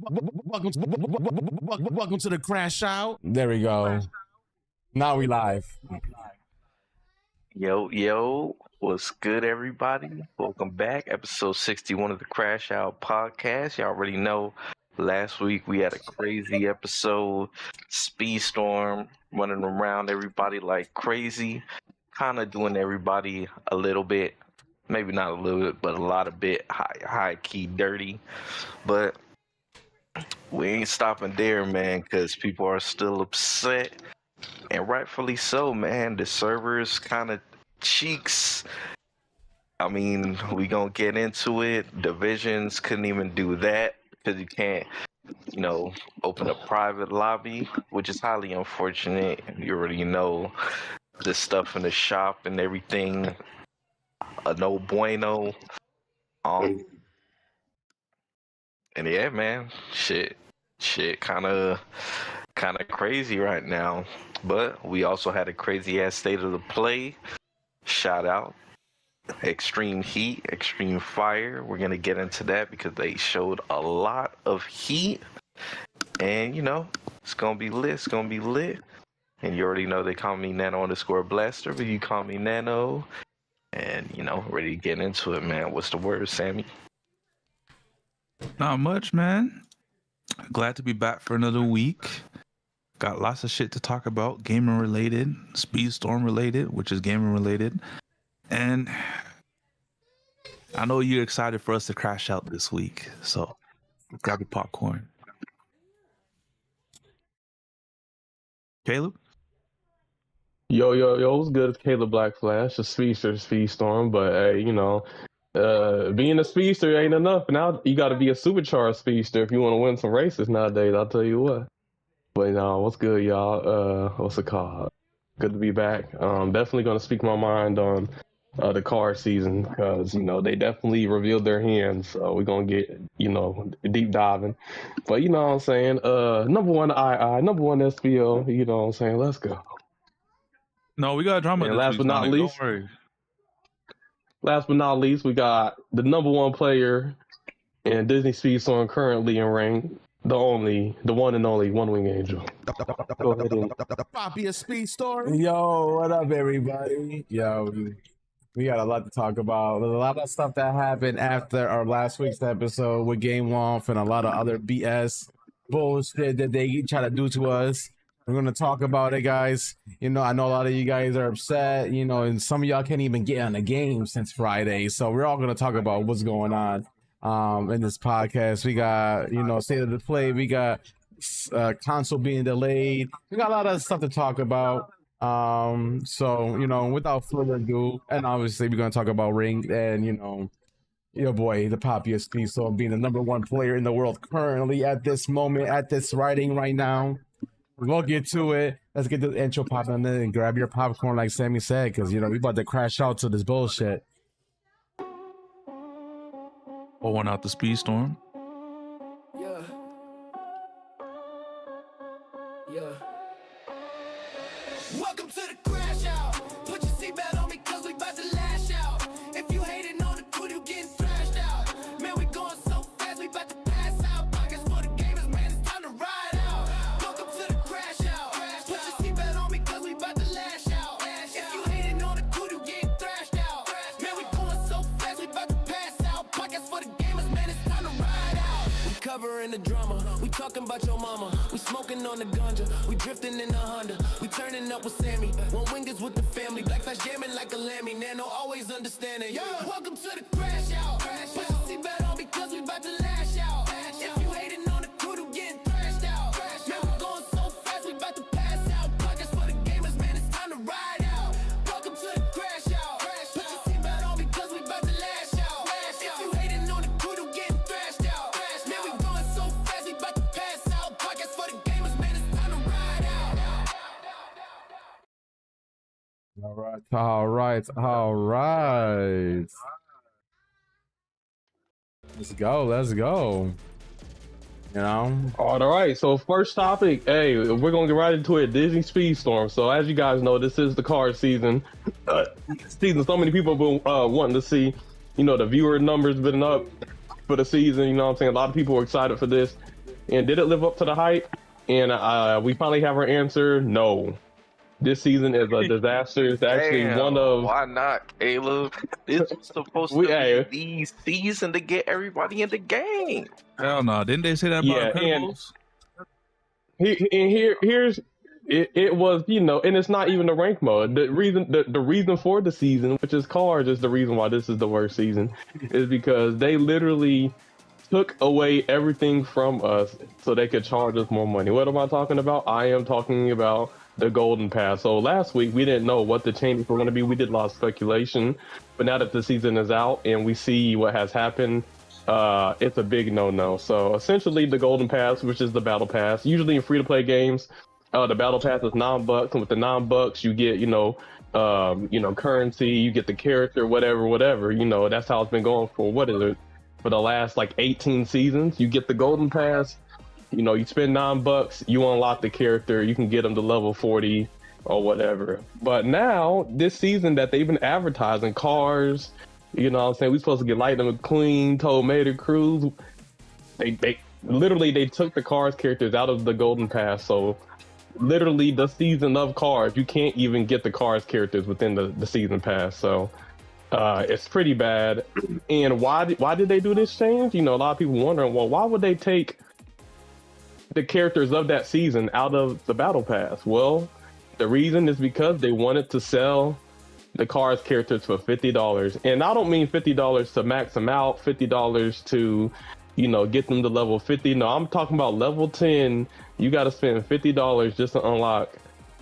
Welcome to the CrashOut. There we go. Now we live. Yo, what's good, everybody? Welcome back. Episode 61 of the CrashOut podcast. Y'all already know last week we had a crazy episode. Speedstorm running around everybody like crazy. Kind of doing everybody a little bit, maybe not a little bit, but a lot of bit high key dirty. But we ain't stopping there, man, because people are still upset. And rightfully so, man. The servers kind of cheeks. I mean, we gonna get into it. Divisions couldn't even do that because you can't, open a private lobby, which is highly unfortunate. You already know the stuff in the shop and everything. No bueno. And yeah, man, shit kind of crazy right now. But we also had a crazy ass state of the play. Shout out extreme heat, extreme fire. We're gonna get into that because they showed a lot of heat, and it's gonna be lit. And you already know they call me Nano_Blaster, but you call me Nano. And ready to get into it, man. What's the word, Sammy? Not much, man. Glad to be back for another week. Got lots of shit to talk about, gaming related, Speedstorm related, which is gaming related. And I know you're excited for us to crash out this week, so grab your popcorn. Caleb? Yo, what's good? It's Caleb Black Flash, a speedster, Speedstorm, but hey, being a speedster ain't enough. Now you got to be a supercharged speedster if you want to win some races nowadays. I'll tell you what. But what's good, y'all? What's it called? Good to be back. Definitely gonna speak my mind on the car season because they definitely revealed their hands. So we're gonna get deep diving. But you know what I'm saying? Number one number one SPO. You know what I'm saying? Let's go. No, we got drama. And last but not least, we got the number one player in Disney Speedstorm currently in rank. The one and only OneWingedAngel. Go ahead and Poppy a Speedstorm. Yo, what up, everybody? Yo, we got a lot to talk about. There's a lot of stuff that happened after our last week's episode with Gameloft and a lot of other BS bullshit that they try to do to us. We're gonna talk about it, guys. I know a lot of you guys are upset. And some of y'all can't even get on the game since Friday. So we're all gonna talk about what's going on. In this podcast, we got state of the play, we got console being delayed, we got a lot of stuff to talk about. So without further ado, and obviously we're gonna talk about ring and your boy the Poppy Speedstorm being the number one player in the world currently at this moment, at this writing right now. We'll get to it. Let's get the intro popping in and grab your popcorn like Sammy said, because we about to crash out to this bullshit. Pulling out the Speedstorm. Yeah. Welcome to the crash out. Put your seatbelt on me cause we about to lash out. If you hating on the crew, you getting thrashed out. Man, we going so fast, we about to pass out. Pockets for the gamers, man, it's time to ride out. Welcome to the crash out. Put your seatbelt on me cause we about to lash out. If you hating on the crew, you getting thrashed out. Man, we going so fast, we about to pass out. Pockets for the gamers, man, it's time to ride out. We covering the drama, we talking about your mama. We smoking on the ganja, we drifting in the Honda. We turning up with Sammy, OneWinged's with the family. Black Flash jamming like a lammy, Nano always understanding. Yeah. Welcome to the crash out. Put your seatbelt on because we about to lash out. If you hating on the crew, you getting thrashed out. Man, we going so fast, we about to pass out. Pockets for the gamers, man, it's time to ride out. Welcome to the crash out. Put your seatbelt on because we about to lash out. If you hating on the crew, you getting thrashed out. Man, we going so fast, we about to pass out. Pockets for the gamers, man, it's time to ride out. All right. Let's go. All right, so first topic, hey, we're gonna get right into it. Disney Speedstorm. So as you guys know, this is the car season. So many people have been wanting to see, the viewer numbers been up for the season. You know what I'm saying? A lot of people are excited for this. And did it live up to the hype? And we finally have our answer. No. This season is a disaster. It's actually one of... Why not, Caleb? This was supposed to be the season to get everybody in the game. Hell no. Didn't they say that about Incredibles? Here's it was, you know, and it's not even the rank mode. The reason for the season, which is cars, is the reason why this is the worst season, is because they literally took away everything from us so they could charge us more money. What am I talking about? I am talking about the golden pass. So last week we didn't know what the changes were going to be. We did a lot of speculation, but now that the season is out and we see what has happened, it's a big no-no. So essentially the golden pass, which is the battle pass, usually in free-to-play games, the battle pass is $9, and with the $9 you get, currency, you get the character, whatever. You know, that's how it's been going for for the last like 18 seasons. You get the golden pass. You know, you spend $9, you unlock the character, you can get them to level 40 or whatever. But now, this season that they've been advertising cars, you know what I'm saying, we're supposed to get Lightning McQueen, Tomato Cruz. They took the cars characters out of the golden pass. So literally the season of cars, you can't even get the cars characters within the season pass. So it's pretty bad. And why did they do this change? You know, a lot of people wondering, well, why would they take the characters of that season out of the battle pass? Well, the reason is because they wanted to sell the cars characters for $50. And I don't mean $50 to max them out, $50 to, you know, get them to level 50. No, I'm talking about level 10. You got to spend $50 just to unlock,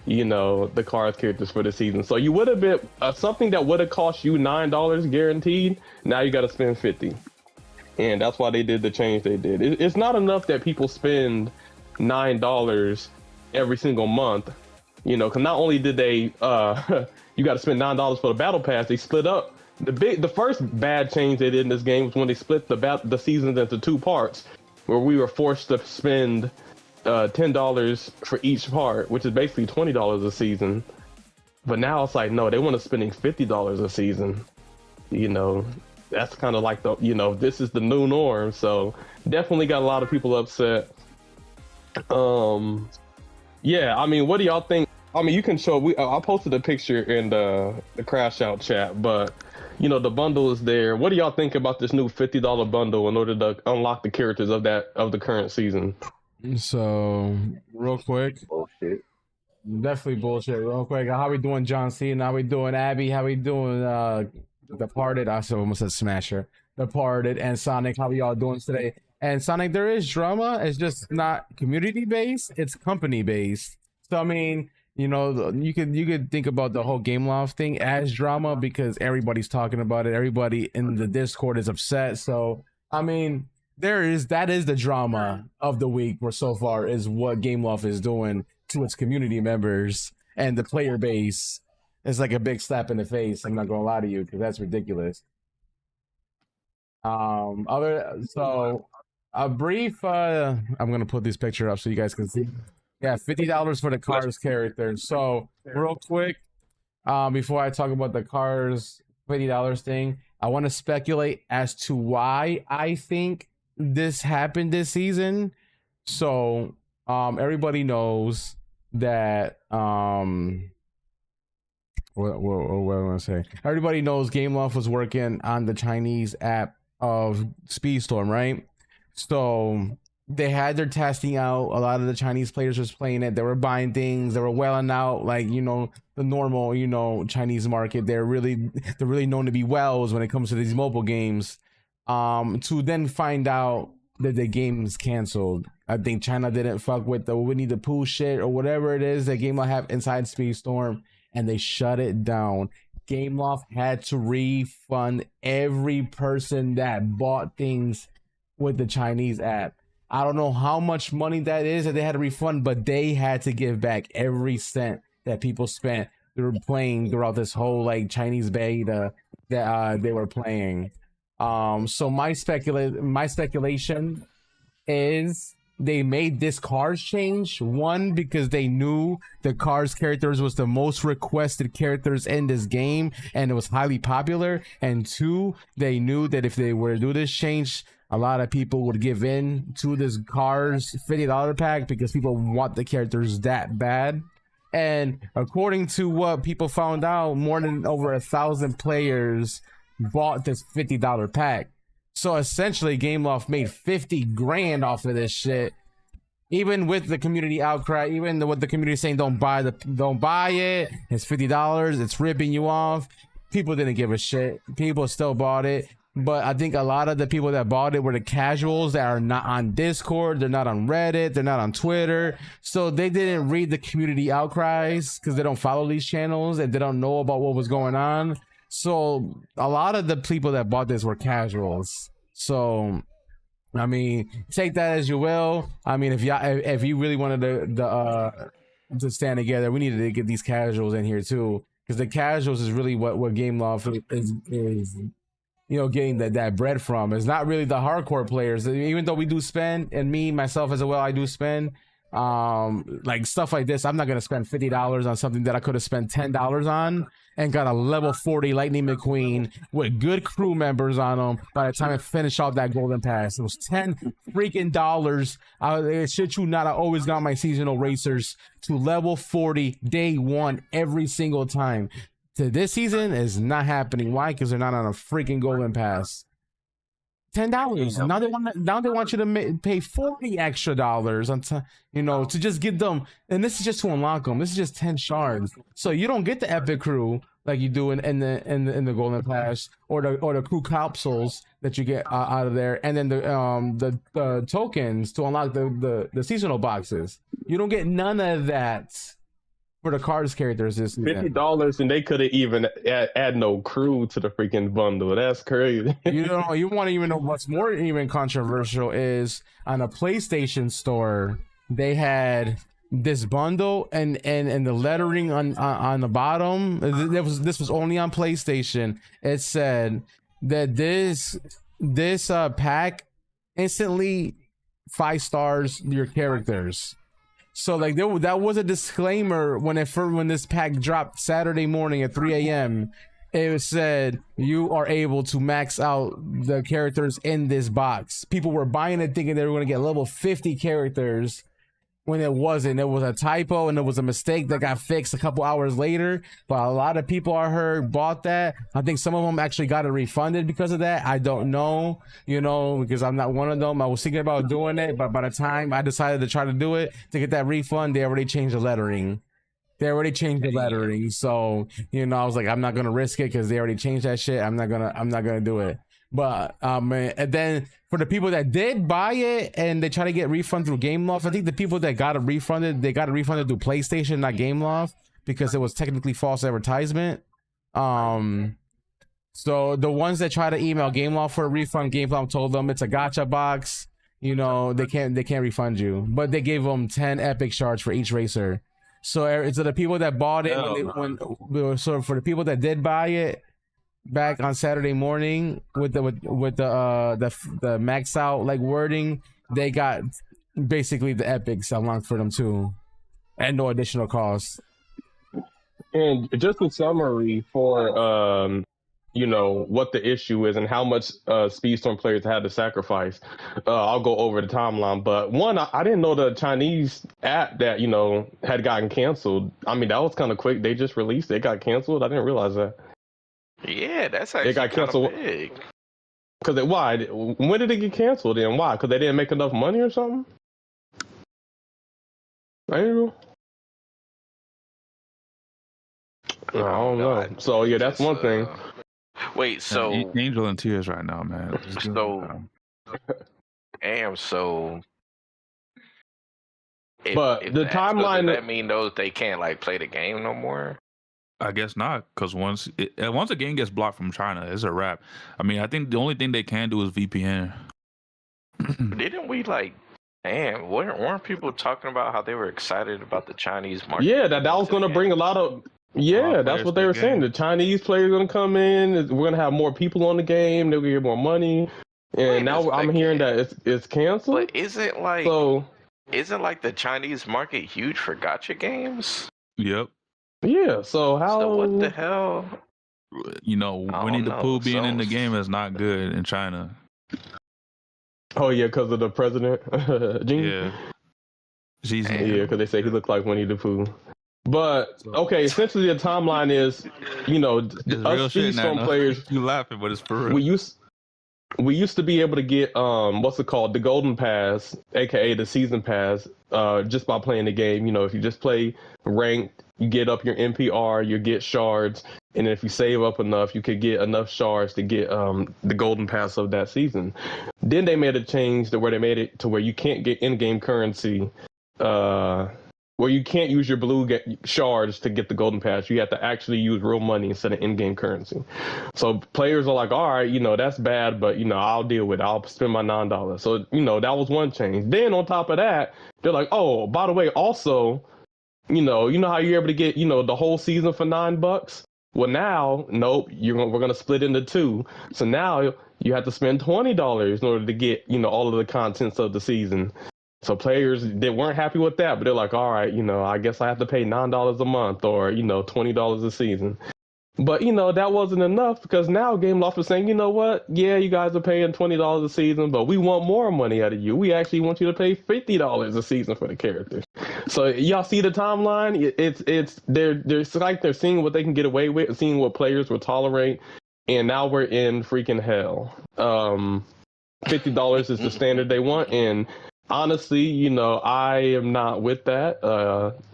you know, the cars characters for the season. So you would have been something that would have cost you $9 guaranteed. Now you got to spend $50. And that's why they did the change they did. It's not enough that people spend $9 every single month, you know, because not only did they, you got to spend $9 for the battle pass, they split up. The first bad change they did in this game was when they split the seasons into two parts, where we were forced to spend $10 for each part, which is basically $20 a season. But now it's like, no, they want to spending $50 a season, you know. That's kind of like this is the new norm. So definitely got a lot of people upset. Yeah, I mean, what do y'all think? I mean, you can show, I posted a picture in the CrashOut chat, but you know, the bundle is there. What do y'all think about this new $50 bundle in order to unlock the characters of the current season? So real quick, Bullshit. definitely bullshit. Real quick, how we doing, John Cena? How we doing, Abby? How we doing, Departed? I almost said Smasher. Departed and Sonic. How y'all doing today? And Sonic, there is drama. It's just not community based. It's company based. So I mean, you know, you could think about the whole Gameloft thing as drama because everybody's talking about it. Everybody in the Discord is upset. So I mean, that is the drama of the week. Where so far is what Gameloft is doing to its community members and the player base. It's like a big slap in the face. I'm not gonna lie to you because that's ridiculous. A brief. I'm gonna put this picture up so you guys can see. Yeah, $50 for the cars character. So real quick, before I talk about the cars $50 thing, I want to speculate as to why I think this happened this season. So everybody knows that what am I gonna say? Everybody knows Gameloft was working on the Chinese app of Speedstorm, right? So they had their testing out. A lot of the Chinese players was playing it. They were buying things. They were welling out, like, you know, the normal, you know, Chinese market. They're really known to be wells when it comes to these mobile games. To then find out that the game is canceled. I think China didn't fuck with the Winnie the Pooh shit or whatever it is that Gameloft have inside Speedstorm, and they shut it down. Gameloft had to refund every person that bought things with the Chinese app. I don't know how much money that is that they had to refund, but they had to give back every cent that people spent through playing throughout this whole like Chinese beta that they were playing. So my speculation is they made this Cars change, one, because they knew the Cars characters was the most requested characters in this game and it was highly popular, and two, they knew that if they were to do this change, a lot of people would give in to this Cars $50 pack because people want the characters that bad. And according to what people found out, more than over 1,000 players bought this $50 pack. So essentially, Gameloft made 50 grand off of this shit. Even with the community outcry, even with the community saying don't buy it, it's $50, it's ripping you off. People didn't give a shit. People still bought it. But I think a lot of the people that bought it were the casuals that are not on Discord, they're not on Reddit, they're not on Twitter. So they didn't read the community outcries because they don't follow these channels and they don't know about what was going on. So a lot of the people that bought this were casuals. So I mean, take that as you will. I mean, if you really wanted to stand together, we needed to get these casuals in here too, because the casuals is really what Gameloft is getting that bread from. It's not really the hardcore players, even though we do spend, and me myself as well, I do spend like stuff like this. I'm not gonna spend $50 on something that I could have spent $10 on and got a level 40 Lightning McQueen with good crew members on them by the time I finish off that golden pass. It was $10 freaking dollars. Shit you not, I always got my seasonal racers to level 40 day one every single time. To this season is not happening. Why? Because they're not on a freaking golden pass. $10. Now they want you to pay $40 extra on to just get them. And this is just to unlock them. This is just 10 shards. So you don't get the epic crew like you do in the golden pass or the crew capsules that you get out of there, and then the tokens to unlock the seasonal boxes. You don't get none of that for the Cars characters this season. $50, and they could have even add no crew to the freaking bundle. That's crazy. You want to even know what's more even controversial is on a PlayStation store, they had this bundle and the lettering on the bottom. This was only on PlayStation. It said that this pack instantly 5 stars your characters. So like that was a disclaimer when this pack dropped Saturday morning at 3 a.m. It said you are able to max out the characters in this box. People were buying it thinking they were going to get level 50 characters when it wasn't. It was a typo and it was a mistake that got fixed a couple hours later. But a lot of people I heard bought that. I think some of them actually got it refunded because of that. I don't know, because I'm not one of them. I was thinking about doing it, but by the time I decided to try to do it to get that refund, they already changed the lettering. So, I was like, I'm not going to risk it because they already changed that shit. I'm not going to do it. But and then for the people that did buy it and they try to get refunded through Gameloft, I think the people that got it refunded, they got it refunded through PlayStation, not Gameloft, because it was technically false advertisement. So the ones that try to email Gameloft for a refund, Gameloft told them it's a gotcha box. They can't refund you, but they gave them 10 epic shards for each racer. So the people that bought it, so for the people that did buy it back on Saturday morning with the max out like wording, they got basically the epics unlocked for them too, and no additional cost. And just a summary for what the issue is and how much Speedstorm players had to sacrifice. I'll go over the timeline, but one, I didn't know the Chinese app that had gotten canceled. I mean, that was kind of quick. They just released it. It got canceled. I didn't realize that. Yeah, that's actually it got canceled. Big. Why? When did it get canceled and why? Because they didn't make enough money or something? I don't know. So yeah, that's one thing. Wait, so Angel in tears right now, man. So but the timeline, does that mean though they can't play the game no more? I guess not, because once a game gets blocked from China, it's a wrap. I mean, I think the only thing they can do is VPN. Didn't we weren't people talking about how they were excited about the Chinese market? Yeah, that was going to bring a lot of. Yeah, that's what they were saying. The Chinese players are going to come in. We're going to have more people on the game. They're going to get more money. And now I'm hearing that it's canceled. But isn't the Chinese market huge for gacha games? Yep. Yeah, so what the hell? Winnie the Pooh being in the game is not good in China. Oh yeah, because of the president. Genie? Yeah. Jesus. Yeah, because they say he looked like Winnie the Pooh. But okay, essentially the timeline is, you know, It's real us shit now. Speedstorm players, You laughing, but it's for real. we used to be able to get what's it called, the golden pass, aka the season pass, just by playing the game. You know, if you just play ranked, you get up your NPR, you get shards, and if you save up enough, you could get enough shards to get the golden pass of that season. Then they made a change to where they made it to where you can't get in-game currency, where you can't use your shards to get the golden pass. You have to actually use real money instead of in-game currency. So players are like, all right, you know, that's bad, but, you know, I'll deal with it. I'll spend my $9. So, you know, that was one change. Then on top of that, they're like, oh, by the way, also, you know how you're able to get, you know, the whole season for $9? Well, now, nope, we're gonna split into two. So now you have to spend $20 in order to get, you know, all of the contents of the season. So players, they weren't happy with that, but they're like, all right, you know, I guess I have to pay $9 a month or, you know, $20 a season. But, you know, that wasn't enough because now Gameloft is saying, you know what? Yeah, you guys are paying $20 a season, but we want more money out of you. We actually want you to pay $50 a season for the characters. So y'all see the timeline? It's like they're seeing what they can get away with, seeing what players will tolerate, and now we're in freaking hell. $50 is the standard they want, and honestly, you know, I am not with that.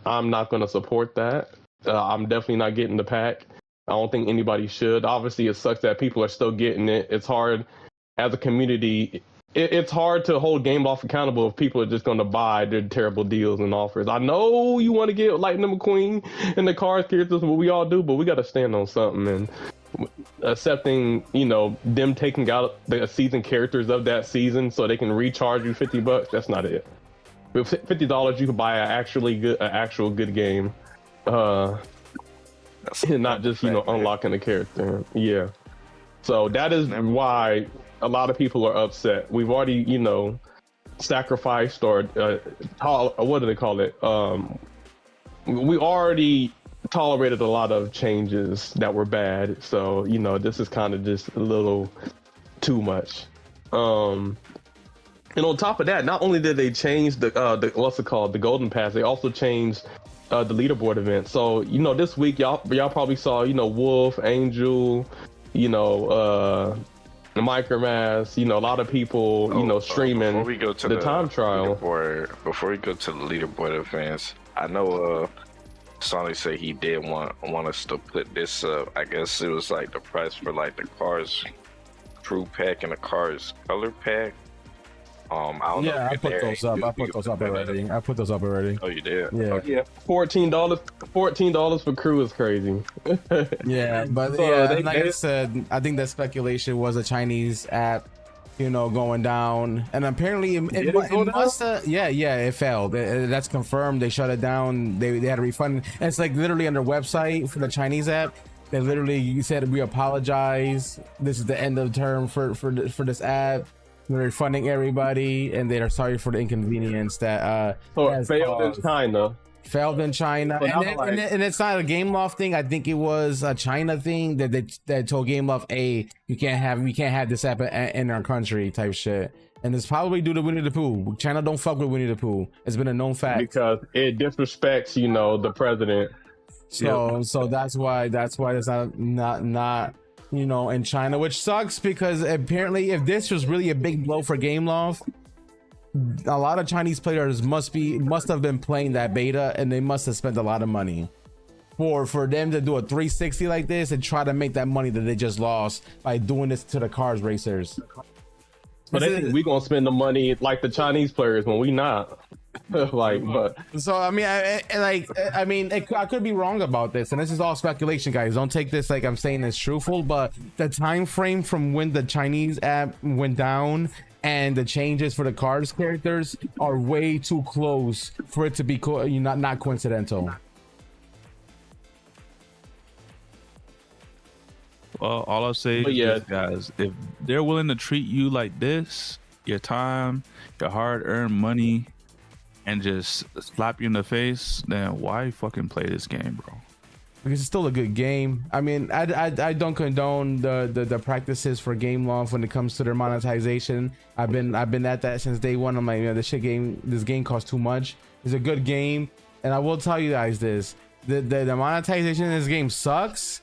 I'm not going to support that. I'm definitely not getting the pack. I don't think anybody should. Obviously, it sucks that people are still getting it. It's hard as a community. It's hard to hold Gameloft accountable if people are just going to buy their terrible deals and offers. I know you want to get Lightning McQueen and the card characters, what we all do, but we got to stand on something. And accepting, you know, them taking out the season characters of that season so they can recharge you $50, that's not it. With $50, you can buy an actual good game. And not just, you know, unlocking the character. Yeah. So that is why a lot of people are upset. We've already, you know, sacrificed or what do they call it? We already tolerated a lot of changes that were bad. So, you know, this is kind of just a little too much. And on top of that, not only did they change the what's it called, the golden pass, they also changed the leaderboard event. So, you know, this week y'all probably saw, you know, Wolf, Angel, you know, Micromass, you know, a lot of people, you know, streaming before we go to the time trial. Before we go to the leaderboard events, I know Sony said he did want us to put this up. I guess it was like the price for like the Cars crew pack and the Cars color pack. I don't know. Yeah, I put those up. I put those up already. Oh, you did? Yeah. Oh, Yeah, $14 for crew is crazy. Yeah, but So yeah, like I said, I think the speculation was a Chinese app, you know, going down, and apparently it must have. Yeah, it failed. That's confirmed. They shut it down. They had a refund. And it's like literally on their website for the Chinese app. They literally said, "We apologize. This is the end of term for this app. We're refunding everybody, and they are sorry for the inconvenience that Failed in China. Failed in China, and it's not a Gameloft thing. I think it was a China thing that told Gameloft, "Hey, we can't have this app in our country," type shit. And it's probably due to Winnie the Pooh. China don't fuck with Winnie the Pooh. It's been a known fact Because it disrespects, you know, the president. So that's why it's not you know, in China, which sucks because apparently if this was really a big blow for Gameloft, a lot of Chinese players must have been playing that beta, and they must have spent a lot of money for them to do a 360 like this and try to make that money that they just lost by doing this to the cars racers. But they think we gonna spend the money like the Chinese players when we not. But so I mean, I could be wrong about this, and this is all speculation, guys. Don't take this like I'm saying it's truthful, but the time frame from when the Chinese app went down and the changes for the cars characters are way too close for it to be not coincidental. Well, all I'll say is, guys, if they're willing to treat you like this, your time, your hard-earned money, and just slap you in the face, then why fucking play this game, bro? because it's still a good game. I mean, I don't condone the practices for Gameloft when it comes to their monetization. I've been at that since day one. I'm like, this game costs too much. It's a good game, and I will tell you guys this: the monetization in this game sucks,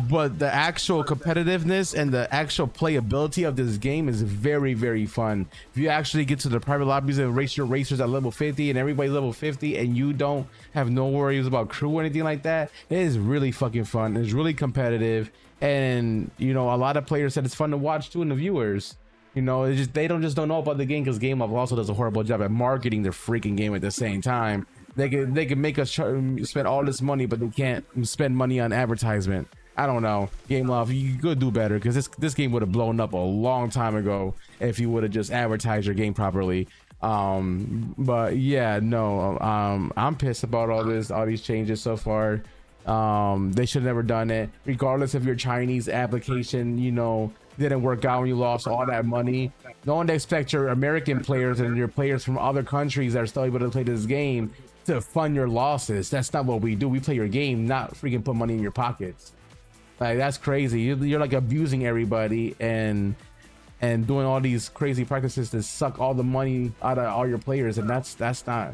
but the actual competitiveness and the actual playability of this game is very, very fun. If you actually get to the private lobbies and race your racers at level 50 and everybody's level 50 and you don't have no worries about crew or anything like that, it is really fucking fun. It's really competitive, and a lot of players said it's fun to watch too, and the viewers. It's just they don't know about the game because Gameloft also does a horrible job at marketing their freaking game at the same time. They can make us spend all this money, but they can't spend money on advertisement. I don't know. Gameloft, you could do better, because this game would have blown up a long time ago if you would have just advertised your game properly. But yeah, no, I'm pissed about all these changes so far. They should have never done it, regardless of your Chinese application, didn't work out when you lost all that money. Don't expect your American players and your players from other countries that are still able to play this game to fund your losses. That's not what we do. We play your game, not freaking put money in your pockets. Like, that's crazy. You're like abusing everybody and doing all these crazy practices to suck all the money out of all your players, and that's not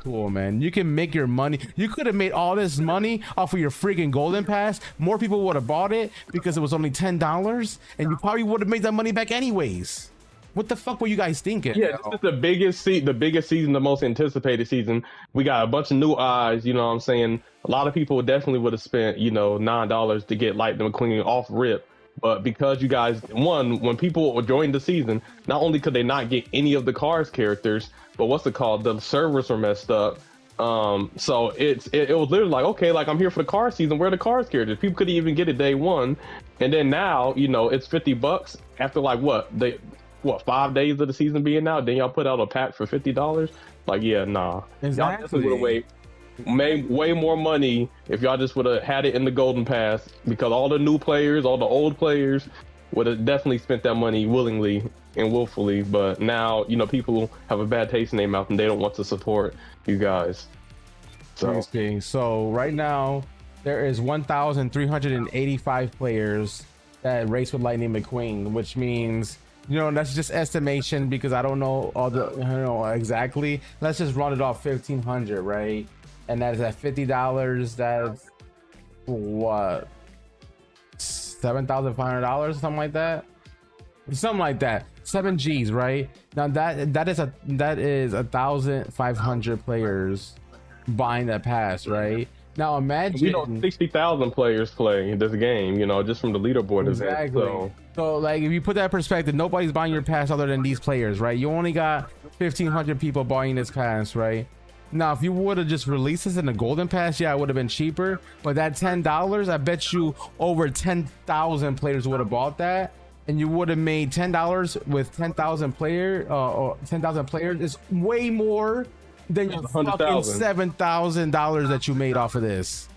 cool, man. You can make your money. You could have made all this money off of your freaking golden pass. More people would have bought it because it was only $10, and you probably would have made that money back anyways. What the fuck were you guys thinking? Yeah, this is the biggest season, the most anticipated season. We got a bunch of new eyes, you know what I'm saying? A lot of people definitely would have spent, $9 to get Lightning McQueen off rip. But because you guys, when people joined the season, not only could they not get any of the Cars characters, but the servers were messed up. So it was literally like, okay, like I'm here for the Cars season, where are the Cars characters? People couldn't even get it day one. And then now, it's $50 after like 5 days of the season being out, then y'all put out a pack for $50. Like, yeah, nah. Exactly. Y'all would have made way more money if y'all just would have had it in the golden pass, because all the new players, all the old players would have definitely spent that money willingly and willfully. But now, people have a bad taste in their mouth and they don't want to support you guys. So right now there is 1,385 players that race with Lightning McQueen, which means, that's just estimation because I don't know exactly. Let's just run it off 1,500, right? And that is at $50. That's what, $7,500, something like that. Something like that. 7 G's, right? Now that is 1,500 players buying that pass, right? Now imagine 60,000 players play this game, just from the leaderboard. Exactly. Event, so like, if you put that in perspective, nobody's buying your pass other than these players, right? You only got 1,500 people buying this pass, right? Now, if you would have just released this in the golden pass, yeah, it would have been cheaper. But that $10, I bet you over 10,000 players would have bought that, and you would have made $10 with 10,000 players. It's way more than your fucking $7,000 that you made off of this,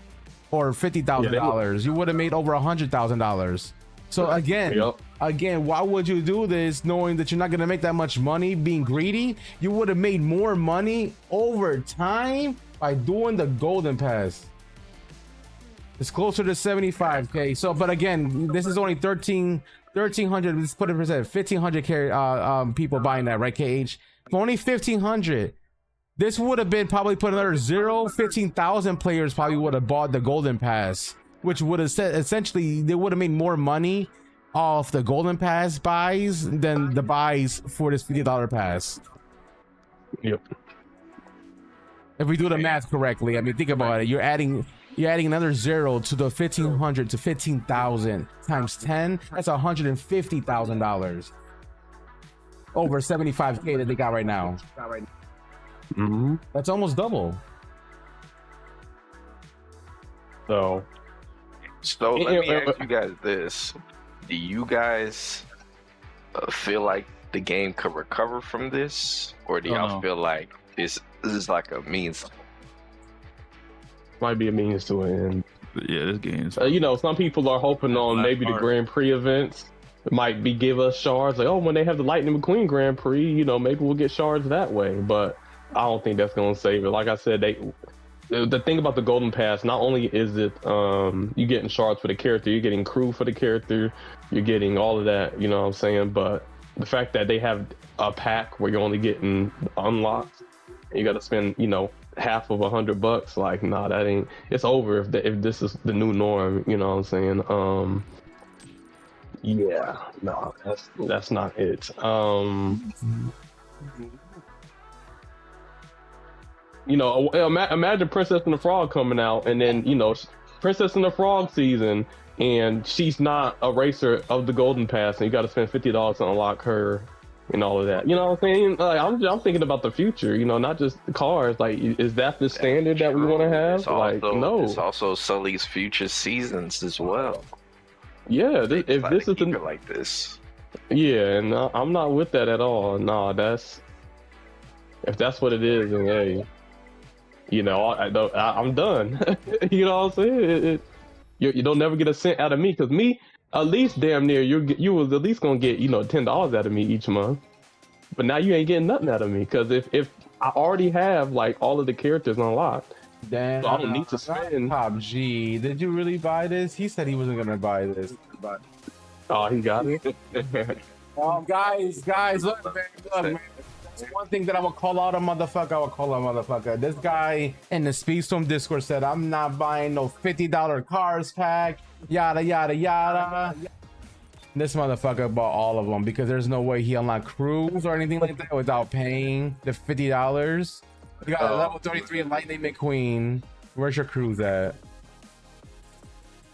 or $50,000. You would have made over $100,000. So again, why would you do this knowing that you're not going to make that much money, being greedy? You would have made more money over time by doing the golden pass. It's closer to 75k. So, but again, this is only 1,300. Let's put it in percent. 1,500 people buying that, right, KH? Only 1,500. This would have been probably put another 15,000 players probably would have bought the golden pass, which would have said essentially they would have made more money off the golden pass buys than the buys for this $50 pass. Yep. If we do the math correctly, I mean, think about it. You're adding another 0 to the 1,500 to 15,000 times 10. That's $150,000 over 75k that they got right now. Mm-hmm. That's almost double. So let me ask you guys this: do you guys feel like the game could recover from this, or do y'all feel like this is like a means? Might be a means to an end. Yeah, this game's some people are hoping on maybe the Grand Prix events might give us shards. Like, when they have the Lightning McQueen Grand Prix, maybe we'll get shards that way. But I don't think that's going to save it. Like I said, the thing about the Golden Pass, not only is it you getting shards for the character, you're getting crew for the character, you're getting all of that, you know what I'm saying? But the fact that they have a pack where you're only getting unlocked, and you got to spend, you know, half of $100, like, nah, that ain't. It's over if this is the new norm, you know what I'm saying? Yeah, no, that's not it. You know, imagine Princess and the Frog coming out, and then, you know, Princess and the Frog season, and she's not a racer of the Golden Pass, and you got to spend $50 to unlock her and all of that. You know what I'm saying? Like, I'm thinking about the future. You know, not just the cars. Like, is that the standard that we want to have? It's also, like, no. It's also Sully's future seasons as well. Yeah, if this is like this. Yeah, and I'm not with that at all. Nah, if that's what it is, then hey. You know, I'm done. You know what I'm saying? You don't never get a cent out of me, because me, at least damn near you was at least gonna get, you know, $10 out of me each month. But now you ain't getting nothing out of me, because if I already have like all of the characters unlocked, damn, so I don't need to spend. Pop G, did you really buy this? He said he wasn't gonna buy this. But oh, he got it. Guys, look, man. That's one thing that I would call out a motherfucker. This guy in the Speedstorm Discord said, I'm not buying no $50 cars pack, yada, yada, yada. This motherfucker bought all of them because there's no way he unlocked crews or anything like that without paying the $50. You got a level 33 Lightning McQueen. Where's your crews at?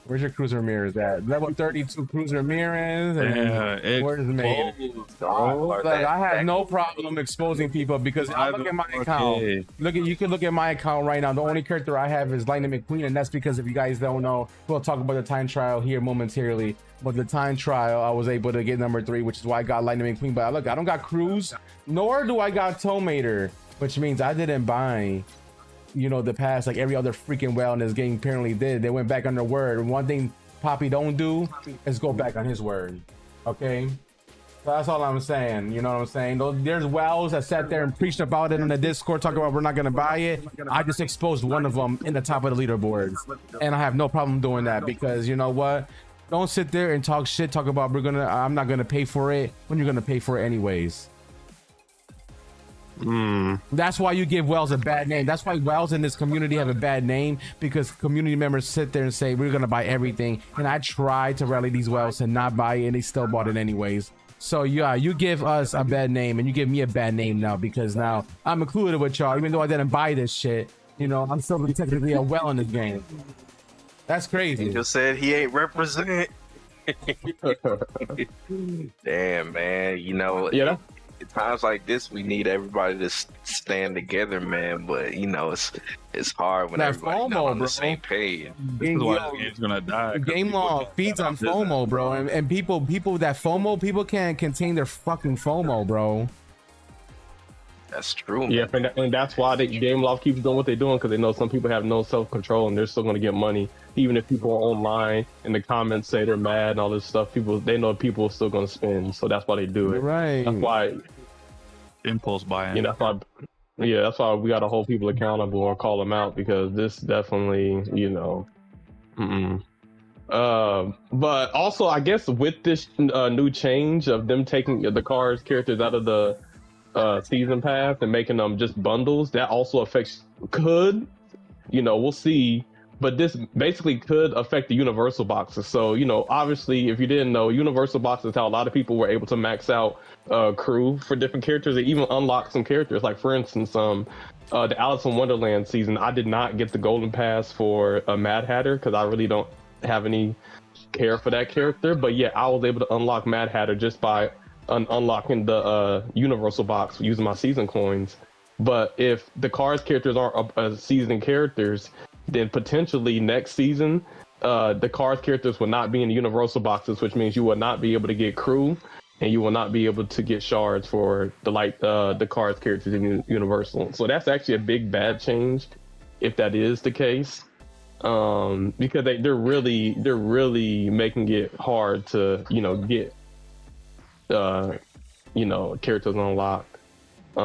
Where's your Cruz Ramirez at? Level 32 Cruz Ramirez. And where's Maid? I have no problem exposing people because I look at my account. You can look at my account right now. The only character I have is Lightning McQueen, and that's because if you guys don't know, we'll talk about the time trial here momentarily. But the time trial, I was able to get number 3, which is why I got Lightning McQueen. But look, I don't got Cruz, nor do I got Tomater, which means I didn't buy, you know, the pass like every other freaking whale in this game apparently did. They went back on their word. One thing Poppy don't do is go back on his word. Okay, so that's all I'm saying. You know what I'm saying? There's whales that sat there and preached about it in the Discord, talking about we're not gonna buy it. I just exposed one of them in the top of the leaderboards, and I have no problem doing that because you know what? Don't sit there and talk shit. Talk about I'm not gonna pay for it when you're gonna pay for it anyways. That's why you give Wells a bad name. That's why Wells in this community have a bad name, because community members sit there and say we're gonna buy everything, and I tried to rally these Wells to not buy it and they still bought it anyways. So yeah, you give us a bad name and you give me a bad name now because now I'm included with y'all, even though I didn't buy this shit. You know, I'm still technically a well in this game. That's crazy. He just said he ain't represent. Damn, man. You know, yeah. At times like this, we need everybody to stand together, man. But you know, it's hard when that everybody's not on the same page. This is why the game's gonna die. Gameloft feeds on FOMO, bro, and people that FOMO, people can't contain their fucking FOMO, bro. That's true, man. Yeah, and that's why Gameloft keeps doing what they're doing, because they know some people have no self-control and they're still going to get money. Even if people are online in the comments say they're mad and all this stuff, they know people are still going to spend, so that's why they do it. Right. That's why impulse buying. Yeah, that's why we got to hold people accountable or call them out, because this definitely, you know. But also, I guess with this new change of them taking the cars characters out of the season pass and making them just bundles, that also affects, we'll see, but this basically could affect the universal boxes. So, you know, obviously, if you didn't know, universal boxes is how a lot of people were able to max out crew for different characters and even unlock some characters. Like, for instance, the Alice in Wonderland season, I did not get the golden pass for Mad Hatter because I really don't have any care for that character. But yeah, I was able to unlock Mad Hatter just by unlocking the universal box using my season coins. But if the cards characters aren't season characters, then potentially next season the cards characters will not be in the universal boxes, which means you will not be able to get crew and you will not be able to get shards for the cards characters in universal. So that's actually a big bad change if that is the case, because they're really making it hard to get characters unlocked. I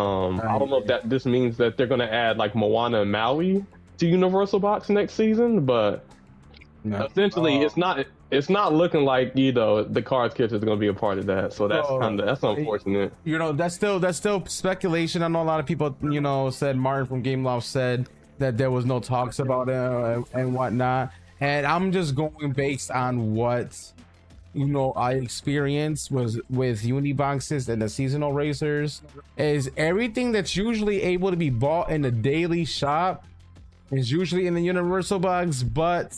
don't know if this means that they're going to add like Moana and Maui to Universal Box next season, but essentially it's not looking like the cards kit is going to be a part of that. So that's unfortunate. That's still speculation. I know a lot of people said Martin from Gameloft said that there was no talks about it and whatnot, and I'm just going based on what I experienced was with uni boxes and the seasonal racers. Is everything that's usually able to be bought in the daily shop is usually in the Universal Box, but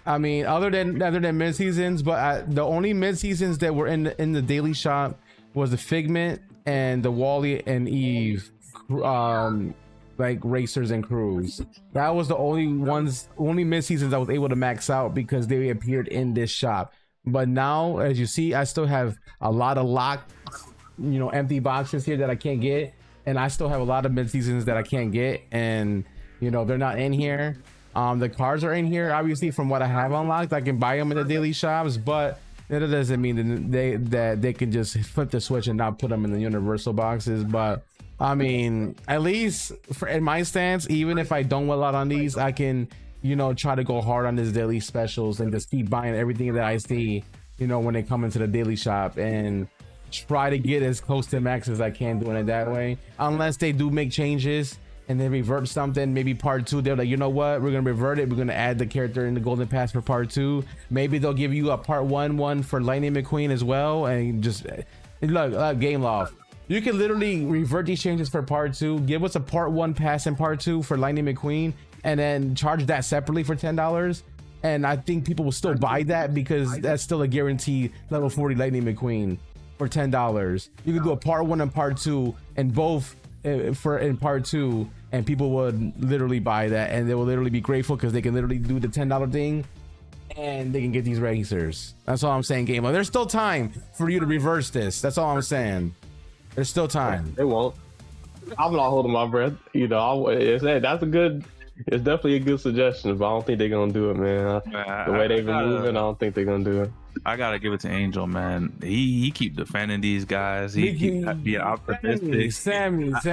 I mean, other than mid seasons, but the only mid seasons that were in the daily shop was the Figment and the Wally and Eve, like racers and crews. That was the only mid seasons I was able to max out because they appeared in this shop. But now, as you see, I still have a lot of locked, empty boxes here that I can't get, and I still have a lot of mid seasons that I can't get, and they're not in here. The cards are in here, obviously, from what I have unlocked. I can buy them in the daily shops, but that doesn't mean that they can just flip the switch and not put them in the Universal boxes. But I mean, at least in my stance, even if I don't win a lot on these, I can try to go hard on these daily specials and just keep buying everything that I see when they come into the daily shop, and try to get as close to max as I can doing it that way, unless they do make changes and they revert something. Maybe part 2, they're like, you know what, we're gonna revert it, we're gonna add the character in the golden pass for part 2. Maybe they'll give you a part 1 one for Lightning McQueen as well, and just look, Gameloft, you can literally revert these changes for part 2, give us a part 1 pass and part 2 for Lightning McQueen, and then charge that separately for $10. And I think people will still buy that because that's still a guaranteed level 40 Lightning McQueen for $10. You can do a part 1 and part 2 and both in part 2, and people would literally buy that, and they will literally be grateful because they can literally do the $10 thing and they can get these racers. That's all I'm saying, Gameloft. There's still time for you to reverse this. That's all I'm saying. There's still time. They won't. I'm not holding my breath. It's definitely a good suggestion, but I don't think they're gonna do it, man. The way they've been moving, I don't think they're gonna do it. I gotta give it to Angel, man. He keep defending these guys. He keep being optimistic. Sammy, look,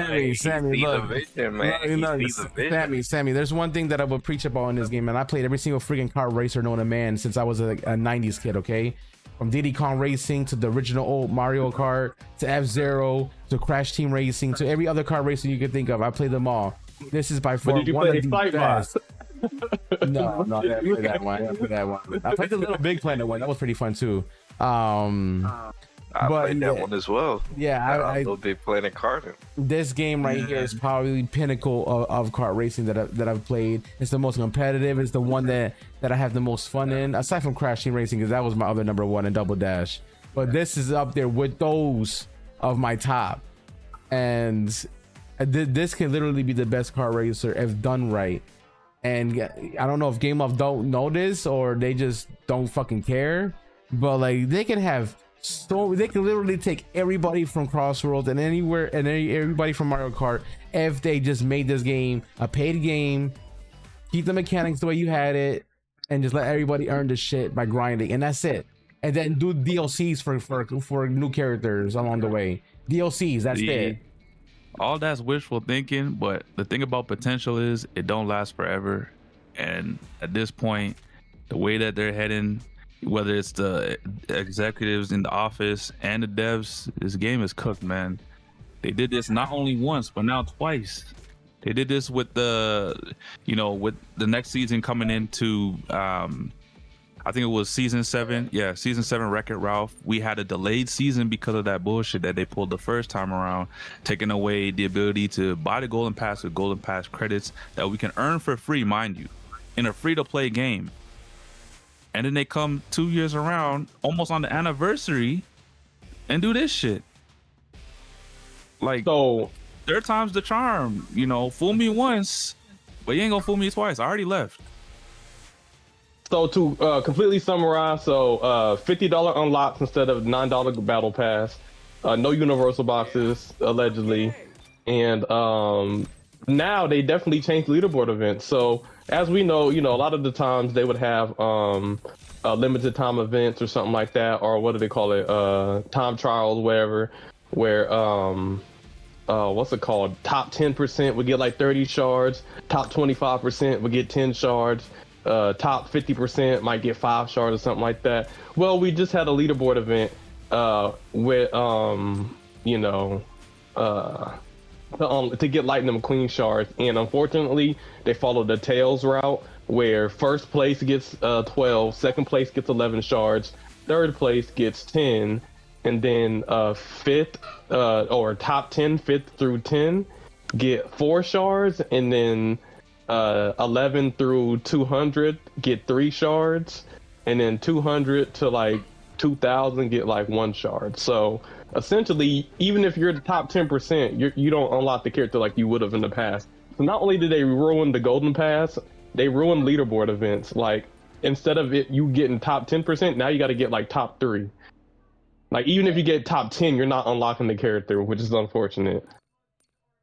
Sammy. There's one thing that I would preach about in this game, man. I played every single freaking car racer known to man since I was a 90s kid. Okay, from Diddy Kong Racing to the original old Mario Kart to F-Zero to Crash Team Racing to every other car racer you could think of. I played them all. This is by far one of the best. No, I didn't play that one. I played the Little Big Planet one. That was pretty fun too. I played that one as well. Yeah, Little Big Planet Karting. This game right here is probably pinnacle of kart racing that I've played. It's the most competitive. It's the one that I have the most fun in, aside from Crash Team Racing, because that was my other number 1 in Double Dash. But this is up there with those of my top, and this can literally be the best car racer if done right. And I don't know if Gameloft don't know this or they just don't fucking care, but like they can literally take everybody from Crossroads and anywhere and everybody from Mario Kart if they just made this game a paid game, keep the mechanics the way you had it, and just let everybody earn the shit by grinding, and that's it. And then do DLCs for new characters along the way. DLCs, that's it. All that's wishful thinking, but the thing about potential is it don't last forever. And at this point, the way that they're heading, whether it's the executives in the office and the devs, this game is cooked, man. They did this not only once, but now twice. They did this with the next season coming into, I think it was season 7. Yeah, season 7 Wreck-It Ralph. We had a delayed season because of that bullshit that they pulled the first time around, taking away the ability to buy the Golden Pass with Golden Pass credits that we can earn for free, mind you, in a free-to-play game. And then they come 2 years around, almost on the anniversary, and do this shit. Like, so third time's the charm. Fool me once, but you ain't gonna fool me twice. I already left. So to completely summarize, $50 unlocks instead of $9 battle pass, no universal boxes allegedly, and now they definitely changed leaderboard events. So as we know, a lot of the times they would have limited time events or something like that, or what do they call it, time trials, whatever, where what's it called? Top 10% would get like 30 shards. Top 25% would get 10 shards. Top 50% might get 5 shards or something like that. Well, we just had a leaderboard event with to get Lightning McQueen shards, and unfortunately they followed the Tails route where first place gets 12, second place gets 11 shards, third place gets 10, and then fifth or top 10, 5th through 10 get 4 shards, and then 11 through 200 get 3 shards, and then 200 to like 2000 get like 1 shard. So essentially, even if you're the top 10%, you don't unlock the character like you would have in the past. So not only did they ruin the golden pass, they ruined leaderboard events. Like, instead of you getting top 10%, now you got to get like top 3. Like, even if you get top 10, you're not unlocking the character, which is unfortunate.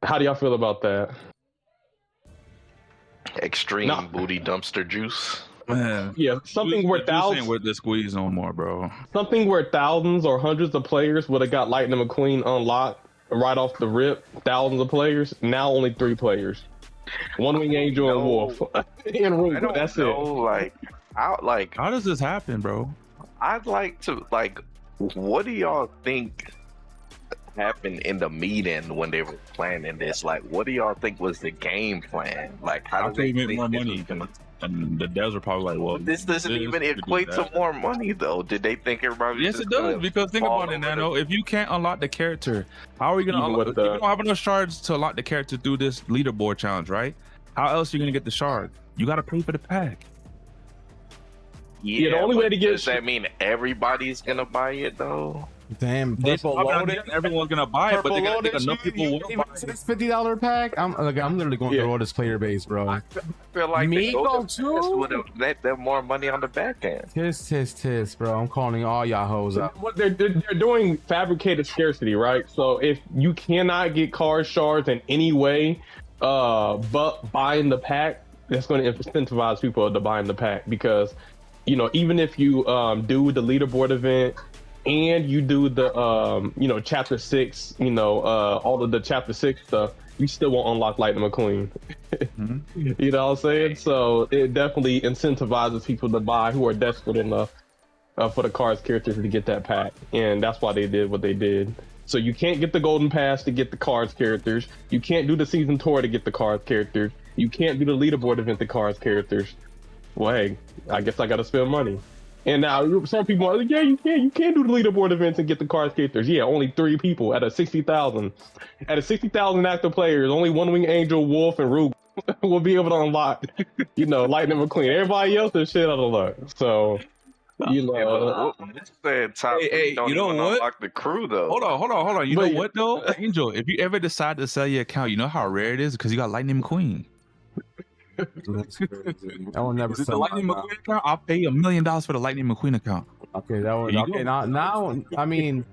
How do y'all feel about that? Extreme booty dumpster juice. Man, yeah, something where thousands ain't worth the squeeze no more, bro. Something where thousands or hundreds of players would have got Lightning McQueen unlocked right off the rip. Thousands of players. Now only 3 players. OneWingedAngel and Wolf. And Rugo, that's it. How does this happen, bro? I'd like to what do y'all think happened in the meeting when they were planning this? Like, what do y'all think was the game plan? Like, how do they make more money? And the devs are probably like, well, this doesn't even equate to more money, though. Did they think everybody? Yes, it does. Because think about it, Nano. If you can't unlock the character, how are you gonna unlock? If you don't have enough shards to unlock the character through this leaderboard challenge, right? How else are you gonna get the shard? You gotta pay for the pack. Yeah, the only way to get does that mean everybody's gonna buy it though? Damn, purple loaded. Everyone's gonna buy it, but they gotta think enough people will buy it. This $50 pack. I'm literally going through all this player base, bro. I feel like Migo too would have let them more money on the back end. Tis, bro. I'm calling all y'all hoes out. What they're doing fabricated scarcity, right? So if you cannot get card shards in any way, but buying the pack, that's going to incentivize people to buying the pack, because even if you do the leaderboard event and you do the chapter 6, all of the chapter 6 stuff, you still won't unlock Lightning McQueen. Mm-hmm. You know what I'm saying? So it definitely incentivizes people to buy who are desperate enough for the cards characters to get that pack, and that's why they did what they did. So you can't get the golden pass to get the cards characters. You can't do the season tour to get the cards characters. You can't do the leaderboard event to cards characters. Well, hey, I guess I gotta spend money. And now some people are like, yeah, you can't do the leaderboard events and get the cards characters. Yeah, only 3 people out of 60,000. Out of 60,000 active players, only OneWingedAngel, Wolf, and Rugo will be able to unlock, Lightning McQueen. Everybody else is shit out of luck. So, said top don't you know even what? unlock the crew though. Hold on. You know what though, Angel? If you ever decide to sell your account, you know how rare it is because you got Lightning McQueen. That's crazy. I will never sell the Lightning McQueen account. I'll pay $1 million for the Lightning McQueen account. Okay, now I mean,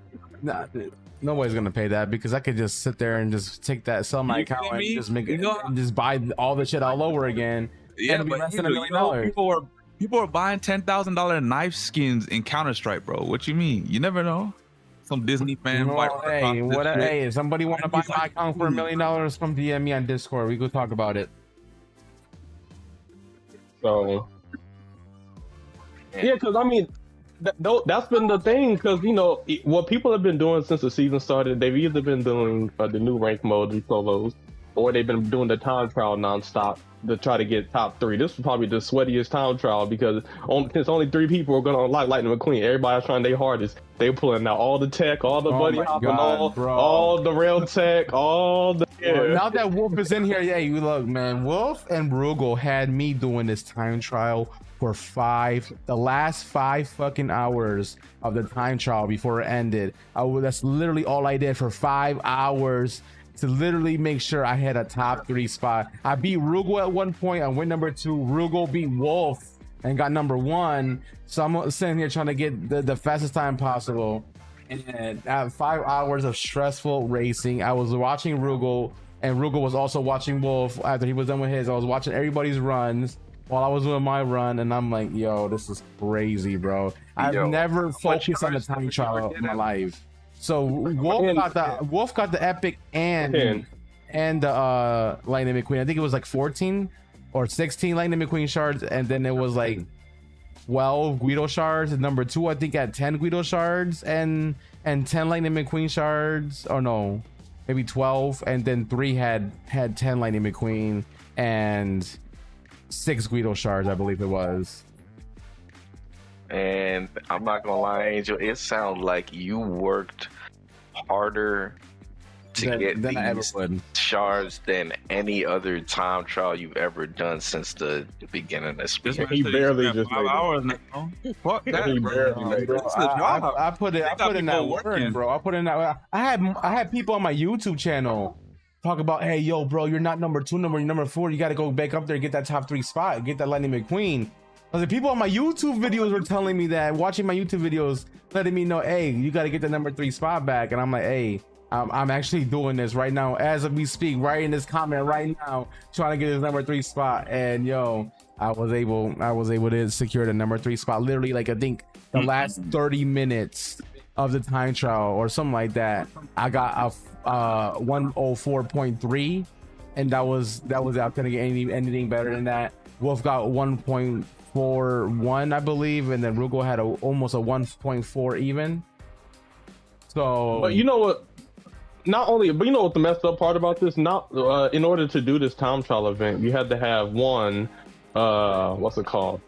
nobody's gonna pay that because I could just sit there and just sell my account and just make it, and just buy all the shit all over again. Yeah, and but less than $1 million. People are buying $10,000 knife skins in Counter-Strike, bro. What you mean? You never know. Some Disney fan. Hey, if somebody want to buy my account for $1 million, come DM me on Discord. We go talk about it. So, yeah, because I mean, that's been the thing. Because what people have been doing since the season started, they've either been doing the new rank mode, the solos, or they've been doing the time trial nonstop to try to get top 3. This was probably the sweatiest time trial because since only 3 people are going to unlock Lightning McQueen, everybody's trying their hardest. They pulling out all the tech, all the buddy hopping, all the rail tech, all the. Yeah. Well, now that Wolf is in here, you look, man. Wolf and Rugo had me doing this time trial for the last 5 fucking hours of the time trial before it ended. That's literally all I did for 5 hours. To literally make sure I had a top 3 spot. I beat Rugo at one point. I went number 2. Rugo beat Wolf and got number 1. So I'm sitting here trying to get the fastest time possible. And I had 5 hours of stressful racing. I was watching Rugo, and Rugo was also watching Wolf. After he was done with his, I was watching everybody's runs while I was doing my run, and I'm like, yo, this is crazy, bro. I've never focused on the time trial in my life. So Wolf got the epic and the Lightning McQueen. I think it was like 14 or 16 Lightning McQueen shards, and then it was like 12 Guido shards. And number 2, I think, had 10 Guido shards and 10 Lightning McQueen shards. Or no, maybe 12. And then 3 had 10 Lightning McQueen and 6 Guido shards, I believe it was. And I'm not gonna lie, Angel, it sounds like you worked harder to get these shards than any other time trial you've ever done since the beginning of Speed. He barely just 5 hours now. Fuck that, He bro. barely made it. I put in that work, working. bro. I put in that. I had people on my YouTube channel talk about, hey, yo, bro, you're not number 2, you're number 4. You got to go back up there and get that top 3 spot, get that Lightning McQueen. I was like, people on my YouTube videos were telling me that, watching my YouTube videos, letting me know, hey, you got to get the number 3 spot back. And I'm like, hey, I'm actually doing this right now as we speak, right in this comment right now, trying to get his number 3 spot. And yo, I was able to secure the number 3 spot. Literally, like, I think the last 30 minutes of the time trial or something like that, I got a 104.3, and that was out. Couldn't get anything better than that. Wolf got 1.41, I believe, and then Rugal had almost a 1.4 even. So, but you know what? But you know what the messed up part about this? In order to do this time trial event, you had to have one, what's it called?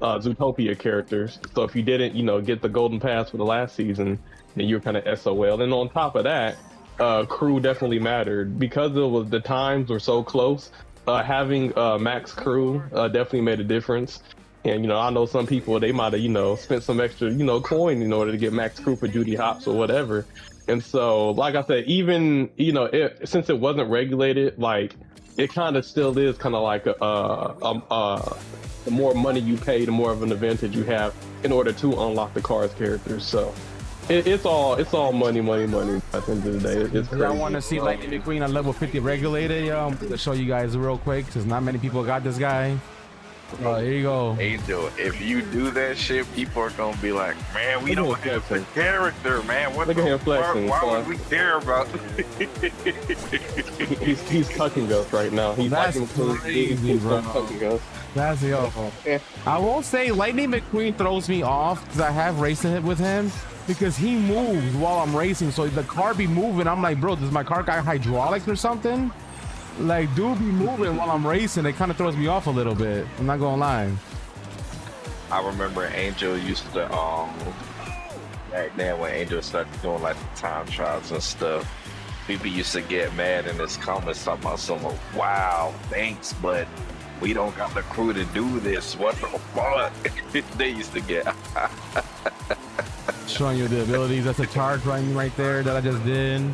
Zootopia characters. So if you didn't, get the golden pass for the last season, then you're kind of SOL. And on top of that, crew definitely mattered because the times were so close. Having max crew definitely made a difference. And I know some people, they might have spent some extra coin in order to get max crew for duty hops or whatever. And so, like I said, even since it wasn't regulated, like it kind of still is kind of like the more money you pay, the more of an advantage you have in order to unlock the car's characters. So it's all money at the end of the day. It's crazy. I want to see Lightning McQueen on level 50 regulated, yo. I'm gonna show you guys real quick because not many people got this guy. Oh, here you go. Angel, if you do that shit, people are gonna be like, man, we don't have the character, man. What Look at him flexing. Why would we care about he's tucking us right now. He's That's crazy, bro. Tucking us. That's yo. I won't say Lightning McQueen throws me off because I have racing with him because he moves while I'm racing. So the car be moving. I'm like, bro, does my car got hydraulics or something? Like, dude be moving while I'm racing. It kind of throws me off a little bit. I'm not gonna lie. I remember Angel used to back then when Angel started doing like the time trials and stuff. People used to get mad in his comments talking about someone, wow, thanks, but we don't got the crew to do this. What the fuck? They used to get showing you the abilities. That's a charge right there that I just did.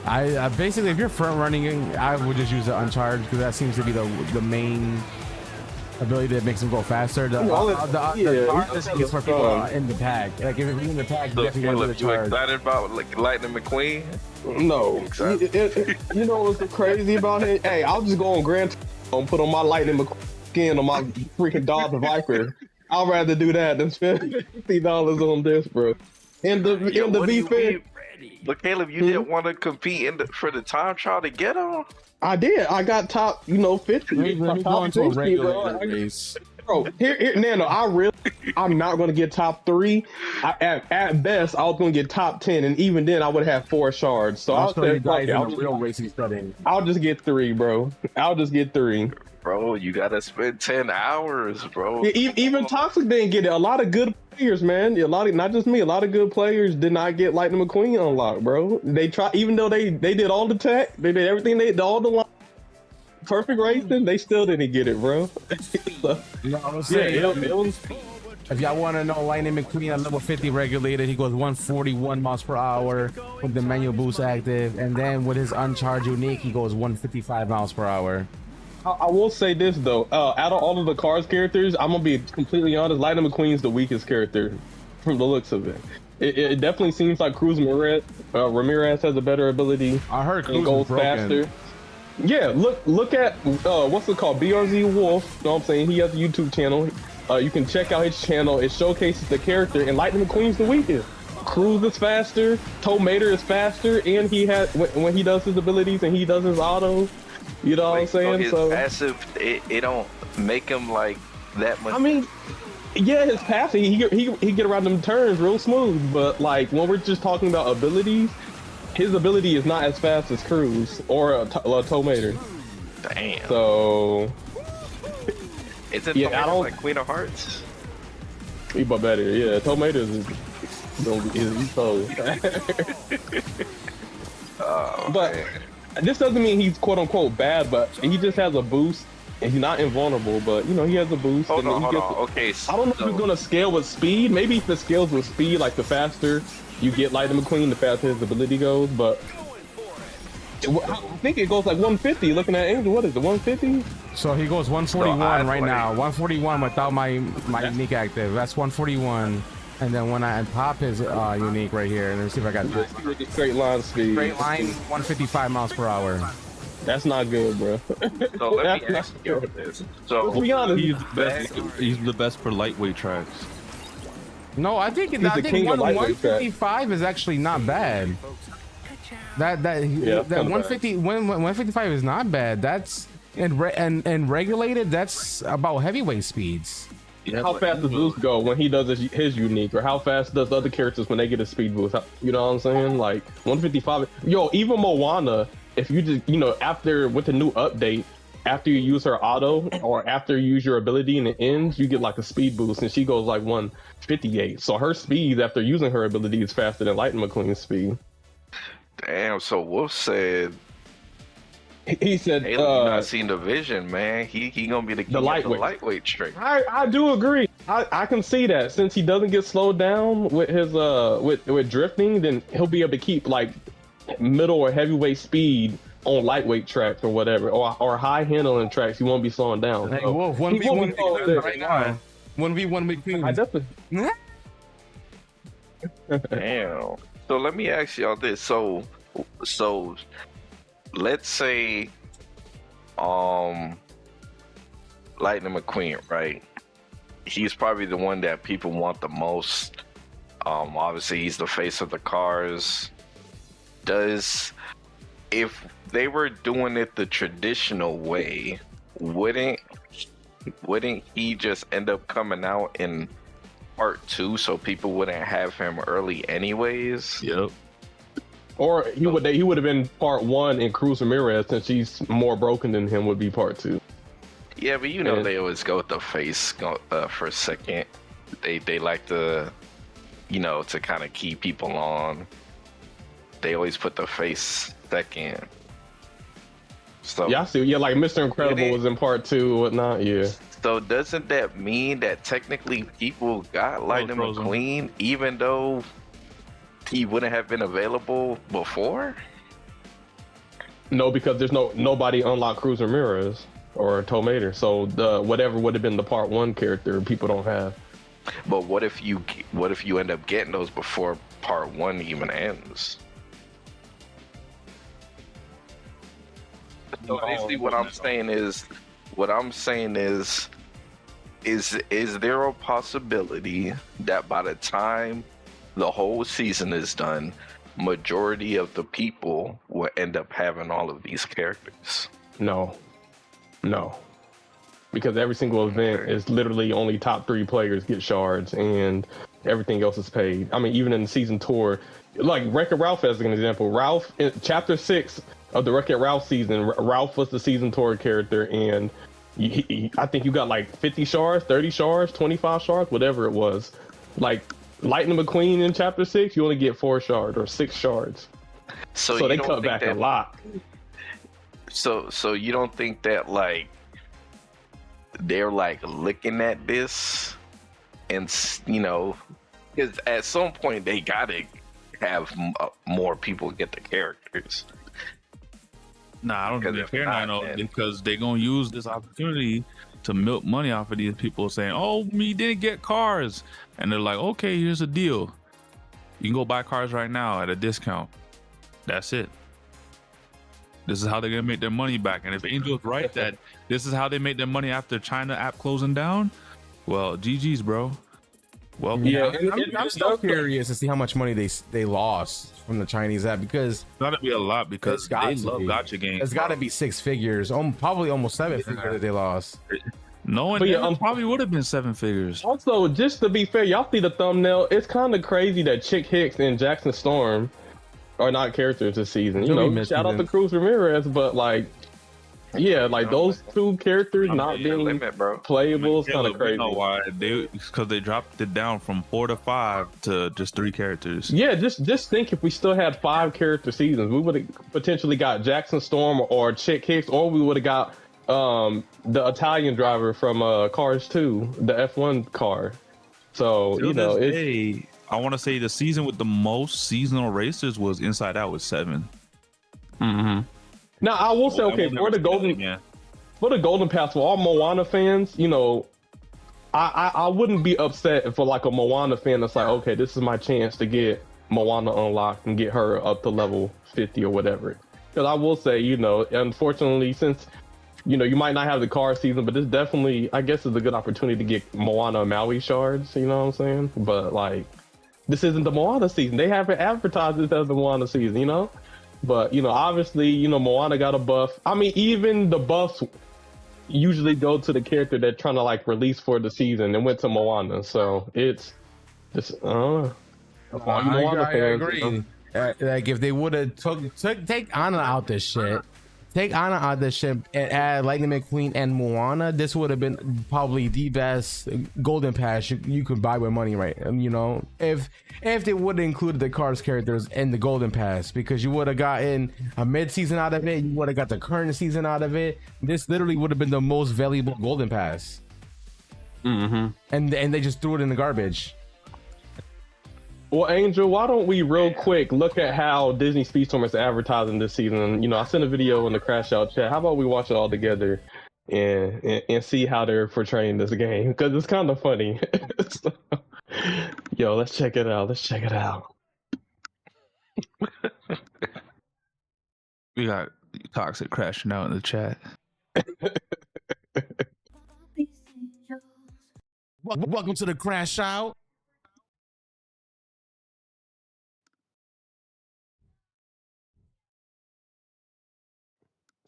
I basically, if you're front running, I would just use the uncharged because that seems to be the main ability that makes them go faster. The charge is for people in the pack. Like if you're in the pack, you definitely want to do the charge. You excited about like Lightning McQueen? No. You know what's crazy about it? Hey, I'll just go on Grand and put on my Lightning McQueen skin on my freaking Dodge Viper. I'd rather do that than spend $50 on this, bro. And the be fair. But Caleb, you didn't want to compete for the time trial to get on? I did. I got top, 50. Top 60, bro. Here, Nano, I'm not going to get top 3. At best, I was going to get top 10, and even then, I would have 4 shards. So I'll say, real racing setting. I'll just get 3, bro. I'll just get 3. Bro, you got to spend 10 hours, bro. Yeah, even Toxic didn't get it. A lot of good players, man. Not just me. A lot of good players did not get Lightning McQueen unlocked, bro. They tried, even though they did all the tech, they did everything, they did all the perfect racing, they still didn't get it, bro. So, I was saying, it was. If y'all want to know Lightning McQueen at level 50 regulated, he goes 141 miles per hour with the manual boost active, and then with his uncharged unique, he goes 155 miles per hour. I will say this though, out of all of the Cars characters, I'm gonna be completely honest, Lightning McQueen's the weakest character from the looks of it. It definitely seems like Cruz Ramirez has a better ability. I heard Cruz goes faster. Yeah, look at what's it called, BRZ Wolf. You know what I'm saying? He has a YouTube channel. You can check out his channel. It showcases the character, and Lightning McQueen's the weakest. Cruz is faster, Tomater is faster, and he had when he does his abilities and he does his auto. You know what I'm saying? His passive, it don't make him like that much. I mean, yeah, his passing, he get around them turns real smooth, but like when we're just talking about abilities, his ability is not as fast as Cruz or a Tomater. Damn. So Isn't yeah, Tomater I don't like Queen of Hearts? he but better. Yeah, Tomater is gonna be he's cold. But Man. this doesn't mean he's quote unquote bad, but he just has a boost and he's not invulnerable, but you know, he has a boost. Hold and on. he gets, Okay, I don't know if he's gonna scale with speed. Maybe if it scales with speed, like the faster you get Lightning McQueen, the faster his ability goes, but I think it goes like 150. Looking at Angel, what is it, 150? So he goes 141 right now. 141 without my unique active. That's 141. And then when I pop his unique right here, and let's see if I got this. Straight line speed. Straight line, 155 miles per hour. That's not good, bro. So let me ask you this. So Let's be honest. He's the best for lightweight tracks. No, I think the king of lightweight track. 155 is actually not bad. That 150 when 155 is not bad. That's and regulated. That's about heavyweight speeds. Yeah, How fast does Zeus go when he does his unique, or how fast does other characters when they get a speed boost? You know what I'm saying? Like 155. Yo, even Moana, if you just after with the new update, after you use her auto or after you use your ability and it ends, you get like a speed boost, and she goes like 158. So her speed after using her ability is faster than Lightning McQueen's speed. damn. So Wolf said, He said, "Hey, look, you not seen the vision, man. He gonna be the king of the lightweight trick." I do agree. I can see that since he doesn't get slowed down with his with drifting, then he'll be able to keep like middle or heavyweight speed on lightweight tracks or whatever, or high handling tracks. He won't be slowing down. Hey, So Wolf, he won't be 1v1 slowing right down. now. 1v1 between. I definitely. Damn. So let me ask y'all this. So let's say Lightning McQueen, right? He's probably the one that people want the most. Obviously he's the face of the cars. If they were doing it the traditional way, wouldn't he just end up coming out in part 2 so people wouldn't have him early anyways? Yep. Or he would have been part 1 in Cruz Ramirez, since she's more broken than him, would be part 2. Yeah, but they always go with the face for a second. They like to, to kind of keep people on. They always put the face second. So Yeah, I see. Yeah, like Mr. Incredible was in part 2 or whatnot. Yeah. So doesn't that mean that technically people got Lightning McQueen even though he wouldn't have been available before? No, because there's nobody unlocked Cruz Ramirez or Tomater, so the whatever would have been the part 1 character people don't have. But what if you end up getting those before part 1 even ends? So basically, what I'm saying is there a possibility that by the time the whole season is done, majority of the people will end up having all of these characters? No, because every single event is literally only top 3 players get shards, and everything else is paid. I mean, even in the season tour, like Wreck-It Ralph as an example, Ralph in chapter 6 of the Wreck-It Ralph season, Ralph was the season tour character, and I think you got like 50 shards, 30 shards, 25 shards, whatever it was. Like Lightning McQueen in chapter 6, you only get 4 shards or 6 shards. So they cut back a lot. So you don't think that like they're like looking at this and because at some point they gotta have more people get the characters. Nah, I don't think they care now, because they're gonna use this opportunity to milk money off of these people saying, "Oh, me didn't get cars," and they're like, "Okay, here's a deal. You can go buy cars right now at a discount. That's it. This is how they're gonna make their money back." And if Angel's right that this is how they make their money after China app closing down, well, GG's, bro. Well, Yeah, I'm still curious to see how much money they lost from the Chinese app, because it's gotta be a lot because it's got they to love be. gotcha games. It's got to be 6 figures, probably almost 7 figures that they lost. No, and But yeah, probably would have been 7 figures. Also, just to be fair, y'all see the thumbnail. It's kind of crazy that Chick Hicks and Jackson Storm are not characters this season. You know, shout out to Cruz Ramirez, but like, yeah, like those two characters not being playable is kind of crazy. You know why? Because they dropped it down from 4 to 5 to just 3 characters. Yeah, just think if we still had 5 character seasons, we would have potentially got Jackson Storm or Chick Hicks, or we would have got the Italian driver from Cars 2, the F1 car. So you know, I want to say the season with the most seasonal racers was Inside Out with 7. Mm-hmm. Now I will say, okay, for the Golden Pass, for all Moana fans, you know, I wouldn't be upset if for like a Moana fan that's like, okay, this is my chance to get Moana unlocked and get her up to level 50 or whatever. Because I will say, you know, unfortunately, since you know you might not have the car season, but this definitely, I guess, is a good opportunity to get Moana and Maui shards. You know what I'm saying? But like, this isn't the Moana season. They haven't advertised this as the Moana season, you know. But, you know, obviously, you know, Moana got a buff. I mean, even the buffs usually go to the character they're trying to, like, release for the season and went to Moana. So it's just, I agree. Like, if they would have take Anna out this shit, take Anna out this shit and add Lightning McQueen and Moana, this would have been probably the best Golden Pass you could buy with money, right? You know, if they would have included the Cars characters in the Golden Pass, because you would have gotten a mid-season out of it, you would have got the current season out of it. This literally would have been the most valuable Golden Pass. Mm-hmm. And they just threw it in the garbage. Well, Angel, why don't we real quick look at how Disney Speedstorm is advertising this season? You know, I sent a video in the CrashOut chat. How about we watch it all together and see how they're portraying this game? Because it's kind of funny. So, yo, let's check it out. Let's check it out. We got Toxic crashing out in the chat. Welcome to the CrashOut.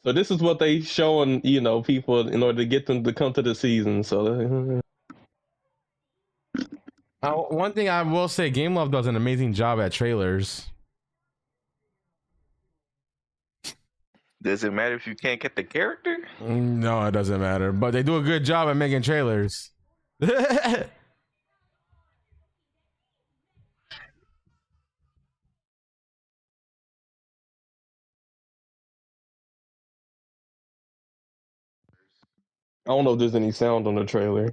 So this is what they showing, you know, people in order to get them to come to the season. So one thing I will say, Gameloft does an amazing job at trailers. Does it matter if you can't get the character? No, it doesn't matter. But they do a good job at making trailers. I don't know if there's any sound on the trailer.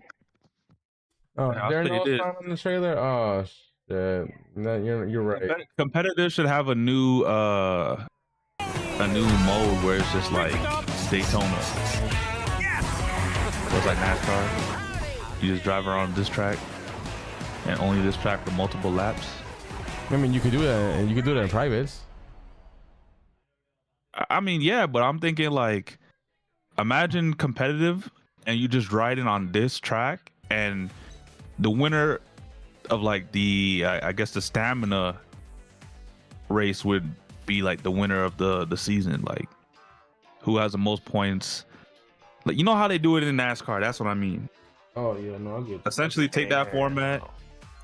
Oh, Yeah, there I'll no say it sound on the trailer? Oh, shit. No, you're right. Competitors should have a new mode where it's just like Daytona. Where it's like NASCAR. You just drive around this track and only this track for multiple laps. I mean, you could do that. You could do that in privates. I mean, yeah, but I'm thinking like, imagine competitive and you just riding on this track, and the winner of like the I guess the stamina race would be like the winner of the season, like who has the most points. Like, you know how they do it in NASCAR? That's what I mean. Oh yeah, no, I get that. Essentially take that format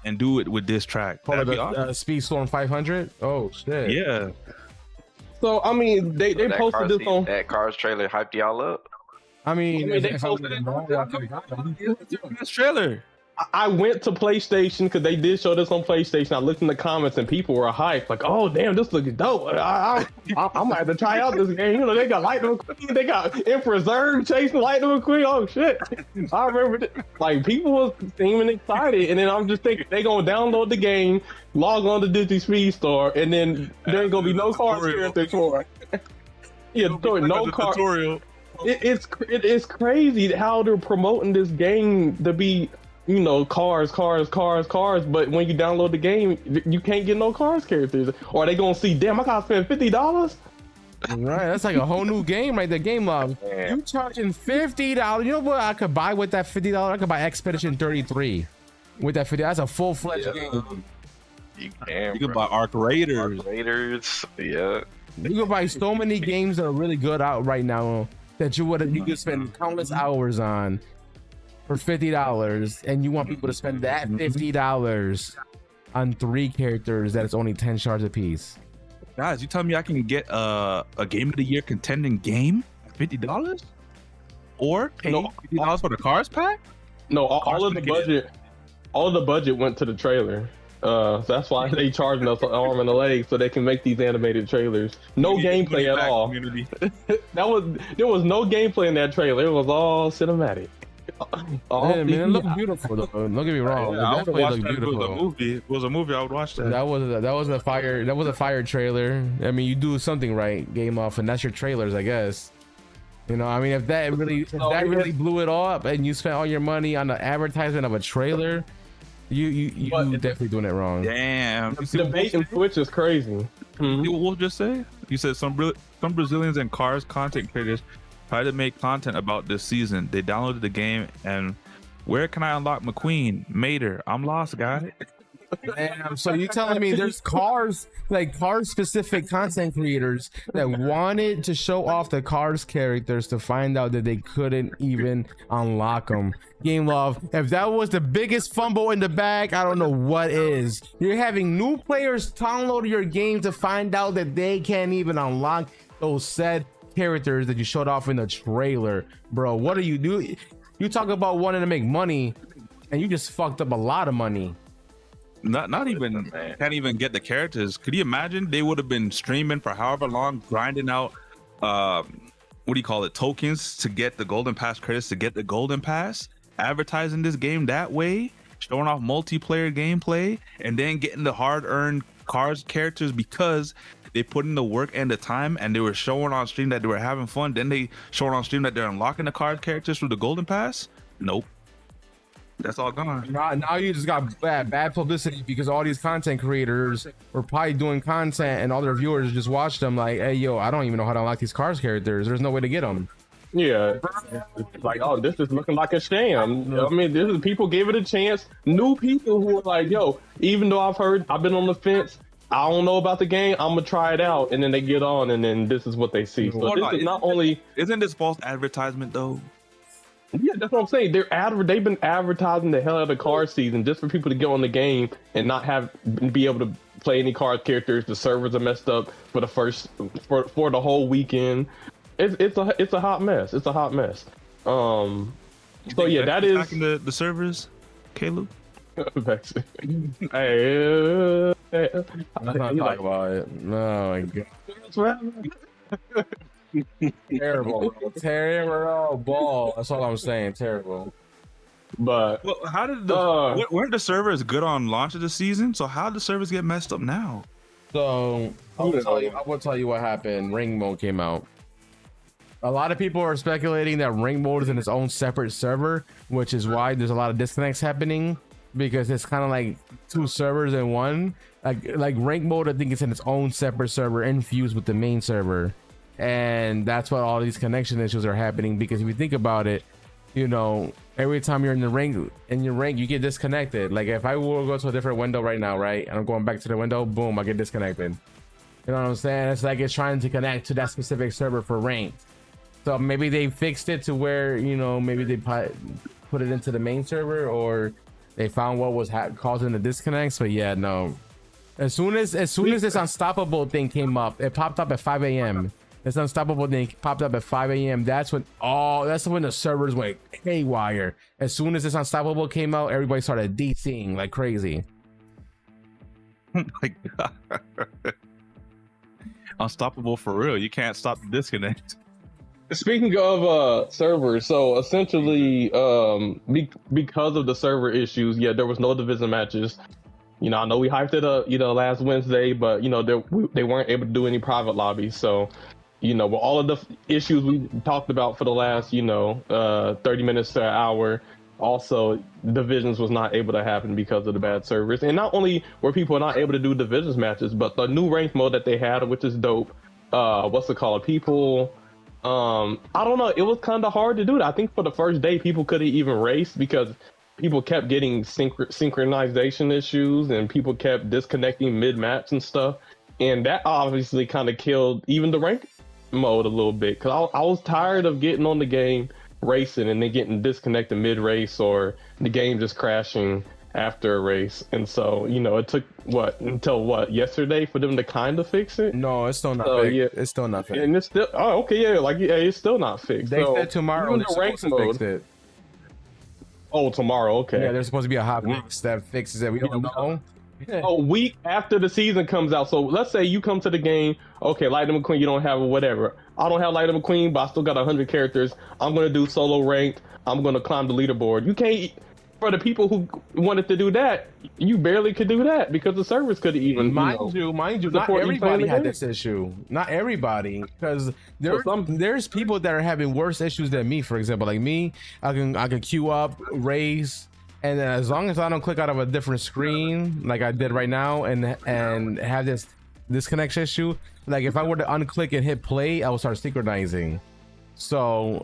and do it with this track. Call it a Speedstorm 500. Oh shit. Yeah. So I mean, they posted this on that Cars trailer. Hyped y'all up. I mean, they posted This trailer. I went to PlayStation because they did show this on PlayStation. I looked in the comments and people were hyped, like, "Oh damn, this looks dope! I might have to try out this game." You know, they got Lightning McQueen, they got Emperor Zurg chasing Lightning McQueen. Oh shit! I remember, like, people was seeming excited, and then I'm just thinking they gonna download the game, log on to Disney Speedstorm, and then there ain't gonna be no car characters for it. Yeah, no car tutorial. It's crazy how they're promoting this game to be, you know, cars, but when you download the game, you can't get no cars characters. Or are they gonna see, damn, I gotta spend $50? Right, that's like a whole new game right there. Gameloft, you charging $50. You know what I could buy with that $50? I could buy Expedition 33. with that 50. That's a full-fledged game. You can. You can buy Arc Raiders. Raiders. Yeah. You can buy so many games that are really good out right now that you could spend countless hours on for $50, and you want people to spend that $50 on 3 characters that is only 10 shards apiece. Guys, you tell me I can get a Game of the Year contending game at $50, or pay $50 for the cars pack? No, all of the budget went to the trailer. So that's why they charging us an arm and a leg so they can make these animated trailers. No gameplay at all. There was no gameplay in that trailer. It was all cinematic. Man, it looked beautiful though. Don't get me wrong. Yeah, It definitely looked beautiful. It was a movie. I would watch that. That was a fire trailer. I mean, you do something right, Gameloft, and that's your trailers, I guess. You know, I mean, if that really blew it all up, and you spent all your money on the advertisement of a trailer, you definitely doing it wrong. Damn. The bait and switch is crazy. You what Wolf just say? You said some Brazilians and cars content creators tried to make content about this season. They downloaded the game and where can I unlock McQueen? Mater, I'm lost, guy. Damn, so you telling me there's cars specific content creators that wanted to show off the cars characters to find out that they couldn't even unlock them. Gameloft, if that was the biggest fumble in the bag, I don't know what is. You're having new players download your game to find out that they can't even unlock those said characters that you showed off in the trailer. Bro, what are you doing? You talk about wanting to make money and you just fucked up a lot of money. Not even can't even get the characters. Could you imagine they would have been streaming for however long, grinding out what do you call it, tokens to get the golden pass credits, to get the golden pass, advertising this game that way, showing off multiplayer gameplay, and then getting the hard-earned cars characters because they put in the work and the time, and they were showing on stream that they were having fun. Then they showing on stream that they're unlocking the card characters through the golden pass. Nope. That's all gone. Now you just got bad publicity because all these content creators were probably doing content and all their viewers just watched them like, hey, yo, I don't even know how to unlock these cars characters. There's no way to get them. Yeah. It's like, oh, this is looking like a sham. I mean, this is people gave it a chance. New people who were like, yo, even though I've been on the fence, I don't know about the game, I'm gonna try it out. And then they get on and then this is what they see. So this is not only... Isn't this false advertisement though? Yeah, that's what I'm saying. They've been advertising the hell out of the card season just for people to get on the game and not be able to play any card characters. The servers are messed up for the whole weekend. It's a hot mess. It's a hot mess. So yeah, that is attacking the servers, Caleb. Let's not talk about it. Oh my god. Terrible, bro. Terrible. That's all I'm saying. Terrible. But well, how did weren't the servers good on launch of the season? So how did the servers get messed up now? So I will tell you what happened. Ring mode came out. A lot of people are speculating that ring mode is in its own separate server, which is why there's a lot of disconnects happening because it's kind of like 2 servers in one. Like rank mode, I think it's in its own separate server infused with the main server. And that's what all these connection issues are happening because if you think about it, you know, every time you're in your rank, you get disconnected. Like if I will go to a different window right now, right, and I'm going back to the window, boom, I get disconnected. You know what I'm saying? It's like it's trying to connect to that specific server for rank. So maybe they fixed it to where, you know, maybe they put it into the main server or they found what was causing the disconnects. But yeah, no. As soon as this unstoppable thing came up, it popped up at 5 a.m. This unstoppable thing popped up at 5 a.m. That's when the servers went haywire. As soon as this unstoppable came out, everybody started DCing like crazy. Oh my god. Unstoppable for real. You can't stop the disconnect. speaking of servers, so essentially because of the server issues, yeah, there was no division matches. You know, I know we hyped it up, you know, last Wednesday, but you know, they weren't able to do any private lobbies. So, you know, with all of the issues we talked about for the last, you know, 30 minutes to an hour, also divisions was not able to happen because of the bad servers. And not only were people not able to do divisions matches, but the new ranked mode that they had, which is dope. What's it called? People, I don't know. It was kind of hard to do that. I think for the first day, people couldn't even race because people kept getting synchronization issues, and people kept disconnecting mid-match and stuff. And that obviously kind of killed even the rank mode a little bit, because I was tired of getting on the game, racing, and then getting disconnected mid-race, or the game just crashing after a race. And so, it took until yesterday for them to kind of fix it. No, it's still not fixed. Yeah. It's still not fixed. And it's still it's still not fixed. They said tomorrow even the rank mode, fix it. Oh, tomorrow, okay. Yeah, there's supposed to be a hot fix that fixes it. We don't know. A week after the season comes out. So let's say you come to the game, okay, Lightning McQueen, you don't have whatever. I don't have Lightning McQueen, but I still got 100 characters. I'm going to do solo ranked. I'm going to climb the leaderboard. You can't, for the people who wanted to do that, you barely could do that because the servers could even, mind you, not everybody had this issue. Not everybody, because there's people that are having worse issues than me. For example, like me, I can queue up, raise, and then as long as I don't click out of a different screen like I did right now and have this disconnection issue, like if I were to unclick and hit play, I will start synchronizing. So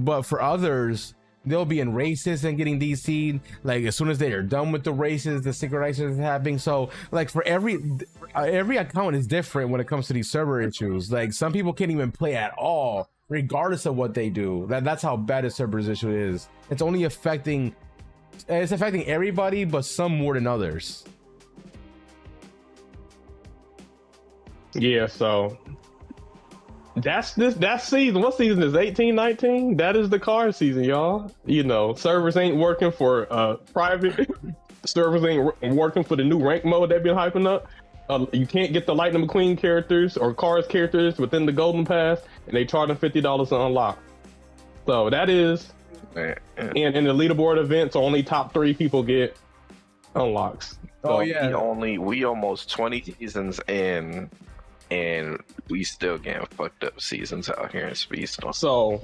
but for others, they'll be in races and getting DC'd. Like as soon as they are done with the races, the synchronization is happening. So like for every account is different when it comes to these server issues. Like some people can't even play at all, regardless of what they do. That's how bad the server's issue is. It's only affecting everybody, but some more than others. Yeah, so that's season. What season is 18, 19? That is the car season, y'all. Servers ain't working for private. Servers ain't working for the new rank mode they've been hyping up. You can't get the Lightning McQueen characters or Cars characters within the Golden Pass, and they charge them $50 to unlock. So that is, and in the leaderboard events, only top 3 people get unlocks. Oh yeah, we almost 20 seasons in, and we still getting fucked up seasons out here in Speedstorm. So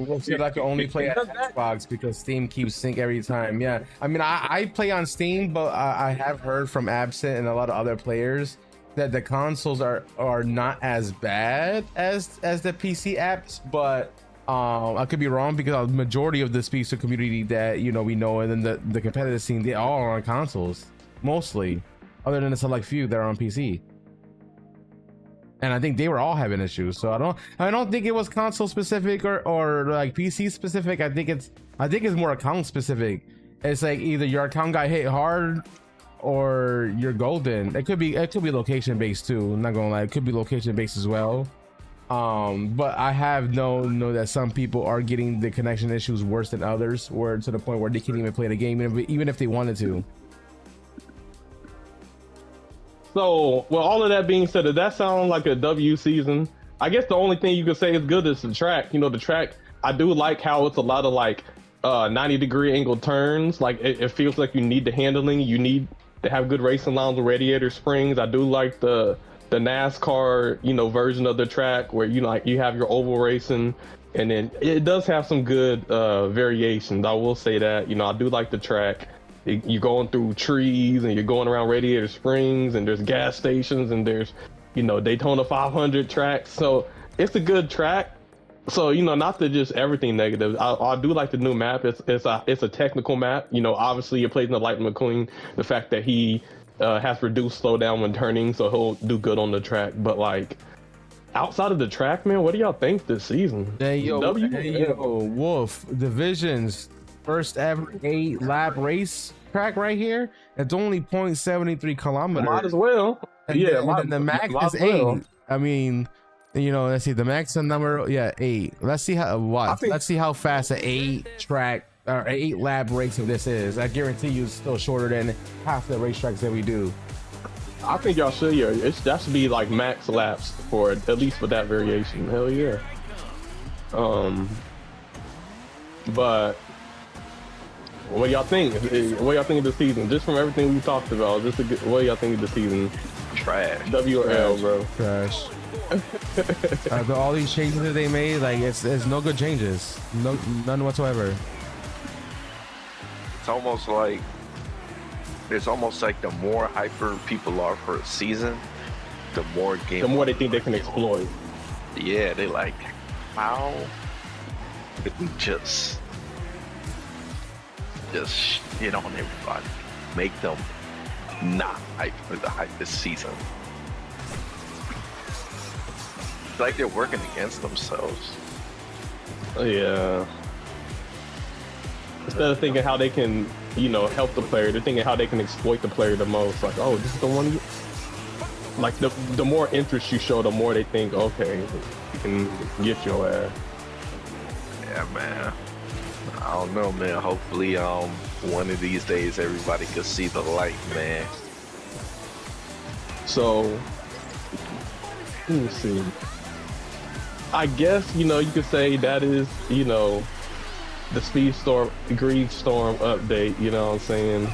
I can only play at Xbox because Steam keeps sync every time. Yeah, I mean I play on Steam, but I have heard from Absent and a lot of other players that the consoles are not as bad as the PC apps, but I could be wrong because the majority of the speedster community that we know, and then the competitive scene, they all are on consoles mostly, other than a select few that are on PC. And I think they were all having issues. So I don't think it was console specific or like PC specific. I think it's more account specific. It's like either your account got hit hard or you're golden. It could be location based too. I'm not gonna lie, it could be location based as well. But I have know that some people are getting the connection issues worse than others, where to the point where they can't even play the game even if they wanted to. So, well, all of that being said, does that sound like a W season? I guess the only thing you could say is good is the track. The track, I do like how it's a lot of like 90-degree angle turns. Like it feels like you need the handling. You need to have good racing lines with radiator springs. I do like the NASCAR, version of the track where you have your oval racing, and then it does have some good variations. I will say that. I do like the track. You're going through trees and you're going around Radiator Springs, and there's gas stations, and there's Daytona 500 tracks. So it's a good track. So not to just everything negative. I do like the new map. It's a technical map. Obviously you're playing the Lightning McQueen. The fact that he has reduced slowdown when turning, so he'll do good on the track. But like outside of the track, man, what do y'all think this season? Hey yo, Wolf Division's first ever 8-lap race track right here. It's only 0.73 kilometers. Might as well. And the max is 8. I mean, let's see, the maximum number, 8. Let's see let's see how fast an 8-lap race of this is. I guarantee you it's still shorter than half the racetracks that we do. I think y'all should. That should be like max laps for at least for that variation. Hell yeah. But what y'all think? What y'all think of the season? Just from everything we talked about, what y'all think of the season? Trash. W or L, bro? Trash. All these changes that they made, like it's no good changes. None whatsoever. It's almost like the more hyper people are for a season, the more they think they can exploit. Yeah, they like, how did we just just shit on everybody, make them not hype for the hype this season. It's like they're working against themselves. Yeah. Instead of thinking how they can, help the player, they're thinking how they can exploit the player the most. Like, oh, this is the one. Like the more interest you show, the more they think, okay, you can get your ass. Yeah, man. I don't know, man. Hopefully, one of these days everybody can see the light, man. So, let me see. I guess, you could say that is, the Speedstorm, Greedstorm update, you know what I'm saying?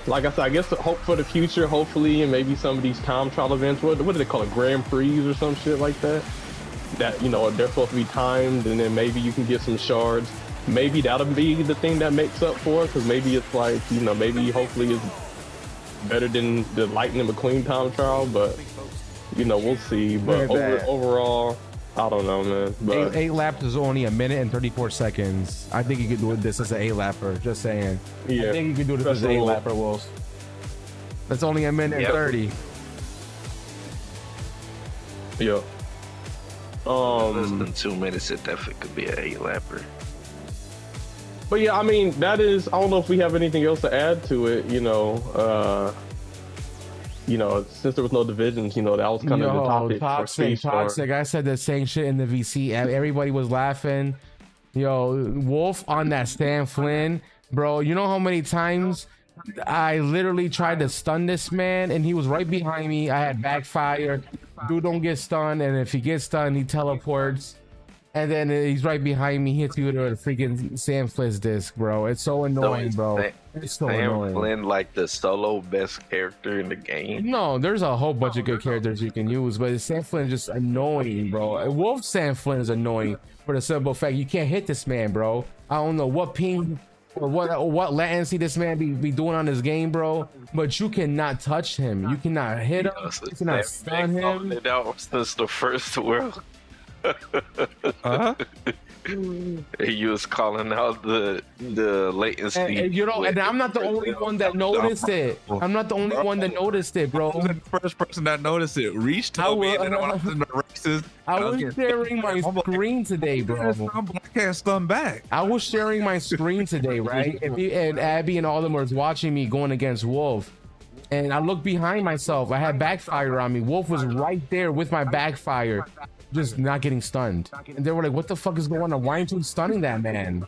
Like I said, I guess hope for the future, hopefully, and maybe some of these time trial events, what do they call it, Grand Prix or some shit like that? That, they're supposed to be timed, and then maybe you can get some shards. Maybe that'll be the thing that makes up for it, because maybe it's like, maybe hopefully it's better than the Lightning McQueen time trial, but, we'll see. But overall, I don't know, man. But eight laps is only 1 minute and 34 seconds. I think you could do this as an 8-lapper, just saying. Yeah. I think you could do this as an 8-lapper, Wolf. That's only 1 minute and 30. Yeah. Less than 2 minutes, it definitely could be an 8-lapper. But yeah, I mean, that is, I don't know if we have anything else to add to it, since there was no divisions, that was kind of the topic. Toxic. I said the same shit in the VC. Everybody was laughing. Wolf on that Stan Flynn, bro. You know how many times I literally tried to stun this man, and he was right behind me. I had backfire. Dude don't get stunned, and if he gets stunned, he teleports. And then he's right behind me. He hits me with a freaking Sam Fliss disc, bro. It's so annoying, bro. It's so annoying. Sam Flynn, like the solo best character in the game. No, there's a whole bunch of good characters you can use, but Sam Flynn is just annoying, bro. Wolf Sam Flynn is annoying for the simple fact you can't hit this man, bro. I don't know what ping or what latency this man be doing on his game, bro. But you cannot touch him. You cannot hit him. You cannot stun him. It out since the first world. He was calling out the latency. And I'm not the only one that noticed it. I'm not the only one that noticed it, bro. I was the first person that noticed it. Reach told me, and then when I was in the races, I was sharing my screen today, bro. I can't stun back. I was sharing my screen today, right? And Abby and all of them was watching me going against Wolf. And I looked behind myself. I had backfire on me. Wolf was right there with my backfire, just not getting stunned. And they were like, what the fuck is going on? Why aren't you stunning that man?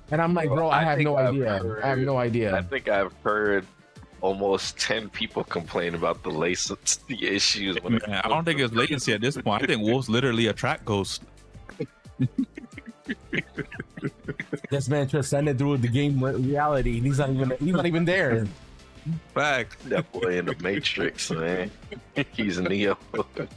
And I'm like, bro, I have no idea. I have no idea. I think I've heard almost 10 people complain about the latency issues. Man, I don't think it's latency at this point. I think Wolf's literally a track ghost. This man transcended through the game reality. He's not even there. Back. That boy in the Matrix, man. He's Neo. You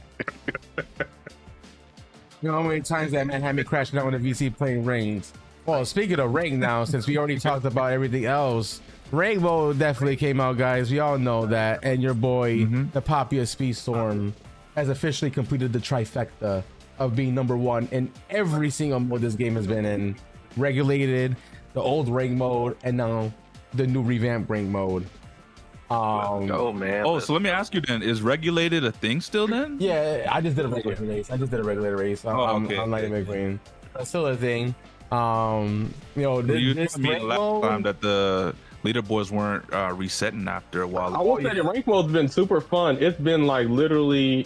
know how many times that man had me crashing out on the VC playing rings? Well, speaking of ring now, since we already talked about everything else, Rainbow definitely came out, guys. We all know that. And your boy, the popular Speedstorm, has officially completed the trifecta of being #1 in every single mode this game has been in. Regulated, the old ring mode, and now the new revamped ring mode. Oh man. Oh, so let me ask you then: is regulated a thing still? Then? Yeah, I just did a regular race. On Lightning McQueen. That's still a thing. This me last time that the leaderboards weren't resetting after a while. I will say the rank mode's been super fun. It's been like literally,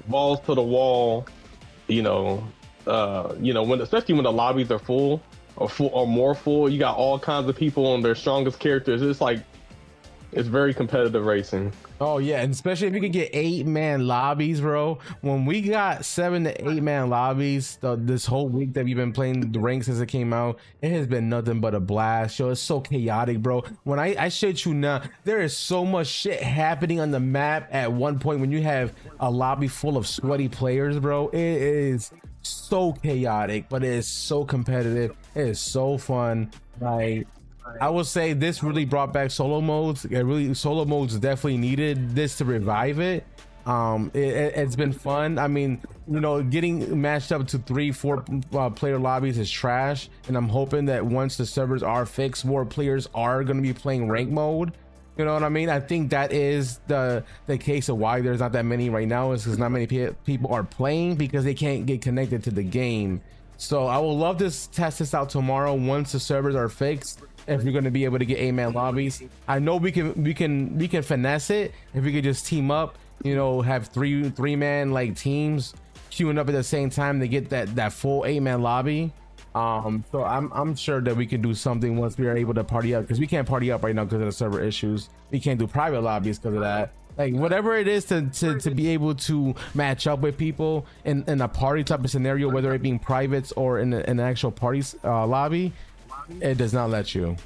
balls to the wall. Especially when the lobbies are full or more full, you got all kinds of people on their strongest characters. It's very competitive racing. Oh yeah, and especially if you could get 8-man lobbies, bro. When we got 7 to 8-man lobbies this whole week that we've been playing the rank since it came out, it has been nothing but a blast. Yo, it's so chaotic, bro. When I shit you not, there is so much shit happening on the map at one point when you have a lobby full of sweaty players, bro. It is so chaotic, but it is so competitive. It is so fun. Like, I will say this really brought back solo modes. Solo modes definitely needed this to revive it. It's been fun. I mean, getting matched up to 3-4 player lobbies is trash, and I'm hoping that once the servers are fixed, more players are going to be playing rank mode. You know what I mean? I think that is the case of why there's not that many right now, is because not many people are playing because they can't get connected to the game. So I will love to test this out tomorrow once the servers are fixed. If you're going to be able to get 8-man lobbies, I know we can finesse it if we could just team up. Have three-man like teams queuing up at the same time to get that full 8-man lobby. So I'm sure that we can do something once we are able to party up, because we can't party up right now because of the server issues. We can't do private lobbies because of that. Like, whatever it is to be able to match up with people in a party type of scenario, whether it being privates or in an actual party lobby, it does not let you.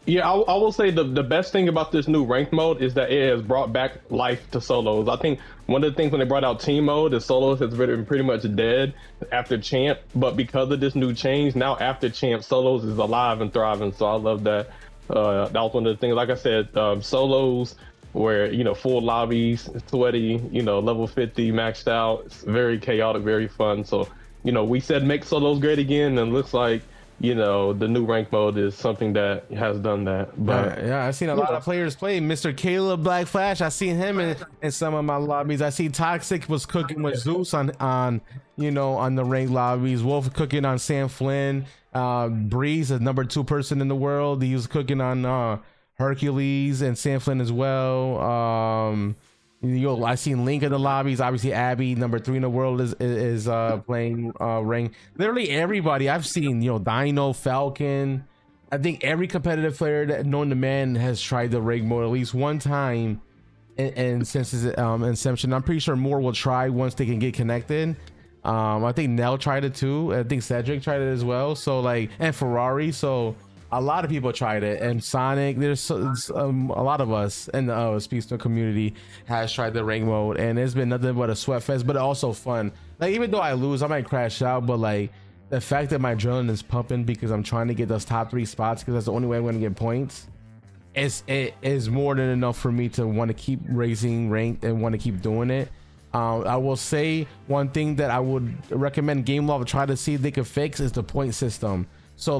Yeah, I will say the best thing about this new ranked mode is that it has brought back life to solos. I think one of the things when they brought out team mode is solos has been pretty much dead after champ, but because of this new change, now after champ, solos is alive and thriving. So I love that. That was one of the things. Like I said, solos where full lobbies, sweaty, level 50 maxed out. It's very chaotic, very fun. So we said make solos great again, and it looks like the new rank mode is something that has done that. But yeah, I've seen a lot of players play. Mr. Caleb Black Flash, I seen him in some of my lobbies. I see Toxic was cooking with Zeus on the ranked lobbies. Wolf cooking on Sam Flynn. Breeze, the number 2 person in the world, he was cooking on Hercules and Sam Flynn as well. I seen Link in the lobbies. Obviously, Abby, number 3 in the world, is playing rank. Literally everybody I've seen. Dino, Falcon. I think every competitive player that known to man has tried the rank mode at least one time. And since its inception, I'm pretty sure more will try once they can get connected. I think Nell tried it too. I think Cedric tried it as well. So and Ferrari. So a lot of people tried it, and Sonic. There's a lot of us in the Speedstorm community has tried the rank mode, and it's been nothing but a sweat fest, but also fun. Like, even though I lose, I might crash out, but like the fact that my adrenaline is pumping because I'm trying to get those top 3 spots, because that's the only way I'm going to get points. It is more than enough for me to want to keep raising rank and want to keep doing it. I will say one thing that I would recommend Gameloft try to see if they could fix is the point system. So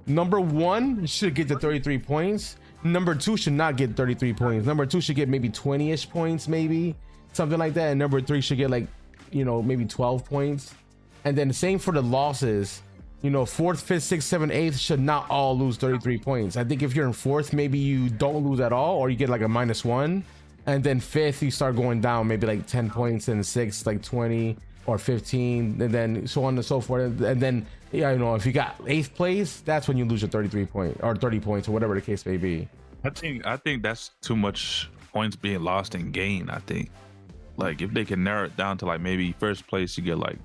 number 1 should get the 33 points. Number 2 should not get 33 points. Number 2 should get maybe 20-ish points, maybe something like that. And number 3 should get maybe 12 points. And then same for the losses. 4th, 5th, 6th, 7th, 8th should not all lose 33 points. I think if you're in 4th, maybe you don't lose at all, or you get like a -1. And then 5th, you start going down maybe like 10 points, and 6th like 20 or 15, and then so on and so forth. And then if you got 8th place, that's when you lose your 33 points or 30 points or whatever the case may be. I think that's too much points being lost in game. I think like if they can narrow it down to like maybe 1st place you get like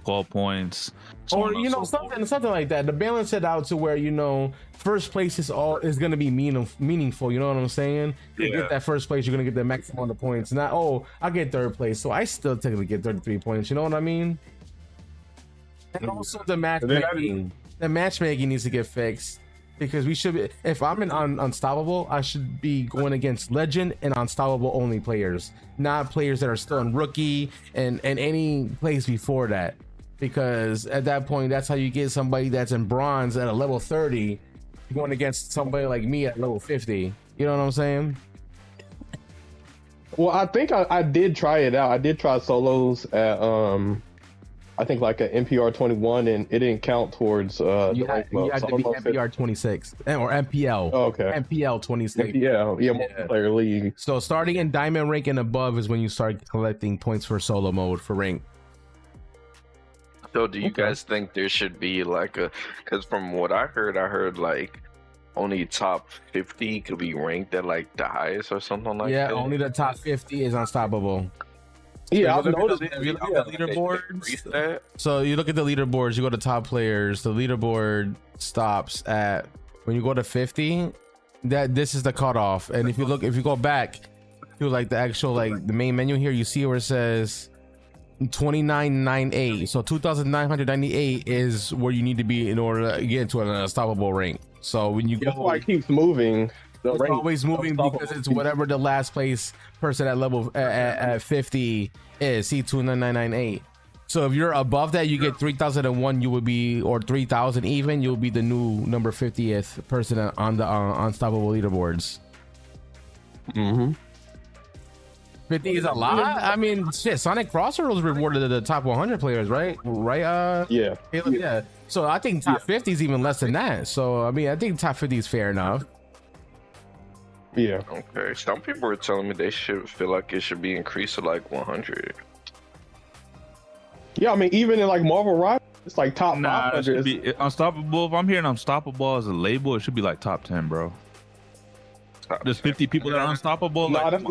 12 points, or something like that, to balance it out to where 1st place is going to be meaningful. You know what I'm saying? You get that 1st place, you're going to get the maximum amount of points. Not I get 3rd place, so I still technically get 33 points. You know what I mean? And also the matchmaking needs to get fixed, because we should be, if I'm in Unstoppable, I should be going against Legend and Unstoppable only players, not players that are still in Rookie and any place before that. Because at that point, that's how you get somebody that's in Bronze at a level 30 going against somebody like me at level 50. You know what I'm saying? Well, I think I did try it out. I did try solos at I think like an NPR 21, and it didn't count towards you had to be NPR 26 or MPL. Oh, okay. MPL 26. Multiplayer league. So starting in diamond rank and above is when you start collecting points for solo mode for rank. So do you guys think there should be like because from what I heard like only top 50 could be ranked at like the highest or something like that? Yeah, only the top 50 is unstoppable. Yeah, I've noticed. If you look at the leaderboards, so you look at the leaderboards, you go to top players, the leaderboard stops at when you go to 50. This is the cutoff. And if you go back to like the actual the main menu here, you see where it says 2998. So 2998 is where you need to be in order to get into an unstoppable rank. So when you that's why it keeps moving. It's rank always moving unstoppable. because it's whatever the last place person at level at 50 is. C29998. So if you're above that, you get 3001. You would be, or 3000 even. You'll be the new number 50th person on the unstoppable leaderboards. 50 is a lot. I mean, shit. Sonic Crossroads rewarded the top 100 players, right? Right? Yeah. Caleb? Yeah. So I think top 50 is even less than that. So I mean, I think top 50 is fair enough. Yeah. Okay, some people were telling me they should feel like it should be increased to like 100. Yeah, I mean, even in like Marvel Rivals, it's like top Nah, it 500. should be Unstoppable. If I'm hearing Unstoppable as a label, it should be like top 10, bro. There's 50 people that are unstoppable. No, Like,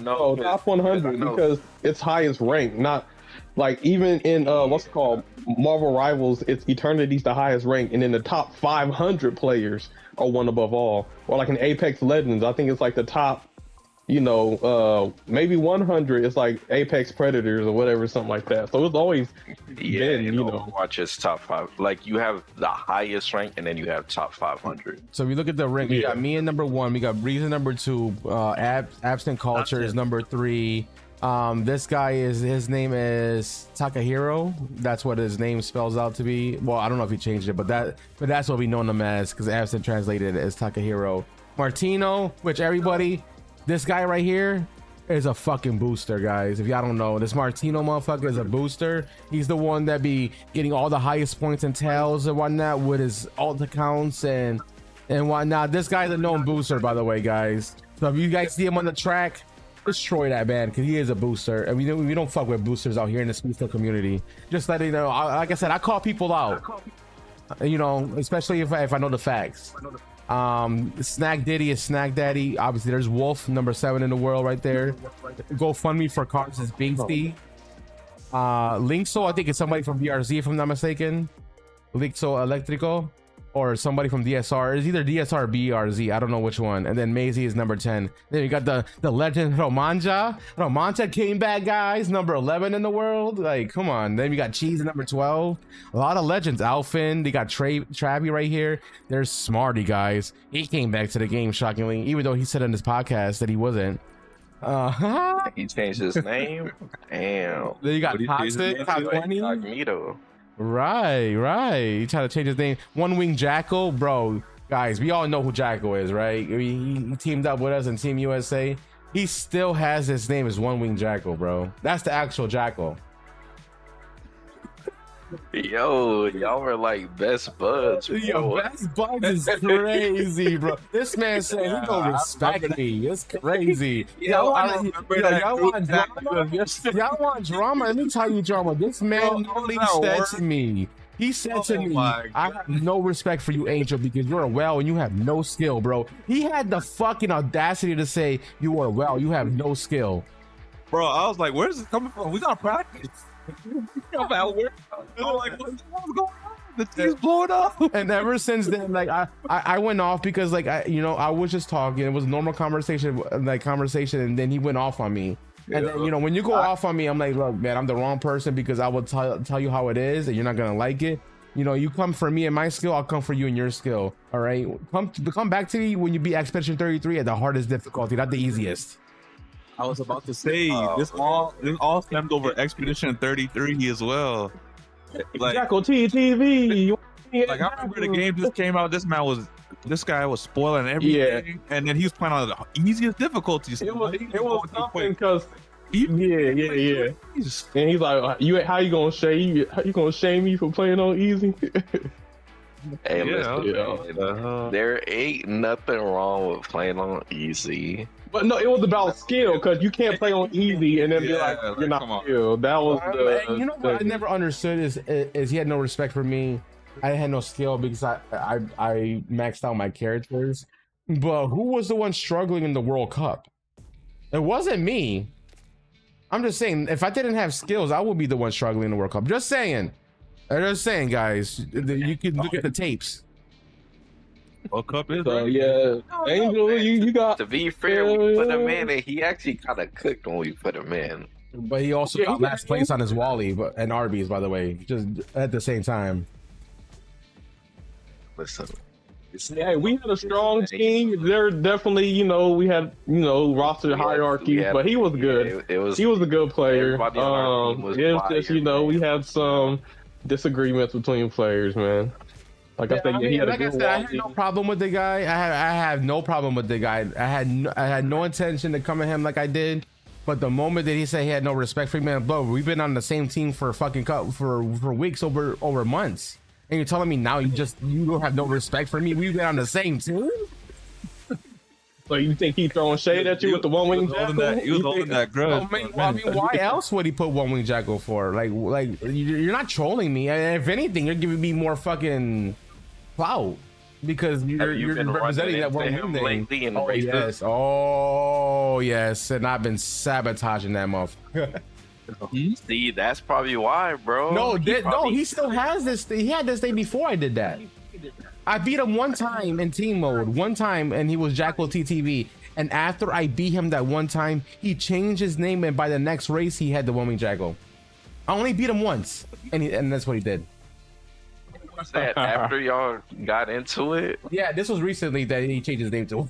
no, top 100 because it's highest rank. Not like even in what's it called, Marvel Rivals, it's Eternity's the highest rank, and then the top 500 players are one above all. Or like in Apex Legends, I think it's like the top, maybe 100 is like Apex Predators or whatever, something like that. So it's always been, Watch its top 5. Like you have the highest rank, and then you have top 500. So if you look at the rank, we got me in number 1, we got Breeze in number 2, Absent Culture is number 3. This guy his name is Takahiro. That's what his name spells out to be. Well, I don't know if he changed it, but that's what we know him as, because Absent translated it as Takahiro. Martino, which everybody, this guy right here is a fucking booster, guys. If y'all don't know, this Martino motherfucker is a booster. He's the one that be getting all the highest points and tails and whatnot with his alt accounts and whatnot. This guy's a known booster, by the way, guys. So if you guys see him on the track, destroy that man, because he is a booster, and we don't fuck with boosters out here in the Speedstorm community. Just letting you know, like I said, I call people out, especially if I know the facts. Snack Diddy is Snack Daddy. Obviously, there's Wolf, number 7 in the world right there. GoFundMe for cars is Bingsty. Linkso, I think it's somebody from BRZ, if I'm not mistaken. Linkso Electrico, or somebody from DSR. It's either DSR or BRZ. I don't know which one. And then Maisie is number 10. Then you got the legend Romanja. Romanja came back, guys. Number 11 in the world. Like, come on. Then you got Cheese at number 12. A lot of legends. Alfin. They got Travi right here. There's Smarty, guys. He came back to the game, shockingly, even though he said in his podcast that he wasn't. He changed his name. Damn. Then you got Toxic, Top 20. Incognito. Right. He tried to change his name. One Wing Jackal, bro. Guys, we all know who Jackal is, right? He teamed up with us in Team USA. He still has his name as One Wing Jackal, bro. That's the actual Jackal. Yo, y'all were like best buds. Bro. Yo, best buds is crazy, bro. This man said he gonna respect me. It's crazy. Y'all want drama? Let me tell you drama. This man literally said to me, he said to me, I have no respect for you, Angel, because you're a well and you have no skill, bro. He had the fucking audacity to say, you are well, you have no skill. bro, I was like, where's this coming from? We got practice. I'm at work. Like, what's going on? The team's blowing up. And ever since then, like I went off because like I was just talking. It was a normal conversation, and then he went off on me. And then when you go off on me, I'm like, look, man, I'm the wrong person, because I will tell you how it is, and you're not gonna like it. You come for me and my skill, I'll come for you and your skill. All right, come back to me when you beat Expedition 33 at the hardest difficulty, not the easiest. I was about to say this all stemmed over Expedition 33 as well. Like, Jackal TTV. Like, I remember the game just came out. This guy was spoiling everything, and then he was playing on the easiest difficulties. It was something because yeah. And he's like, how you gonna shame? How you gonna shame me for playing on easy? Hey, listen, there ain't nothing wrong with playing on easy. But no, it was about skill, because you can't play on easy and then be like, you're not skilled. That was what I never understood is he had no respect for me. I had no skill because I maxed out my characters. But who was the one struggling in the World Cup? It wasn't me. I'm just saying, if I didn't have skills, I would be the one struggling in the World Cup. Just saying, guys. You can look at the tapes. World Cup is Angel, you got. To be fair, we put him in, and he actually kind of cooked when we put him in. But he also got last place on his Wally and Arby's, by the way, just at the same time. Listen, Yeah, we had a strong team. There definitely, we had, roster hierarchies, but he was good. He was a good player. Everybody on our team was It's fire, just, we had some disagreements between players, man. Like I said, he had a good I had no problem with the guy. I have no problem with the guy. I had no intention to come at him like I did. But the moment that he said he had no respect for me, man, bro, we've been on the same team for for weeks, over months, and you're telling me now you don't have no respect for me? We've been on the same team. So you think he throwing shade at you with the one wing jackal? He was holding that grudge. I mean, why else would he put one wing jackal for? Like you're not trolling me. If anything, you're giving me more fucking clout because you're representing that one wing thing. Oh yes, and I've been sabotaging that motherfucker. See, that's probably why, bro. No, he still has this. He had this thing before I did that. I beat him one time in team mode, and he was Jackal TTV. And after I beat him that one time, he changed his name, and by the next race, he had the one wing Jackal. I only beat him once, and that's what he did. That after y'all got into it? Yeah, this was recently that he changed his name to.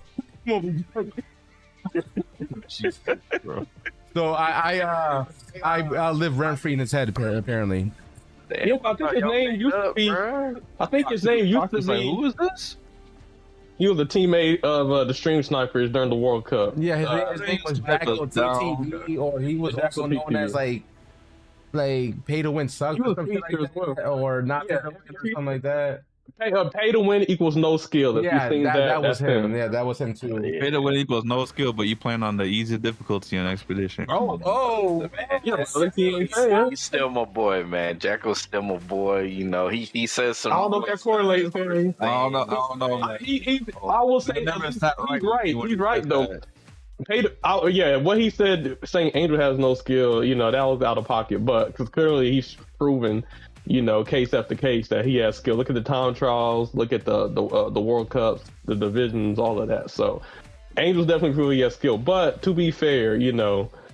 So I live rent free in his head apparently. Yeah, I think his name used to be. I think his name used to be. Who was this? He was a teammate of the Stream Snipers during the World Cup. Yeah, his name was Jackal TTV, or he was also known as like pay to win sucks or something like that, or not or something like that. Pay to win equals no skill. Yeah, that was him. Yeah, that was him too. Pay to win equals no skill, but you playing on the easy difficulty on Expedition. Oh, man. He's still my boy, man. Jackal's still my boy. He says some. I don't know if that correlates. I don't know. I will say he's right. He's right though. What he said, saying Angel has no skill, that was out of pocket. But because clearly he's proven, case after case that he has skill. Look at the time trials, look at the World Cups, the divisions, all of that. So Angel's definitely proving he has skill. But to be fair,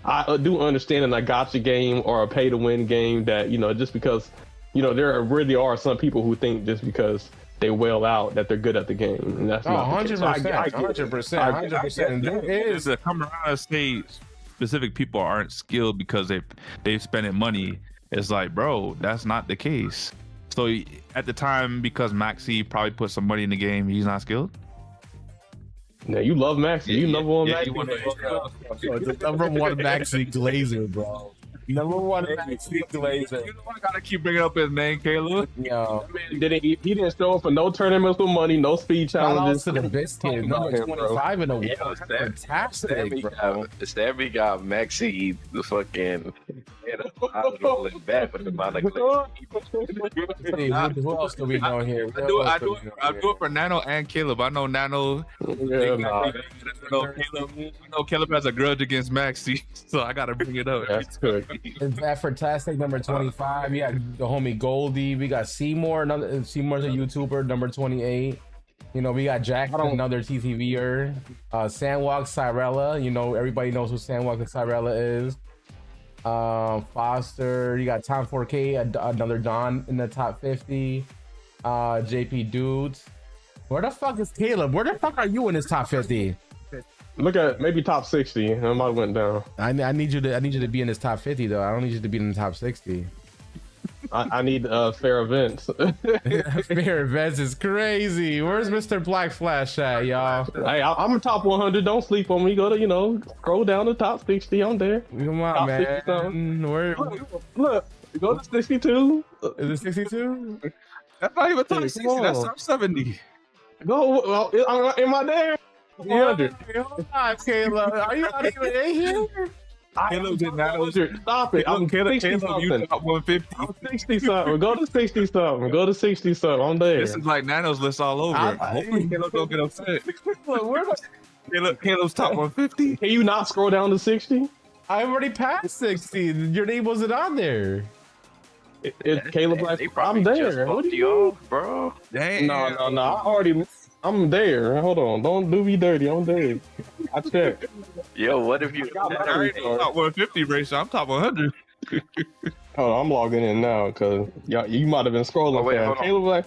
I do understand in a gotcha game or a pay to win game that just because there really are some people who think just because they wail out that they're good at the game, and that's not 100%. There is to come around and say specific people aren't skilled because they spending money. It's like, bro, that's not the case. So at the time, because Maxi probably put some money in the game, he's not skilled. Yeah, you love Maxi. You number one Maxi. Number one Maxi Glazer, bro. Number one Maxi Glazer. I gotta keep bringing up his name, Caleb. Yo, he didn't show up for no tournaments with money, no speed challenges. To the biscuit, number 25 in a week. Fantastic, bro. Stabby got Maxi the fucking. Who else do we know here? I do it for Nano and Caleb. I know Nano. Caleb has a grudge against Maxi, so I gotta bring it up. That's good. It's that fantastic number 25. We got the homie Goldie. We got Seymour. Seymour's a YouTuber, number 28. We got Jack, another TTVer. Sandwalk Cyrella. Everybody knows who Sandwalk and Cyrella is. Foster. You got Tom 4K, another Don in the top 50. JP Dudes. Where the fuck is Caleb? Where the fuck are you in this top 50? Look at maybe top 60. I might went down. I need you to be in this top 50 though. I don't need you to be in the top 60. I need fair events. Fair events is crazy. Where's Mr. Black Flash at, y'all? Hey, I'm a top 100. Don't sleep on me. Go to scroll down to top 60. I'm there. Come on, top man. Look, go to 62. Is it 62? That's not even top 60. That's top 70. Go. Am I there? 100. Hold on, Caleb. Are you not even in here? Caleb did not. Stop it. I'm Caleb, 60 something. you top 150. I'm 60 something. Go to 60 something. Go to 60 something. I'm there. This is like Nano's list all over. Hopefully Caleb don't get upset. Caleb's top 150. Can you not scroll down to 60? I already passed 60. Your name wasn't on there. It's Caleb Black. I'm there. What do you, bro? Damn. No. I'm there. Hold on. Don't do me dirty. I'm there. I checked. Yo, what if you? I ain't top 150 race. I'm top 100. Hold on, I'm logging in now because you might have been scrolling. Oh, wait, Caleb Black.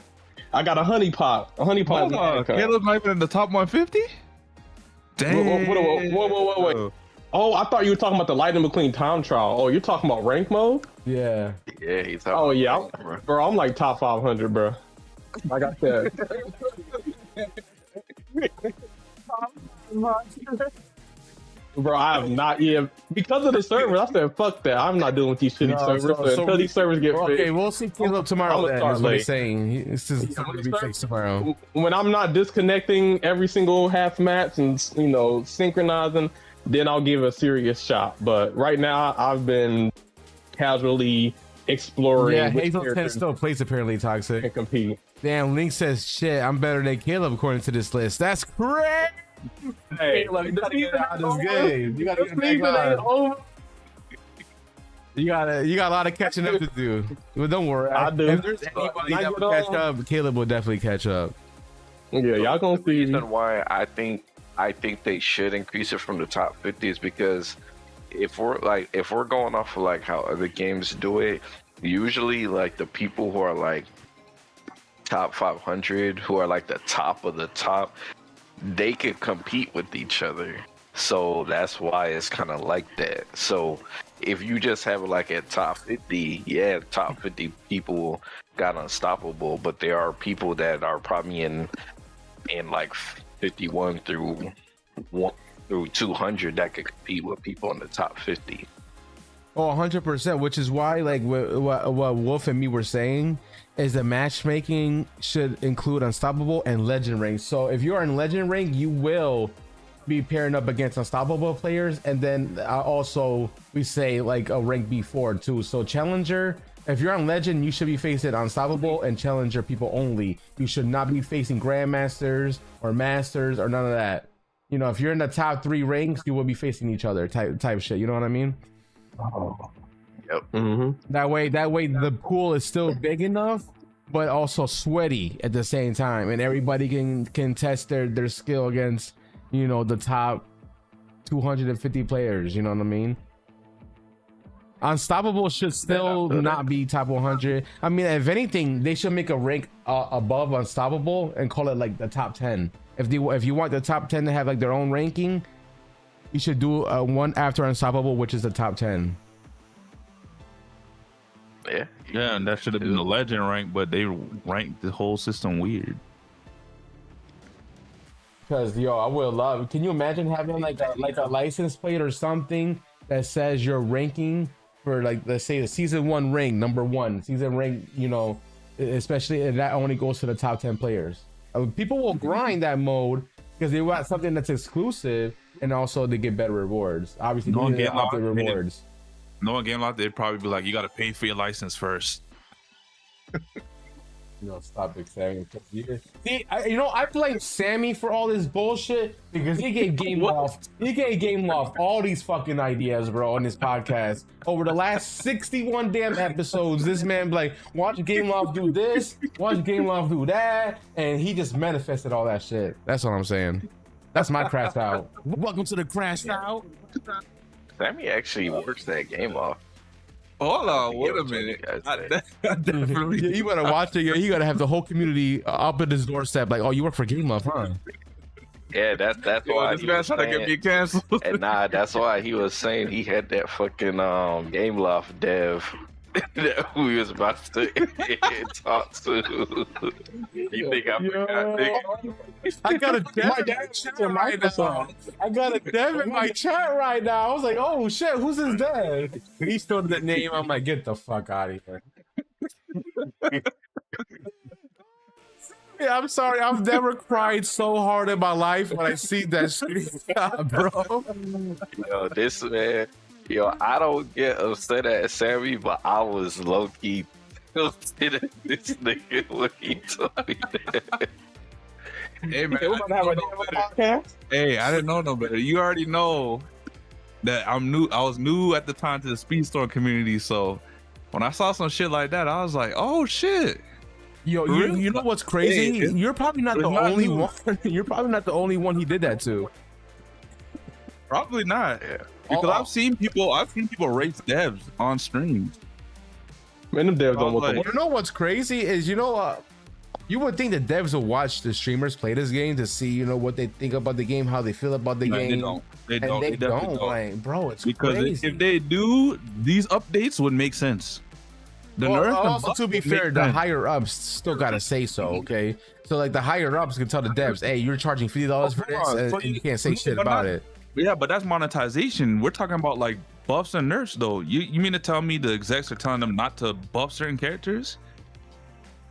I got a honey pot. A honey pot. Caleb's not even in the top 150. Damn. Wait. Oh, I thought you were talking about the Lightning McQueen time trial. Oh, you're talking about rank mode? Yeah. Yeah, he's talking. Oh yeah, bro. I'm like top 500, bro. Like I said. Bro, I have not yet because of the servers. I said, "Fuck that! I'm not dealing with these shitty servers." So until these servers get fixed, okay, we'll see Caleb tomorrow. Then is what he's saying. It's just Yeah, going to be fixed tomorrow. when I'm not disconnecting every single half match and synchronizing, then I'll give a serious shot. But right now, I've been casually exploring. Yeah, Hazel 10 still plays apparently toxic. And compete. Damn, Link says shit. I'm better than Caleb according to this list. That's crazy. Hey, Caleb, you gotta get out of this game. You gotta get back on. You got a lot of catching up to do. Well, don't worry. I do. If there's anybody that will catch up, Caleb will definitely catch up. Yeah, y'all gonna see. The reason why I think they should increase it from the top 50 is because if we're going off of like how other games do it, usually like the people who are like top 500, who are like the top of the top, they could compete with each other. So that's why it's kind of like that. So if you just have like a top 50, yeah, top 50 people got unstoppable, but there are people that are probably in like 51 through 200 that could compete with people in the top 50. Oh, 100%, which is why like what Wolf and me were saying is the matchmaking should include unstoppable and legend rank. So if you're in legend rank, you will be pairing up against unstoppable players, and then also we say like a rank B4 too. So challenger, if you're on legend, you should be facing unstoppable and challenger people only. You should not be facing grandmasters or masters or none of that. You know, if you're in the top 3 ranks, you will be facing each other type shit. You know what I mean? Oh. Yep. Mm-hmm. That way the pool is still big enough, but also sweaty at the same time, and everybody can test their skill against, you know, the top 250 players. You know what I mean? Unstoppable should still not be top 100. I mean, if anything, they should make a rank above unstoppable and call it like the top 10. If you want the top 10 to have like their own ranking, you should do one after unstoppable, which is the top 10. Yeah, and that should have been the legend rank, but they ranked the whole system weird. Because I would love. Can you imagine having like a license plate or something that says your ranking for, like, let's say the season 1 rank, number 1 season rank? You know, especially if that only goes to the top 10 players. People will grind that mode because they want something that's exclusive, and also they get better rewards. Obviously, No, they get the rewards. No Gameloft, they'd probably be like, you got to pay for your license first. Stop it, Sammy. See, I blame Sammy for all this bullshit because he gave Gameloft all these fucking ideas, bro, on this podcast. Over the last 61 damn episodes, this man like, watch Gameloft do this, watch Gameloft do that, and he just manifested all that shit. That's what I'm saying. That's my crash out. Welcome to the crash out. Sammy actually works that Gameloft. Hold on, wait a minute. I definitely. Yeah, you better watch it. You gotta have the whole community up at his doorstep, like, oh, you work for Gameloft, huh? Yeah, that's why this guy's trying to get me canceled. And that's why he was saying he had that fucking Gameloft dev that we was about to talk to. You think I forgot, nigga? I got a dev in my chat right now. I got a dev in my chat right now. I was like, oh shit, who's his dev? He still that name. I'm like, get the fuck out of here. Yeah, I'm sorry. I've never cried so hard in my life when I see that screenshot, bro. Yo, this man. Yo, I don't get upset at Sammy, but I was low-key upset at this nigga when he told me that. Hey, man. Podcast? Hey, I didn't know no better. You already know that I'm new. I was new at the time to the Speedstorm community, so when I saw some shit like that, I was like, oh, shit. Yo, you know what's crazy? Hey, you're probably not the only one. You're probably not the only one he did that to. Probably not. Yeah. Because I've seen people race devs on streams. Man, them devs don't look like, like. You know what's crazy is, You would think the devs will watch the streamers play this game to see, you know, what they think about the game, how they feel about the game. They don't. They don't. They definitely don't. Like, bro, it's because crazy. if they do, these updates would make sense. The nerf. Also, to be fair, the higher ups still gotta say so. Okay, so like the higher ups can tell the devs, "Hey, you're charging $50 for this," and you can't say shit about it. Yeah, but that's monetization. We're talking about like buffs and nerfs, though. You mean to tell me the execs are telling them not to buff certain characters?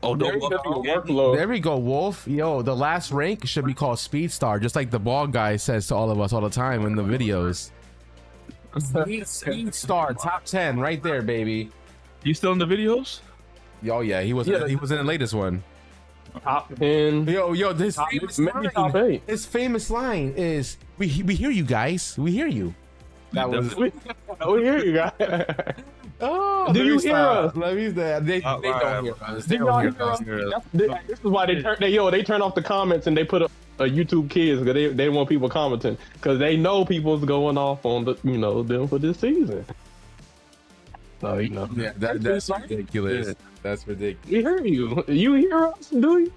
Oh, There we go, Wolf. Yo, the last rank should be called Speedstar, just like the bald guy says to all of us all the time in the videos. Speedstar, top 10, right there, baby. You still in the videos? Oh yeah, he was in the latest one. Top 10. Yo, this maybe top 8. His famous line is, "We hear you guys. We hear you." That was. We hear you guys. Oh, do you hear us? Let me. They don't hear us. They Do don't y'all hear hear us. us? This is why they turn off the comments and they put a YouTube Kids because they want people commenting because they know people's going off on the them for this season. So Yeah, that's ridiculous. Yeah. That's ridiculous. We hear you. You hear us? Do you?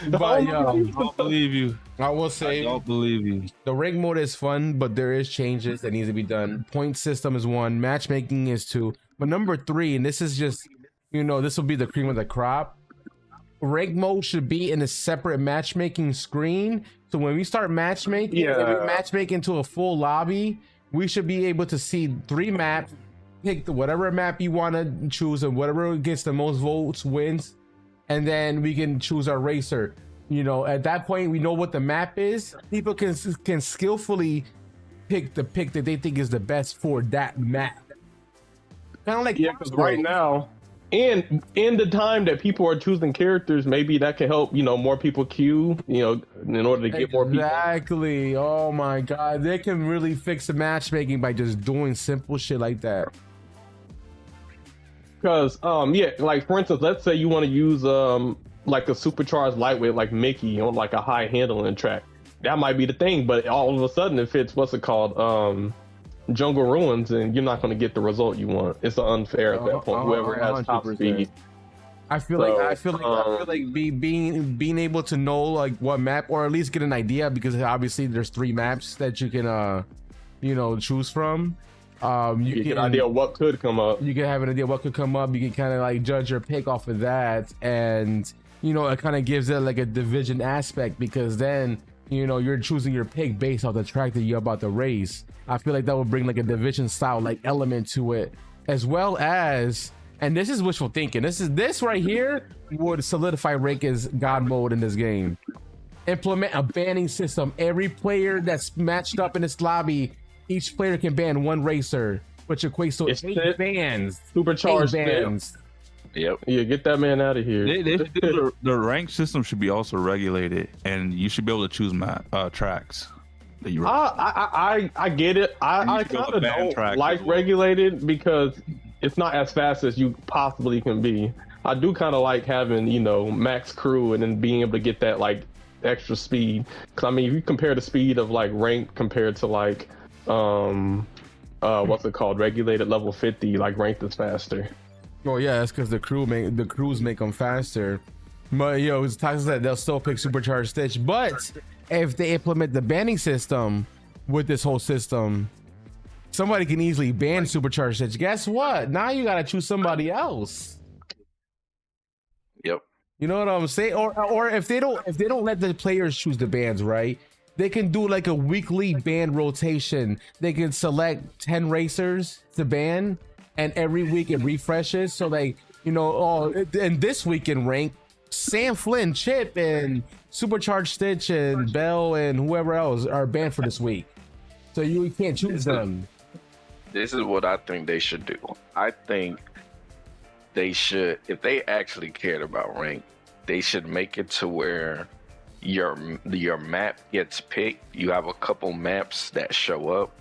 But yo, I don't believe you. I will say, I don't believe you. the rank mode is fun, but there is changes that needs to be done. Point system is 1, matchmaking is 2, but number 3, and this is just, this will be the cream of the crop. Rank mode should be in a separate matchmaking screen. So when we start matchmaking, and we matchmake into a full lobby, we should be able to see 3 maps. Pick whatever map you want to choose, and whatever gets the most votes wins, and then we can choose our racer. At that point, we know what the map is. People can skillfully pick the pick that they think is the best for that map. Kind of like because right now, and in the time that people are choosing characters, maybe that can help more people queue. In order to get more people. Exactly. Oh my God, they can really fix the matchmaking by just doing simple shit like that. Because like for instance, let's say you want to use like a supercharged lightweight like Mickey on like a high handling track. That might be the thing, but all of a sudden if it's Jungle Ruins, and you're not going to get the result you want. It's unfair at that point. Whoever has top 100%. speed. I feel like being able to know like what map, or at least get an idea, because obviously there's 3 maps that you can choose from. You get an idea of what could come up. You can have an idea what could come up. You can kind of like judge your pick off of that, and it kind of gives it like a division aspect, because then you're choosing your pick based off the track that you're about to race. I feel like that would bring like a division style like element to it, as well as, and this is wishful thinking, this right here would solidify rank as god mode in this game. Implement a banning system. Every player that's matched up in this lobby, each player can ban 1 racer, which equates to 8 bans. Supercharged 8 bans. Yep. Yeah, get that man out of here. The rank system should be also regulated, and you should be able to choose tracks that you. I get it. I kind of don't like regulated because it's not as fast as you possibly can be. I do kind of like having max crew and then being able to get that like extra speed. Because I mean, if you compare the speed of like rank compared to like what's it called, regulated level 50, like ranked is faster. Oh yeah, that's because the crews make them faster. But it's Tyson said they'll still pick Supercharged Stitch. But if they implement the banning system with this whole system, somebody can easily ban Supercharged Stitch. Guess what? Now you gotta choose somebody else. Yep. You know what I'm saying? Or if they don't let the players choose the bans, right? They can do like a weekly ban rotation. They can select 10 racers to ban, and every week it refreshes. So like, and this week in rank, Sam Flynn, Chip, and Supercharged Stitch, and Bell, and whoever else are banned for this week. So you can't choose them. This is what I think they should do. I think they should, if they actually cared about rank, they should make it to where your map gets picked. You have a couple maps that show up,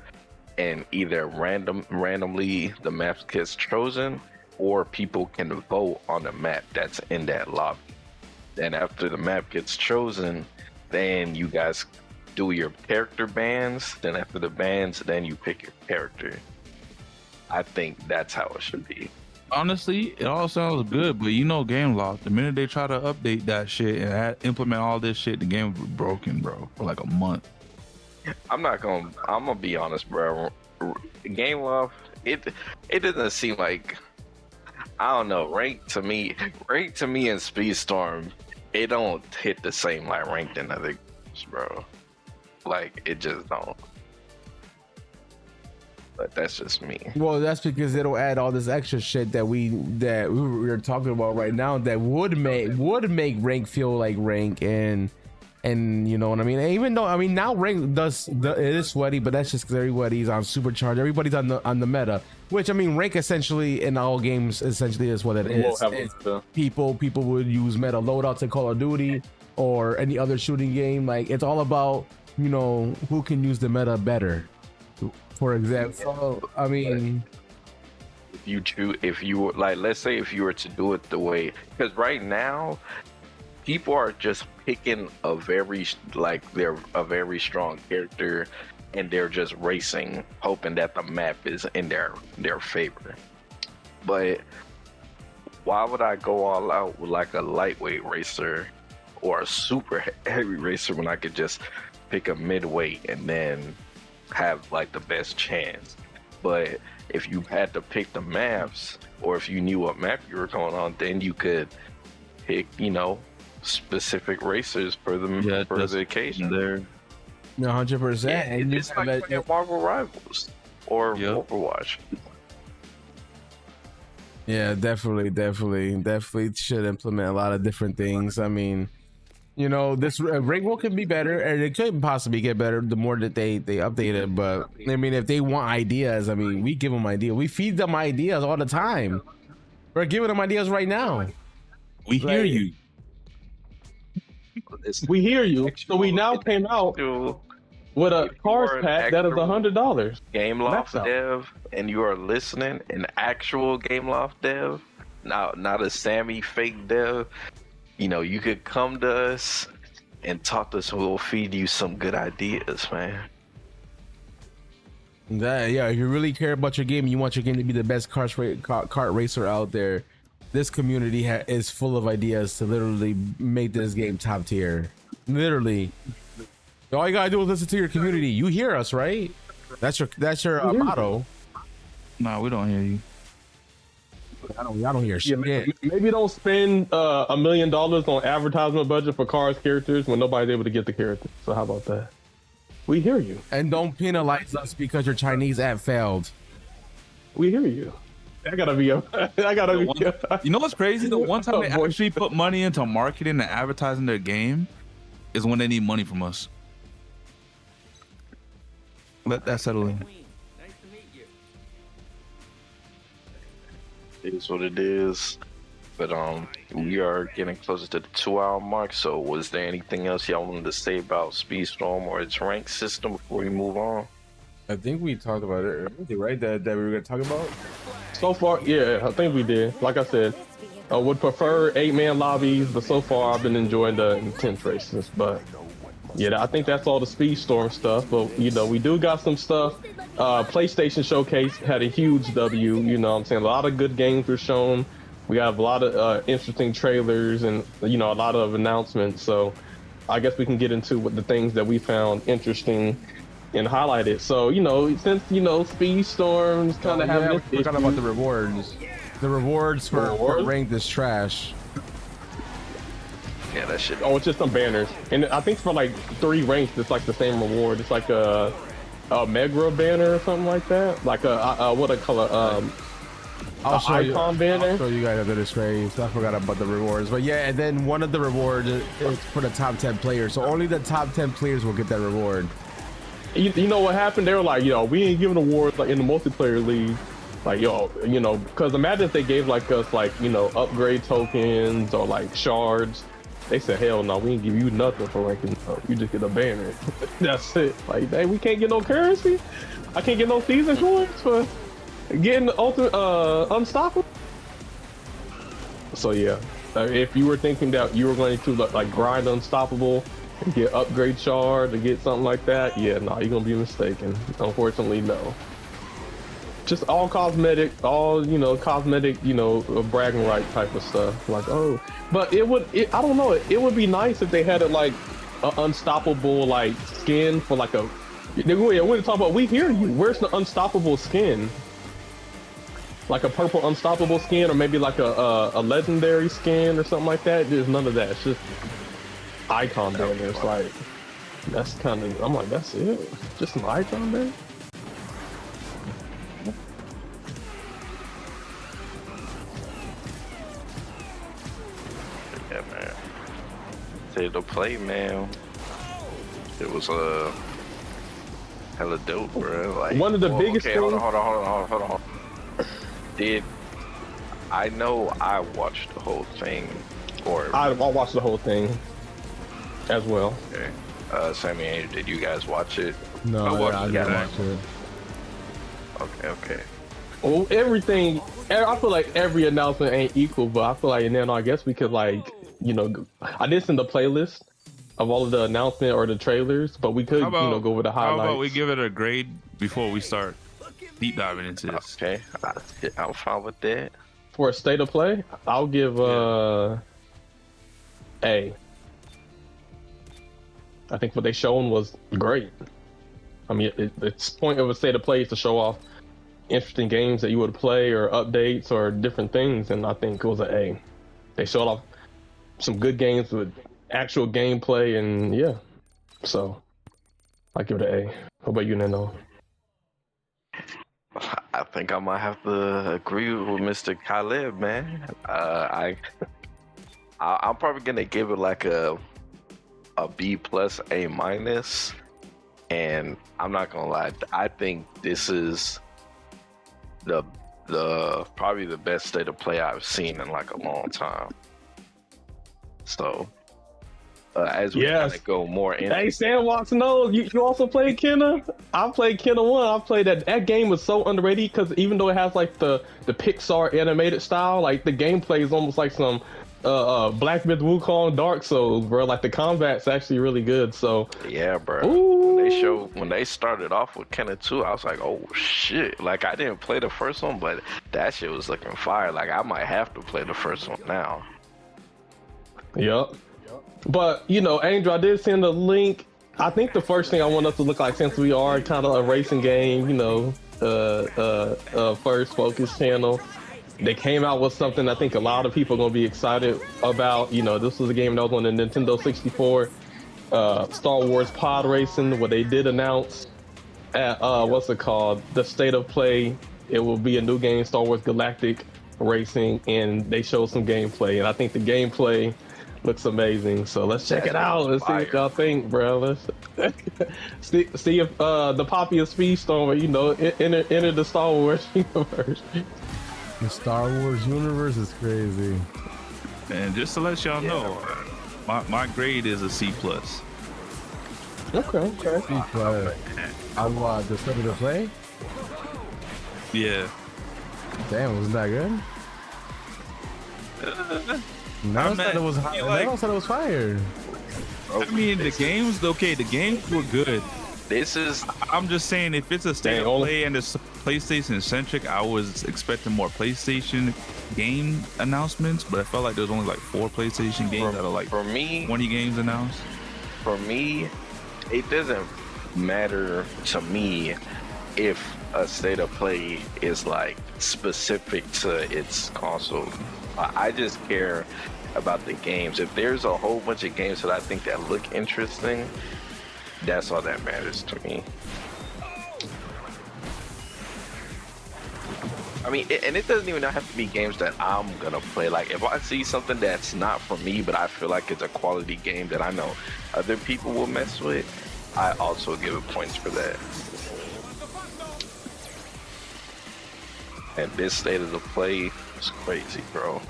and either randomly the map gets chosen, or people can vote on the map that's in that lobby. Then after the map gets chosen, then you guys do your character bans. Then after the bans, then you pick your character. I think that's how it should be. Honestly, it all sounds good, but you know, Gameloft, the minute they try to update that shit and implement all this shit, the game will be broken, bro, for like a month. I'm gonna be honest, bro. Gameloft, it doesn't seem like, I don't know, rank to me and Speedstorm, it don't hit the same like ranked in other games, bro. Like, it just don't. But that's just me. Well, that's because they don't add all this extra shit that we're talking about right now that would make rank feel like rank, and you know what I mean. And even though, I mean, now rank it is sweaty, but that's just because everybody's on supercharge. Everybody's on the meta, which, I mean, rank essentially in all games essentially is what it is. People would use meta loadouts in Call of Duty or any other shooting game. Like, it's all about, you know, who can use the meta better. For example, I mean, if you were, like, let's say if you were to do it the way, because right now people are just picking a very strong character and they're just racing, hoping that the map is in their favor. But why would I go all out with like a lightweight racer or a super heavy racer when I could just pick a midweight and then have like the best chance? But if you had to pick the maps, or if you knew what map you were going on, then you could pick, you know, specific racers for the occasion. There, 100%. It's like Marvel Rivals or Overwatch. Yeah, definitely should implement a lot of different things. I mean, you know, this Ringwall can be better, and it could possibly get better the more that they update it. But I mean, if they want ideas, I mean, we give them ideas. We feed them ideas all the time. We're giving them ideas right now. We hear you. We hear you. So we now came out with a cars pack that is $100. Gameloft dev, and you are listening, an actual Gameloft dev, not a Sammy fake dev. You know, you could come to us and talk to us, and we'll feed you some good ideas, man. Yeah, if you really care about your game and you want your game to be the best kart racer out there, this community is full of ideas to literally make this game top tier. Literally, all you gotta do is listen to your community. You hear us, right? That's your motto. Nah, we don't hear you. I don't hear shit. Maybe don't spend $1 million on advertisement budget for cars characters when nobody's able to get the characters. So how about that? We hear you. And don't penalize us because your Chinese app failed. We hear you. You know what's crazy? The one time they actually put money into marketing and advertising their game is when they need money from us. Let that settle in. It is what it is. But we are getting closer to the 2-hour mark. So was there anything else y'all wanted to say about Speedstorm or its rank system before we move on? I think we talked about it earlier, right? That we were gonna talk about. So far, yeah, I think we did. Like I said, I would prefer 8-man lobbies, but so far I've been enjoying the intense races. But yeah, I think that's all the Speedstorm stuff. But you know, we do got some stuff. PlayStation Showcase had a huge W. You know what I'm saying? A lot of good games were shown. We have a lot of interesting trailers and, you know, a lot of announcements. So I guess we can get into what the things that we found interesting and highlighted. So, you know, since, you know, Speedstorm's kind of having we're talking about the rewards. The rewards for ranked is trash. Yeah, that shit. Oh, it's just some banners. And I think for like 3 ranks, it's like the same reward. It's like a Megra banner or something like that. Like what I call it, I'll show icon banner. I'll show you guys the disgrace. I forgot about the rewards. But yeah, and then one of the rewards is for the top 10 players. So only the top 10 players will get that reward. You know what happened? They were like, yo, we ain't giving awards like in the multiplayer league. Like, yo, you know, because imagine if they gave like us like, you know, upgrade tokens or like shards. They said, hell no, we ain't give you nothing for ranking up. You just get a banner. That's it. Like, hey, we can't get no currency. I can't get no season coins for getting the ultimate unstoppable. So yeah, if you were thinking that you were going to like grind unstoppable and get upgrade shard to get something like that, yeah, no, you're gonna be mistaken. Unfortunately, no. just all cosmetic, cosmetic, bragging right type of stuff. Like, oh, but I don't know, it would be nice if they had it like an unstoppable like skin for like a. We're talking about. We hear you. Where's the unstoppable skin? Like a purple unstoppable skin, or maybe like a legendary skin or something like that. There's none of that. It's just icon banner. It's like that's kind of. I'm like, that's it. Just an icon banner. Yeah, man. State of play, man. It was hella dope, bro. Like One of the biggest okay, things. hold on. I know I watched the whole thing, or I watched the whole thing as well. okay. Sammy, Angel, did you guys watch it? No, I didn't watch it. Okay. Well, everything. I feel like every announcement ain't equal, but I feel like, and then I guess we could like, I did send the playlist of all of the announcement or the trailers, but we could, go over the highlights. How about we give it a grade before we start deep diving into this? Okay, I'm fine with that. For a state of play, I'll give A. I think what they shown was great. I mean, its point of a state of play is to show off interesting games that you would play or updates or different things, and I think it was an A. They showed off some good games with actual gameplay, and yeah, so I give it an A. How about you, Nano? I think I might have to agree with Mr. Khaled, man. I'm probably gonna give it like a B plus, A minus, and I'm not gonna lie. I think this is the probably the best state of play I've seen in like a long time. So as we kind of go more in, Hey, Sandbox, no, you also played Kenna? I played Kenna 1. I played that game was so underrated because even though it has like the Pixar animated style, like the gameplay is almost like some Black Myth Wukong Dark Souls, bro. Like the combat's actually really good. So yeah, bro. When they started off with Kenna 2, I was like, oh shit. Like I didn't play the first one, but that shit was looking fire. Like I might have to play the first one now. Yep. But Angel, I did send a link. I think the first thing I want us to look like, since we are kind of a racing game, first focus channel, they came out with something I think a lot of people are gonna be excited about. This was a game that was on the Nintendo 64, Star Wars Pod Racing, where they did announce at what's it called, the state of play. It will be a new game, Star Wars Galactic Racing, and they showed some gameplay, and I think the gameplay looks amazing. So let's check it out. Let's see what y'all think, bro. Let's see if the Poppy of Speedstorm, enter the Star Wars universe. The Star Wars universe is crazy. And just to let y'all know, my grade is a C plus. Okay. C plus. On what? The state of the play? Yeah. Damn, wasn't that good? No, said it was hot. No said it was fire. I mean, the games were good. I'm just saying, if it's a state of play and it's PlayStation centric, I was expecting more PlayStation game announcements, but I felt like there was only like 4 PlayStation games out of like 20 games announced. For me, it doesn't matter to me if a state of play is like specific to its console. I just care about the games. If there's a whole bunch of games that I think that look interesting, that's all that matters to me. I mean, and it doesn't even have to be games that I'm gonna play. Like if I see something that's not for me, but I feel like it's a quality game that I know other people will mess with, I also give it points for that. And this state of the play is crazy, bro.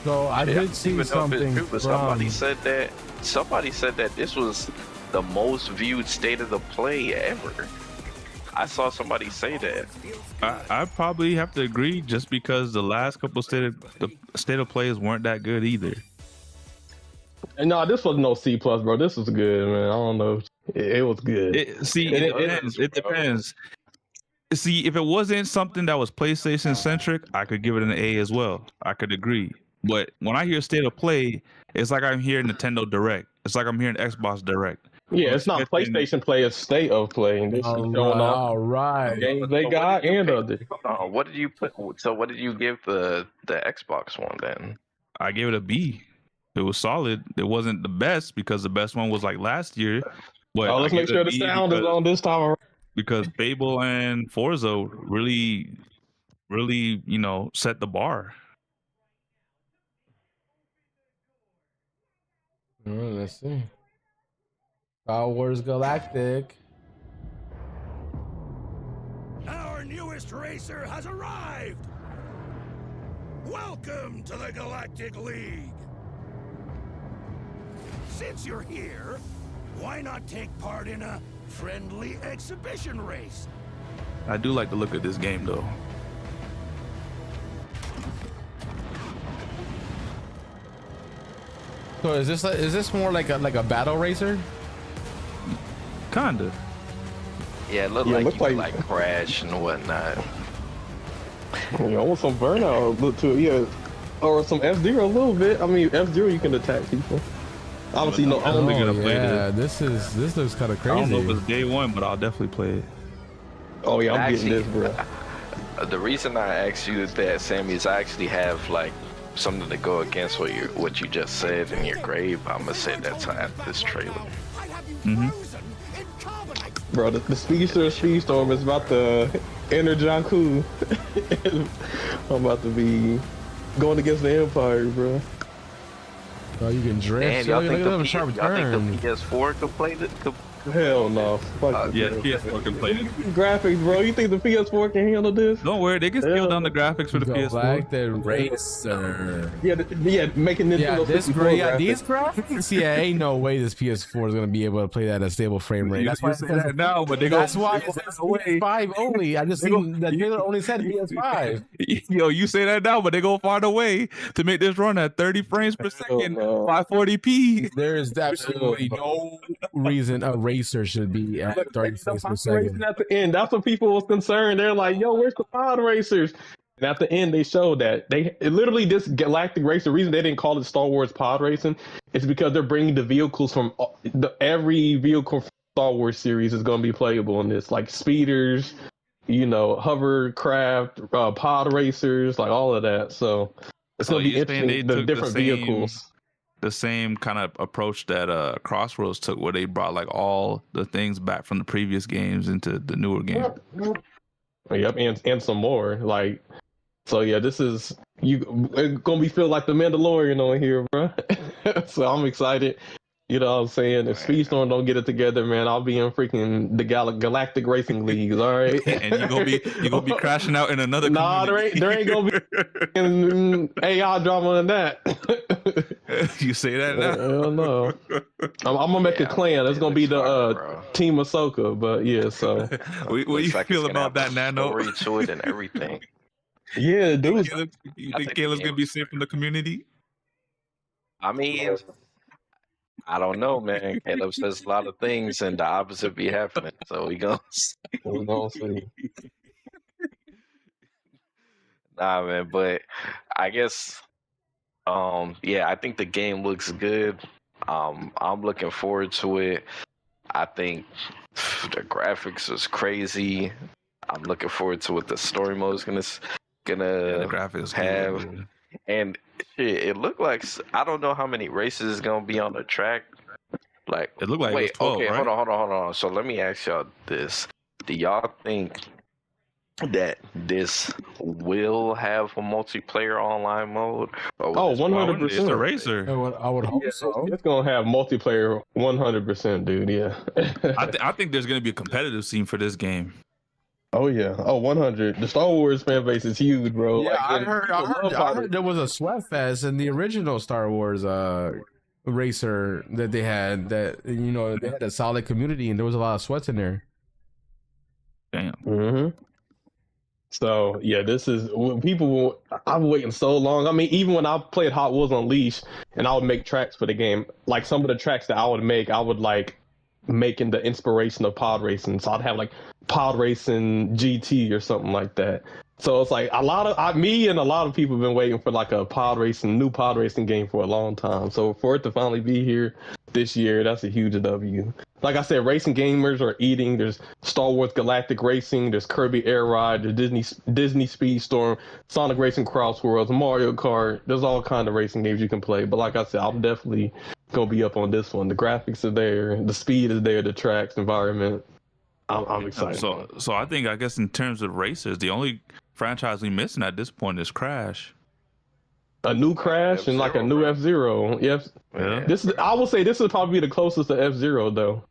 So I did see something from... Somebody said that this was the most viewed state of the play ever. I saw somebody say that. I probably have to agree, just because the last couple state of plays weren't that good either. No, this was no C plus, bro. This was good, man. I don't know. It was good. It depends. It depends. See, if it wasn't something that was PlayStation centric, I could give it an A as well. I could agree. But when I hear State of Play, it's like I'm hearing Nintendo Direct. It's like I'm hearing Xbox Direct. Yeah, it's not PlayStation Play, it's State of Play. And this is showing off all right. games they got and other. What did you put? So what did you give the Xbox one then? I gave it a B. It was solid. It wasn't the best because the best one was like last year. But let's make sure the sound is on this time around. Because Fable and Forza really, set the bar. Let's see. Star Wars Galactic. Our newest racer has arrived! Welcome to the Galactic League! Since you're here, why not take part in a friendly exhibition race? I do like the look of this game, though. So is this more like a battle racer? Kinda. Yeah, it looked like you could like crash and whatnot. Yeah, I want some Burnout look to it, yeah. Or some F-Zero a little bit. I mean, F-Zero you can attack people. Obviously, no. I'm only gonna play this. This looks kind of crazy. I don't know if it's day one, but I'll definitely play it. Oh yeah, I'm getting this, bro. The reason I asked you that, Sammy, is I actually have like something to go against what you just said in your grave. I'm gonna say that's after this trailer. Bro, the Speedstorm is about to enter Jakku. I'm about to be going against the Empire, bro. Oh, you can drift. Y'all think the turn. PS4 could play it? Hell no. Fuck yeah, PS4 can play it. Graphics, bro. You think the PS4 can handle this? Don't worry, they can scale down the graphics for the PS4. Like the racer. Yeah, making Nintendo yeah, these graphics. graphics. Yeah, ain't no way this PS4 is gonna be able to play that at a stable frame rate. That's why I say that now, but that's why it says PS5 only. I just seen the trailer only said PS5. Yo, you say that now, but they go far away to make this run at 30 frames per second, 540p. There is absolutely no reason a racer should be at 30 frames per second. At the end, that's what people was concerned. They're like, "Yo, where's the pod racers?" And at the end, they showed that literally this Galactic Race. The reason they didn't call it Star Wars Pod Racing is because they're bringing the vehicles from every vehicle from Star Wars series is going to be playable in this, like speeders, hovercraft, pod racers, like all of that. So it's going to be interesting. The different vehicles. The same kind of approach that Crossroads took, where they brought like all the things back from the previous games into the newer game. Yep, and some more. Like, so yeah, this is it's gonna be feel like the Mandalorian on here, bro. So I'm excited. You know what I'm saying? If Speedstorm don't get it together, man, I'll be in freaking the Galactic Racing Leagues, all right? And you're gonna be crashing out in another community. there ain't gonna be AI drama in that. You say that now? Hell no. I'm gonna make a clan. It's gonna be the Team Ahsoka, but yeah, so what do you feel about that, Nano? Story to it and everything. Yeah, dude. You think Caleb's gonna be safe from the community? I mean, I don't know, man. Caleb says a lot of things, and the opposite be happening. So we gonna see. Nah, man. But I guess, yeah, I think the game looks good. I'm looking forward to it. I think the graphics is crazy. I'm looking forward to what the story mode is gonna the graphics have. good. And it looked like, I don't know how many races is gonna be on the track. Like, it looked like it was 12, okay, right? hold on. So let me ask y'all this: do y'all think that this will have a multiplayer online mode? Oh, 100%. It's a racer. I would hope so. It's gonna have multiplayer 100%, dude. Yeah. I think there's gonna be a competitive scene for this game. Oh yeah. Oh, 100. The Star Wars fan base is huge, bro. Yeah, Like, I heard there was a sweat fest in the original Star Wars racer that they had. That they had a solid community and there was a lot of sweats in there. Damn. Mm-hmm. So yeah, this is people. I'm waiting so long. I mean, even when I played Hot Wheels Unleashed and I would make tracks for the game, like some of the tracks that I would make, I would like making the inspiration of pod racing. So I'd have like pod racing GT or something like that. So it's like me and a lot of people have been waiting for like a new pod racing game for a long time. So for it to finally be here this year, that's a huge W. Like I said, racing gamers are eating. There's Star Wars Galactic Racing, there's Kirby Air Ride, there's Disney Speedstorm, Sonic Racing Cross Worlds, Mario Kart. There's all kind of racing games you can play. But like I said, I'm definitely gonna be up on this one. The graphics are there, the speed is there, the tracks, environment. I'm excited. So I guess in terms of races, the only franchise we missing at this point is Crash. A new Crash and like a new F-Zero. Yep. Yeah. I will say this would probably be the closest to F-Zero though,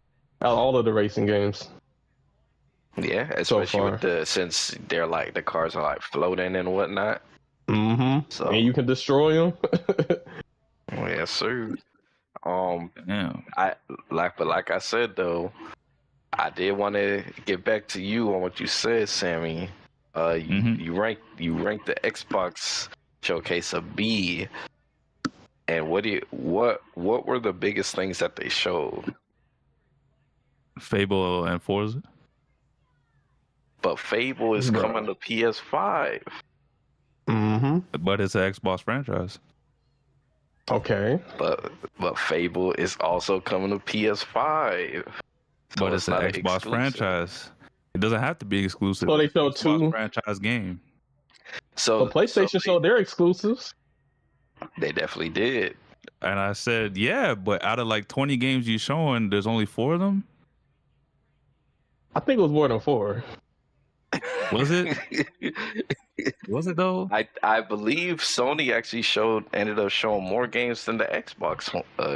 out of all of the racing games. Yeah, especially with since they're like the cars are like floating and whatnot. Mm-hmm. So and you can destroy them. Yes, sir. Yeah. Like I said though, I did want to get back to you on what you said, Sammy. You ranked the Xbox showcase a B, and what were the biggest things that they showed? Fable and Forza. But Fable is coming to PS5. Mm-hmm. But it's an Xbox franchise. Okay. But Fable is also coming to PS5. So but it's an Xbox exclusive franchise. It doesn't have to be exclusive. So they showed Xbox two franchise game. So PlayStation showed their exclusives. They definitely did. And I said, yeah, but out of like 20 games you're showing, there's only 4 of them? I think it was more than 4. Was it? Was it though? I believe Sony actually ended up showing more games than the Xbox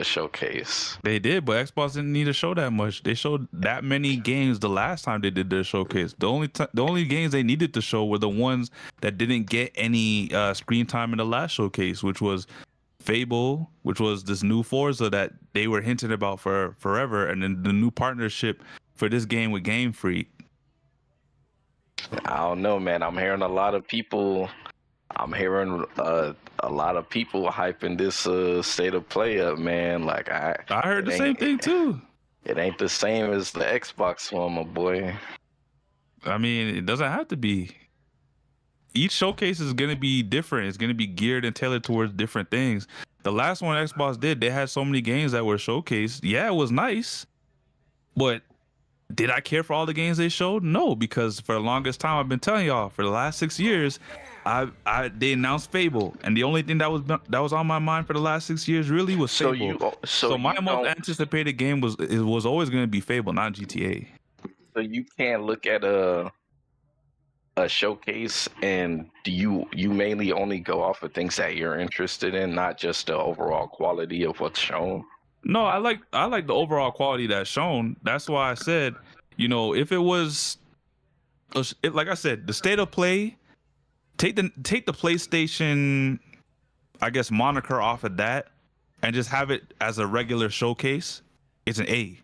showcase. They did, but Xbox didn't need to show that much. They showed that many games the last time they did their showcase. The only games they needed to show were the ones that didn't get any screen time in the last showcase, which was Fable, which was this new Forza that they were hinting about for forever, and then the new partnership for this game with Game Freak. I don't know, man. I'm hearing a lot of people hyping this state of play up, man. Like I heard the same thing too. It ain't the same as the Xbox one, my boy. I mean, it doesn't have to be. Each showcase is going to be different. It's going to be geared and tailored towards different things. The last one Xbox did, they had so many games that were showcased. Yeah, it was nice, but did I care for all the games they showed? No, because for the longest time, I've been telling y'all, for the last 6 years, they announced Fable, and the only thing that was on my mind for the last 6 years really was Fable. So my most anticipated game was always going to be Fable, not GTA. So you can't look at a showcase, and do you mainly only go off of things that you're interested in, not just the overall quality of what's shown? No, I like the overall quality that's shown. That's why I said, if it was, like I said, the state of play, take the PlayStation, I guess, moniker off of that, and just have it as a regular showcase. It's an A.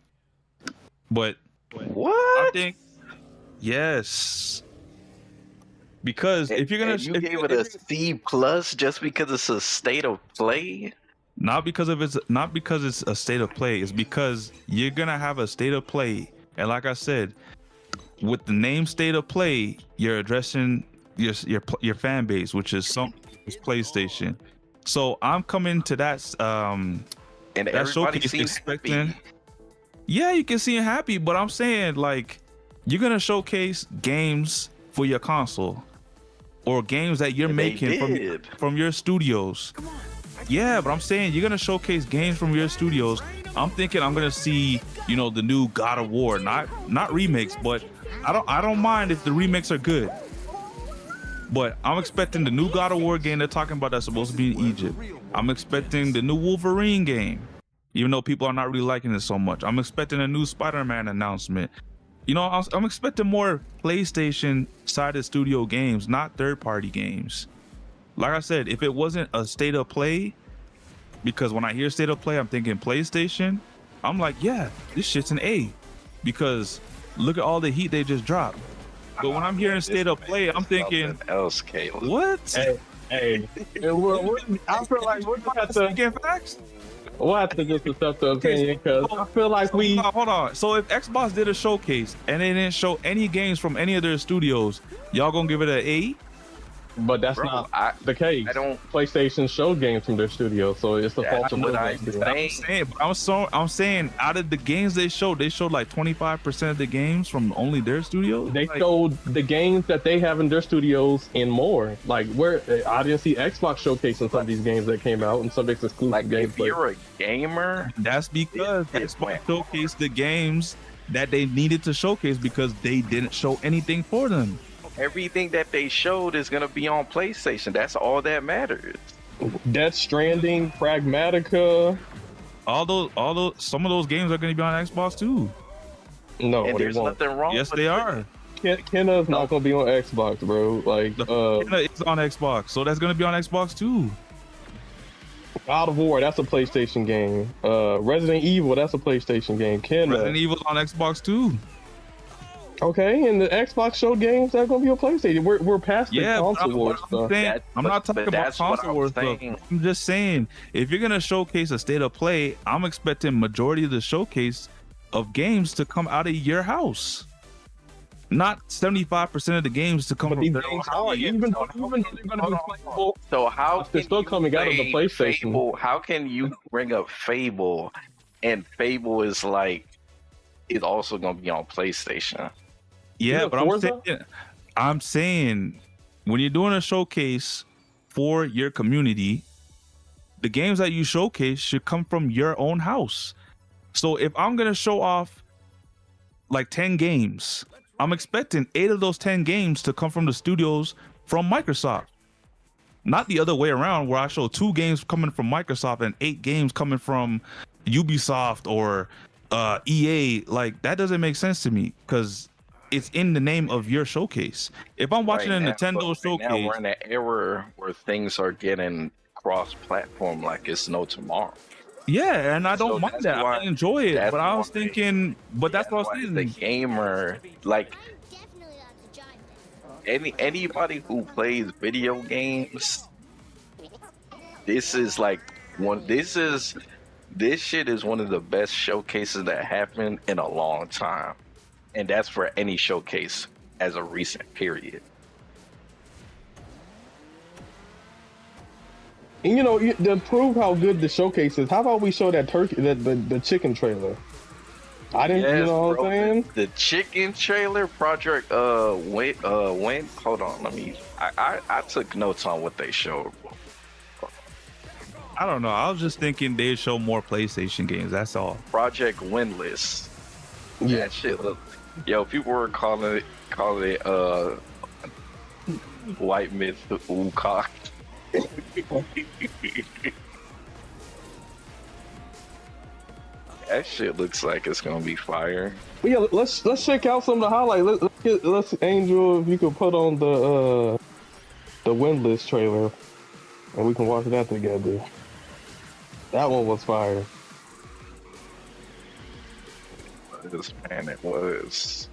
But what? I think yes, because if you're gonna, you gave it a C+ just because it's a state of play. Not because it's a state of play. It's because you're gonna have a state of play, and like I said, with the name state of play, you're addressing your fan base, which is PlayStation. So I'm coming to that and that showcase expecting. Happy. Yeah, you can see him happy, but I'm saying like you're gonna showcase games for your console or games that you're making from your studios. Yeah, but I'm saying you're gonna showcase games from your studios. I'm thinking I'm gonna see, the new God of War, not remakes, but I don't mind if the remakes are good. But I'm expecting the new God of War game they're talking about that's supposed to be in Egypt. I'm expecting the new Wolverine game, even though people are not really liking it so much. I'm expecting a new Spider-Man announcement. I'm expecting more PlayStation-sided studio games, not third-party games. Like I said, if it wasn't a state of play, because when I hear state of play, I'm thinking PlayStation, I'm like, yeah, this shit's an A. Because look at all the heat they just dropped. But when I'm hearing state of play, I'm thinking, else, Caleb. What? Hey, I feel like we're about to get facts. We'll have to just accept the opinion because I feel like we. Hold on. So if Xbox did a showcase and they didn't show any games from any of their studios, y'all gonna give it an A? But that's not the case. I don't. PlayStation showed games from their studio, so it's the fault of I'm saying out of the games they showed like 25% of the games from only their studios. They showed the games that they have in their studios and more. Like where I didn't see Xbox showcasing some of these games that came out and some exclusive Like games. if you're a gamer, that's because Xbox showcased the games that they needed to showcase because they didn't show anything for them. everything that they showed is gonna be on PlayStation. That's all that matters. Death Stranding, Pragmatica. All those, some of those games are going to be on Xbox too. No, And they there's won't. nothing wrong. Yes, with they it. are. Kenna's not gonna be on Xbox, bro. Like, It's on Xbox, so that's going to be on Xbox too. God of War, that's a PlayStation game. Resident Evil, that's a PlayStation game. Kenna, Resident Evil's on Xbox too. okay, and the Xbox show games that are gonna be on PlayStation. We're past the console war stuff. I'm not talking about console war stuff. I'm just saying, if you're gonna showcase a state of play, I'm expecting majority of the showcase of games to come out of your house, not 75% of the games to come But from these their own games house. are even though they're gonna be playable. So how They're can still you coming out of the play PlayStation. Fable? How can you bring up Fable, and Fable is also gonna be on PlayStation? Yeah, Isn't but Forza? I'm saying when you're doing a showcase for your community, the games that you showcase should come from your own house. So if I'm gonna show off like 10 games, I'm expecting 8 of those 10 games to come from the studios from Microsoft. Not the other way around where I show 2 games coming from Microsoft and 8 games coming from Ubisoft or EA. Like that doesn't make sense to me because it's in the name of your showcase. If I'm watching a Nintendo showcase, now we're in an era where things are getting cross-platform like it's no tomorrow. yeah, and I don't mind that. I enjoy it, but I was thinking, but that's what I was The saying. gamer, like anybody who plays video games, this is like this shit is one of the best showcases that happened in a long time. And that's for any showcase as a recent period. And you know, to prove how good the showcase is, how about we show that the chicken trailer? I didn't, you know what I'm saying? The chicken trailer project. Wait. Hold on. I took notes on what they showed. I don't know. I was just thinking they'd show more PlayStation games. That's all. Project Windless. Yeah. That shit look. Yo, people were calling it White Myth Wukong. That shit looks like it's gonna be fire. But yeah, let's check out some of the highlights. Let's Angel, if you could put on the Windless trailer, and we can watch that together. That one was fire. It was.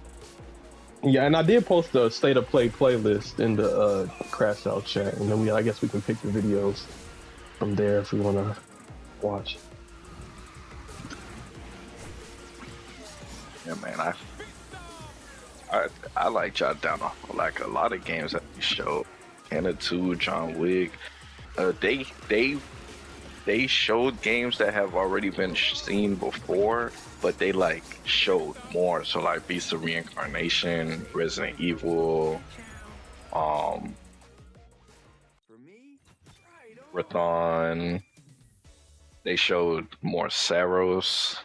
Yeah, and I did post the State of Play playlist in the CrashOut chat, and then I guess we can pick the videos from there if we want to watch. Yeah, man, I like jot down like a lot of games that you showed. Kenna 2, John Wick. They showed games that have already been seen before, but they like showed more. So like Beast of Reincarnation, Resident Evil, Rathon. They showed more Saros.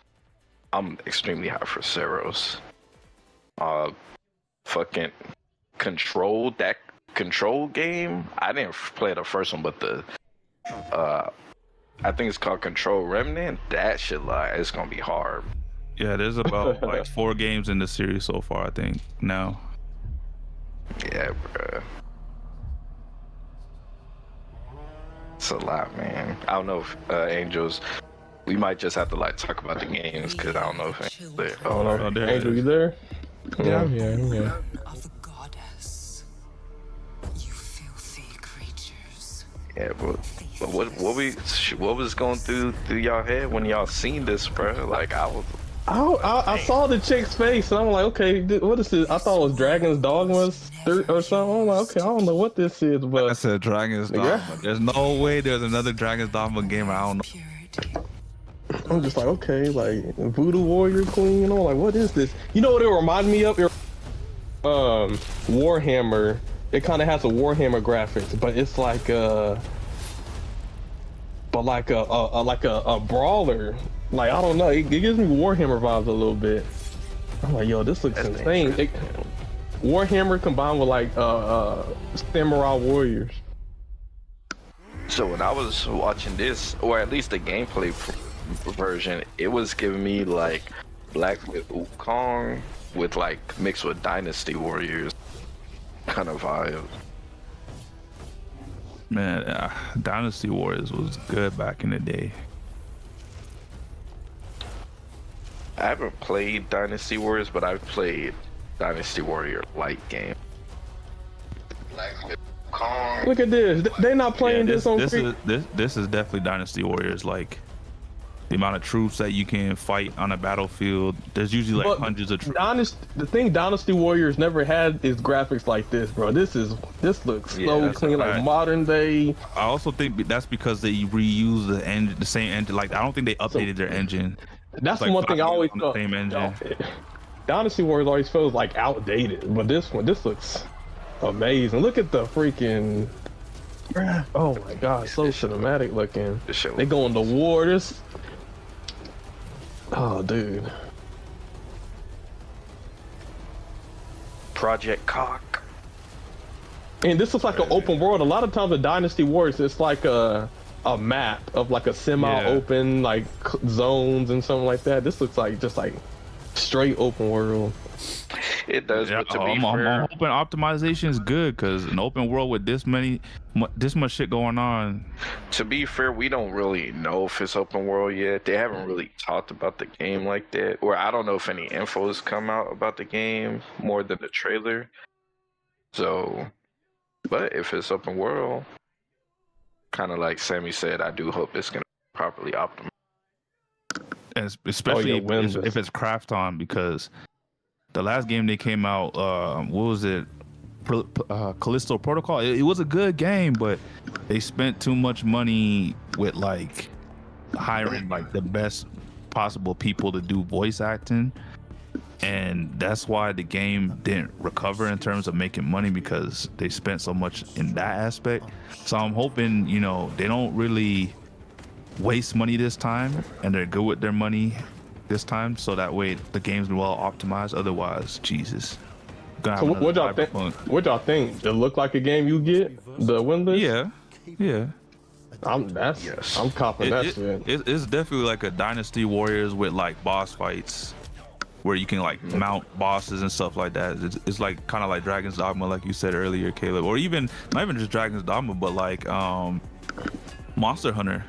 I'm extremely high for Saros. Fucking Control, that Control game. I didn't play the first one, but the I think it's called Control Remnant. That shit, like, it's gonna be hard. Yeah, there's about like 4 games in the series so far, I think, now. Yeah, bruh. It's a lot, man. I don't know if Angels. We might just have to like talk about the games because I don't know if Angels. Oh no, there Angel, it is. you there? Yeah, I'm here. Of the goddess, you filthy creatures. Yeah, but what was going through y'all head when y'all seen this, bro? Like I saw the chick's face and I'm like, okay, what is this? I thought it was Dragon's Dogma or something. I'm like, okay, I don't know what this is, but I said Dragon's Dogma. There's no way there's another Dragon's Dogma game. I don't know. I'm just like, okay, like Voodoo Warrior Queen, you know, like what is this? You know what it reminds me of? Warhammer. It kind of has a Warhammer graphics, but it's like a brawler. Like I don't know, it gives me Warhammer vibes a little bit. I'm like, yo, this looks insane. Warhammer combined with like Samurai Warriors. So when I was watching this, or at least the gameplay version, it was giving me like Black with Wukong with like mixed with Dynasty Warriors kind of vibe. Man, Dynasty Warriors was good back in the day. I haven't played Dynasty Warriors, but I've played Dynasty Warrior light game. Look at this. They're not playing this on this is definitely Dynasty Warriors. Like the amount of troops that you can fight on a battlefield. There's usually like hundreds of troops. The thing Dynasty Warriors never had is graphics like this, bro. This looks so clean, like modern day. I also think that's because they reuse the engine, the same engine. Like I don't think they updated their engine. That's like one thing I always felt. Same engine. Dynasty Warriors always feels like outdated, but this looks amazing. Look at the freaking. Oh my god, so cinematic looking. They going to war. Oh, dude. Project Cock. And this looks like an open world. A lot of times with Dynasty Warriors, it's like a map of like a semi-open like zones and something like that. This looks like just like straight open world. It does, yeah, but to be I'm fair, hoping optimization is good because an open world with this much shit going on. to be fair, we don't really know if it's open world yet. They haven't really talked about the game like that, or I don't know if any info has come out about the game more than the trailer. So, but if it's open world, kind of like Sammy said, I do hope it's gonna be properly optimized. And especially if it's craft on, because the last game they came out, what was it? Callisto Protocol. It was a good game, but they spent too much money with like hiring like the best possible people to do voice acting, and that's why the game didn't recover in terms of making money, because they spent so much in that aspect. So I'm hoping, you know, they don't really waste money this time and they're good with their money this time, so that way the game's well optimized. Otherwise, Jesus. So what y'all think? What y'all think? It look like a game you get the win list? Yeah. I'm copping that shit. It's definitely like a Dynasty Warriors with like boss fights, where you can like mount bosses and stuff like that. It's like kind of like Dragon's Dogma, like you said earlier, Caleb, or even not even just Dragon's Dogma, but like Monster Hunter,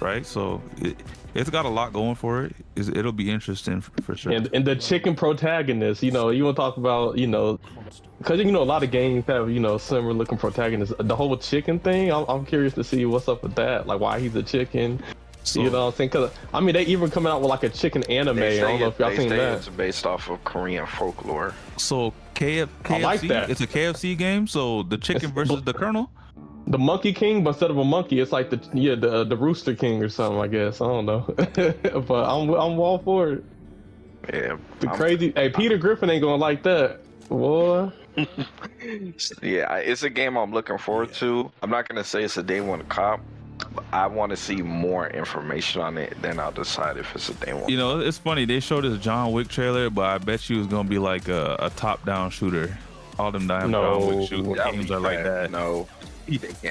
right? So it's got a lot going for it. It'll be interesting for sure. And the chicken protagonist, you know, you want to talk about, you know, because you know a lot of games have, you know, similar looking protagonists. The whole chicken thing, I'm curious to see what's up with that, like why he's a chicken. So, you know what I'm saying? Because I mean, they even coming out with like a chicken anime. I don't know if y'all seen that. It's based off of Korean folklore. So KFC, I like that. It's a KFC game. So the chicken versus the Colonel. The Monkey King, but instead of a monkey, it's like the Rooster King or something. I guess I don't know, but I'm all for it. Yeah, crazy. Hey, Peter Griffin ain't gonna like that, boy. Yeah, it's a game I'm looking forward to. I'm not gonna say it's a day one cop. I want to see more information on it, then I'll decide if it's a day one. You know, it's funny. They showed this John Wick trailer, but I bet you it's gonna be like a top-down shooter. All them damn John Wick shooting games are like that. No.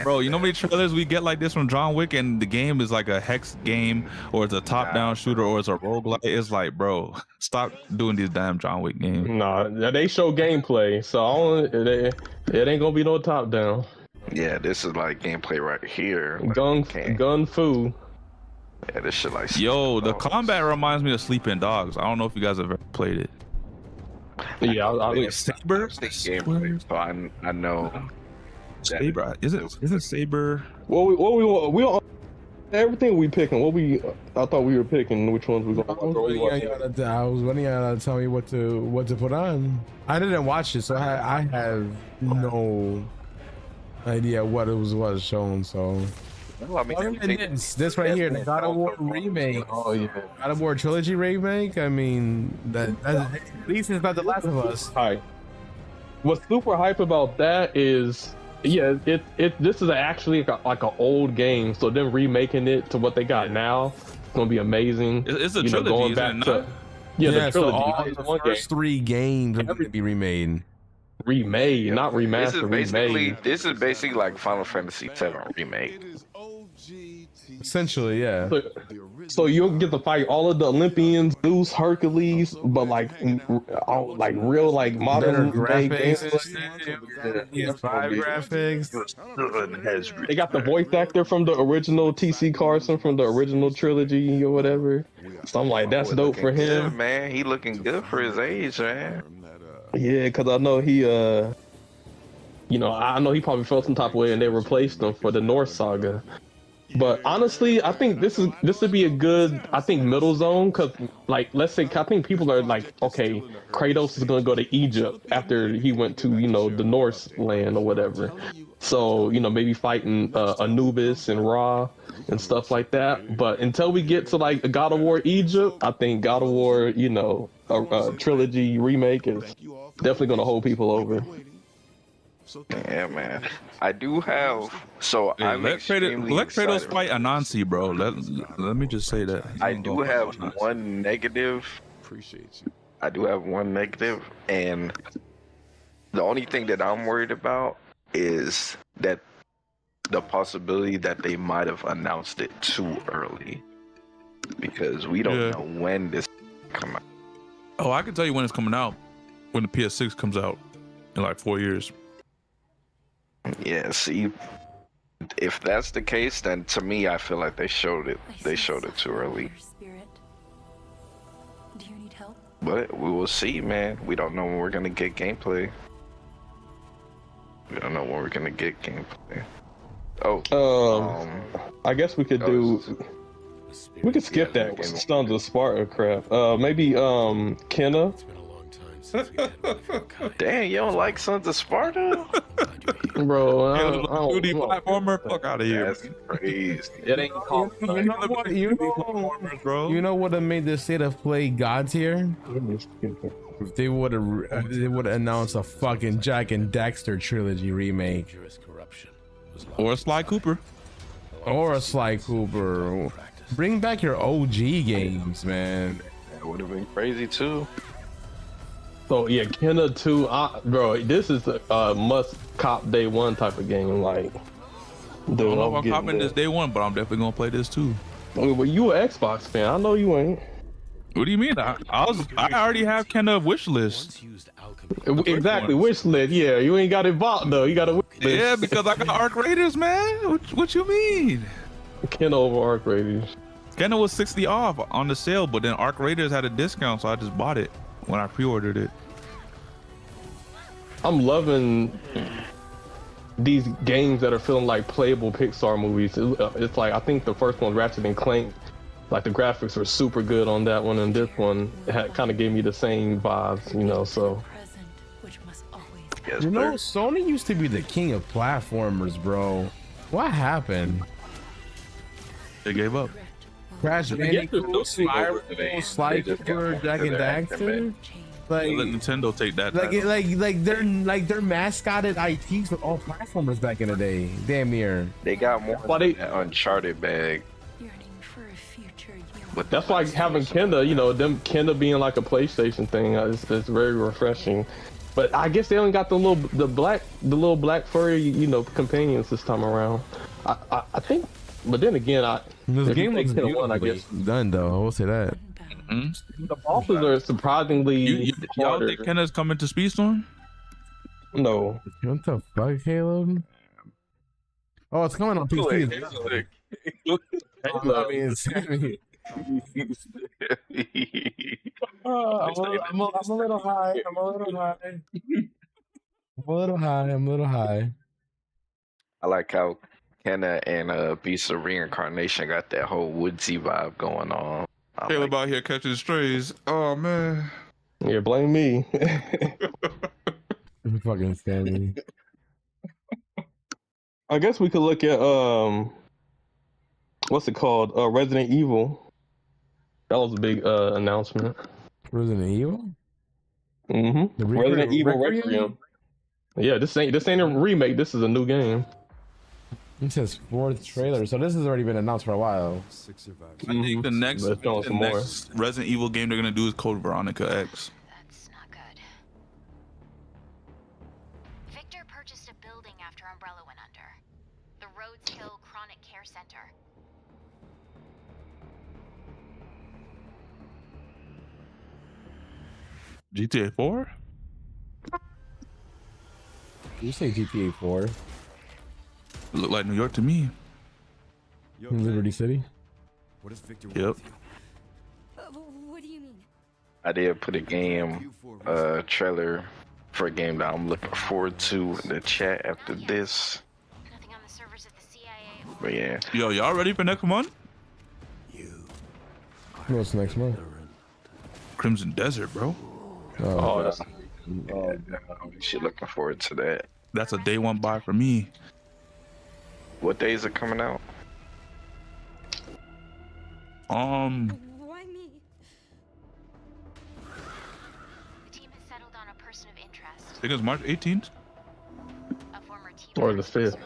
Bro, you know how many trailers we get like this from John Wick, and the game is like a hex game, or it's a top-down shooter, or it's a roguelike. It's like, bro, stop doing these damn John Wick games. Nah, they show gameplay, so it ain't gonna be no top-down. Yeah, this is like gameplay right here. Gun fu. Yeah, this shit like. Yo, the combat reminds me of Sleeping Dogs. I don't know if you guys have ever played it. Yeah, Saber. Gameplay, so I know. Saber. Isn't Saber? What we all, everything we picking. I thought we were picking which ones we I was waiting on you to tell me what to put on. I didn't watch it, so I have no idea what it was shown. So Well, I mean, this right here, the God of War remake. Oh yeah. God of War trilogy remake. I mean, that at least it's not The Last of Us. Hi. What's super hype about that is, yeah, this is actually like an old game, so them remaking it to what they got now, it's gonna be amazing. It's a trilogy, isn't it not? The trilogy. So all the first 3 games are gonna be remade. Remade, not remastered. This is basically like Final Fantasy VII remake. Essentially, yeah. So you'll get to fight all of the Olympians, Zeus, Hercules, but like real like modern graphics, They got the voice actor from the original TC Carson from the original trilogy or whatever. So I'm like, that's dope for him. Good, man, he looking good for his age, man. Yeah, because I know he, I know he probably felt some type of way, and they replaced him for the Norse saga. But honestly, I think this would be a good, middle zone, because like, let's say, I think people are like, okay, Kratos is gonna go to Egypt after he went to the Norse land or whatever. So maybe fighting Anubis and Ra and stuff like that. But until we get to like God of War Egypt, I think God of War, a trilogy remake is definitely gonna hold people over. Yeah, man. I do have. So let Kratos fight Anansi, bro. Let me just say that. I do have one negative. Appreciate you. I do have one negative, and the only thing that I'm worried about is that the possibility that they might have announced it too early, because we don't know when this come out. Oh, I can tell you when it's coming out. When the PS6 comes out in like 4 years. Yeah, see, if that's the case, then to me, I feel like they showed it. They showed it too early. Do you need help? But we will see, man. We don't know when we're gonna get gameplay. We don't know when we're gonna get gameplay. Oh, I guess we could we could skip that Sons of Sparta crap. Maybe Kenna. Damn, you don't like Sons of Sparta? Bro, I 2D platformer, fuck out of here. That's crazy. It ain't called. You know what have made the state of play God tier? If they would have announced a fucking Jack and Daxter trilogy remake, Or a Sly Cooper. or a Sly Cooper. Bring back your OG games, man. That would have been crazy too. So yeah, Kenna 2, bro, this is a must cop day one type of game. Like, I don't know if I'm copping this day one, but I'm definitely gonna play this too. Well, you an Xbox fan? I know you ain't. What do you mean? I already have Kenna wish list. Exactly, wish list. Yeah, you ain't got it bought though. You got a wish list. Yeah, because I got Arc Raiders, man. What you mean? Kenna over Arc Raiders. Kenna was 60 off on the sale, but then Arc Raiders had a discount, so I just bought it when I pre-ordered it. I'm loving these games that are feeling like playable Pixar movies. It's like, I think the first one, Ratchet and Clank, like the graphics were super good on that one, and this one kind of gave me the same vibes, so. Yes, You know, sir. Sony used to be the king of platformers, bro. What happened? They gave up. Crash Bandicoot, Spyro, Sly Cooper, Jack and Daxter. Like, Let Nintendo take that. they're mascotted IPs for all platformers back in the day. Damn near. They got more than that Uncharted bag. But that's like having Kenna, them Kenna being like a PlayStation thing. It's very refreshing. But I guess they only got the little black furry, companions this time around. I think, but then again, This game looks I guess done though. I will say that. the bosses are surprisingly Y'all harder. think Kenna's coming to Speedstorm? No. What the fuck, Caleb? Oh, it's coming on PC. I mean, I'm a little high. I'm a little high. I like how Kenna and Beast of Reincarnation got that whole woodsy vibe going on. Caleb out here catching strays. Oh man. Yeah, blame me. Fucking Stanley. I guess we could look at what's it called? Resident Evil. That was a big announcement. Resident Evil? Mm-hmm. Resident Evil Requiem. Yeah, this ain't a remake. This is a new game. It says 4th trailer, so this has already been announced for a while. I think the next Resident Evil game they're gonna do is Code Veronica X. That's not good. Victor purchased a building after Umbrella went under. The Rhodes Hill Chronic Care Center. GTA 4? You say GTA 4? It looked like New York to me. In Liberty City? What does Victor Yep. want with you? What do you mean? I did put a game trailer for a game that I'm looking forward to in the chat after this. Nothing on the servers at the CIA or... But yeah, Yo, y'all ready for next month? What's next month? Crimson Desert, bro. oh, that's shit. Looking forward to that. That's a day one buy for me. What days are coming out? Why me? The team has settled on a person of interest. I think it's March 18th. A former team Or the 5th.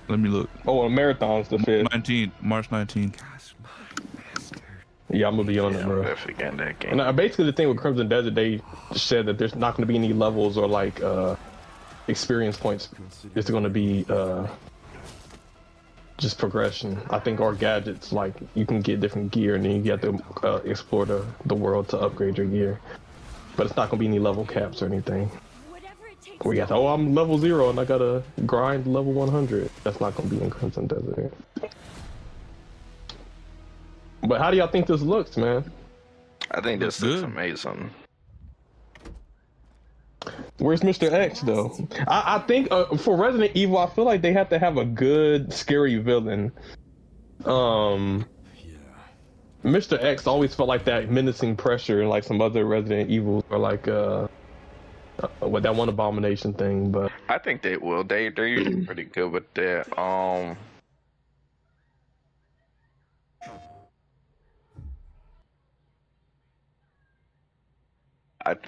Let me look. Oh, a marathon's the 5th. 19th, March 19th. Yeah, I'm gonna be on it, Yeah, bro. I'm definitely getting that game. And basically, the thing with Crimson Desert, they said that there's not gonna be any levels or like experience points. It's gonna be just progression. I think, or gadgets, like you can get different gear and then you get to explore the world to upgrade your gear. But it's not gonna be any level caps or anything. Whatever it takes. Where you got to, oh, I'm level 0 and I gotta grind level 100. That's not gonna be in Crimson Desert. But how do y'all think this looks, man? I think this looks Good. amazing. Where's Mr. X though? I think for Resident Evil, I feel like they have to have a good scary villain. Mr. X always felt like that menacing pressure in like some other Resident Evils, or like what that one Abomination thing. But I think they will. They're usually pretty good with that.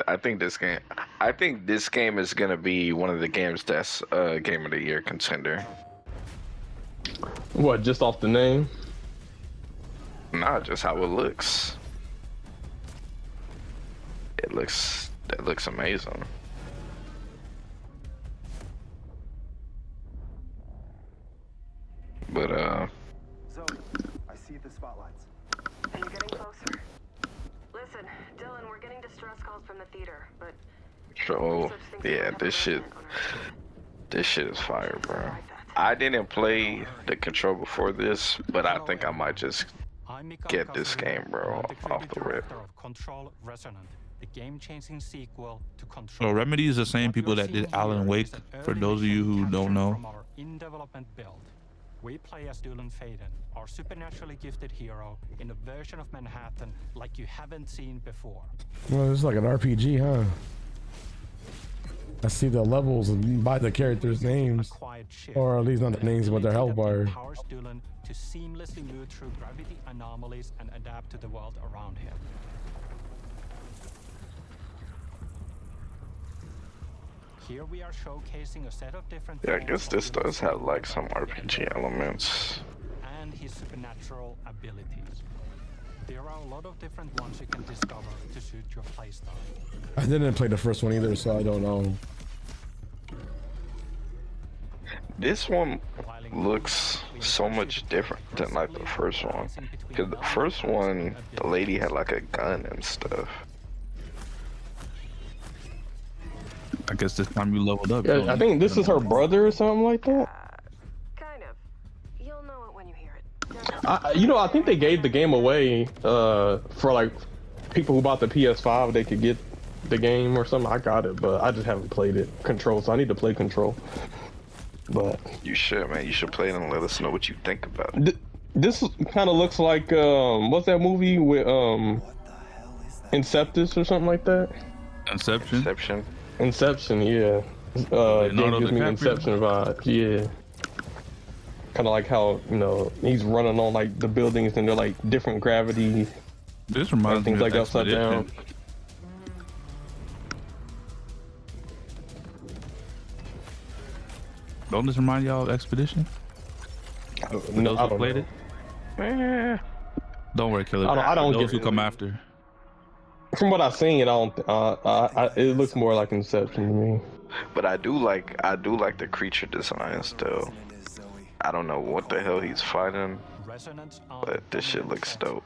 I think this game. I think this game is gonna be one of the games that's Game of the Year contender. what, just off the name? Not just how it looks. It looks amazing. But Zoe, I see the spotlights. Are you getting closer? Listen, Dylan, we're getting distress calls from the theater, but... so yeah, this shit is fire, bro. I didn't play the Control before this, but I think I might just get this game, bro, off the rip. Control Resonant, the game-changing sequel to So Control. Remedy is the same people that did Alan Wake, for those of you who don't know. From our in-development build, we play as Dylan Faden, our supernaturally gifted hero, in a version of Manhattan like you haven't seen before. Well, it's like an RPG, huh? I see the levels by the characters' names, or at least not the names, but their health bar. Empowers Dylan to seamlessly move through gravity anomalies and adapt to the world around him. Here we are showcasing a set of different Yeah, I forms guess of this Dylan's does have like superpower some RPG elements. and his supernatural abilities. There are a lot of different ones you can discover to suit your playstyle. I didn't play the first one either, so I don't know. This one looks so much different than like the first one. Cause the first one, the lady had like a gun and stuff. I guess this time you leveled up. Yeah, I think this is her brother or something like that. Kind of. You'll know it when you hear it. I think they gave the game away for like people who bought the PS5. They could get the game or something. I got it, but I just haven't played it. Control, so I need to play Control. But You should, man. You should play it and let us know what you think about it. this kind of looks like what's that movie with Inceptus or something like that? Inception. Inception, yeah. Game gives me Inception vibes, yeah. Kind of like how, you know, he's running on like the buildings and they're like different gravity. This reminds me things of like upside down. Don't this remind y'all of Expedition? No, I don't played it. Don't worry, Killer. I don't those get who come after. From what I've seen, it looks more like Inception to me. But I do like the creature design still. I don't know what the hell he's fighting, but this shit looks dope.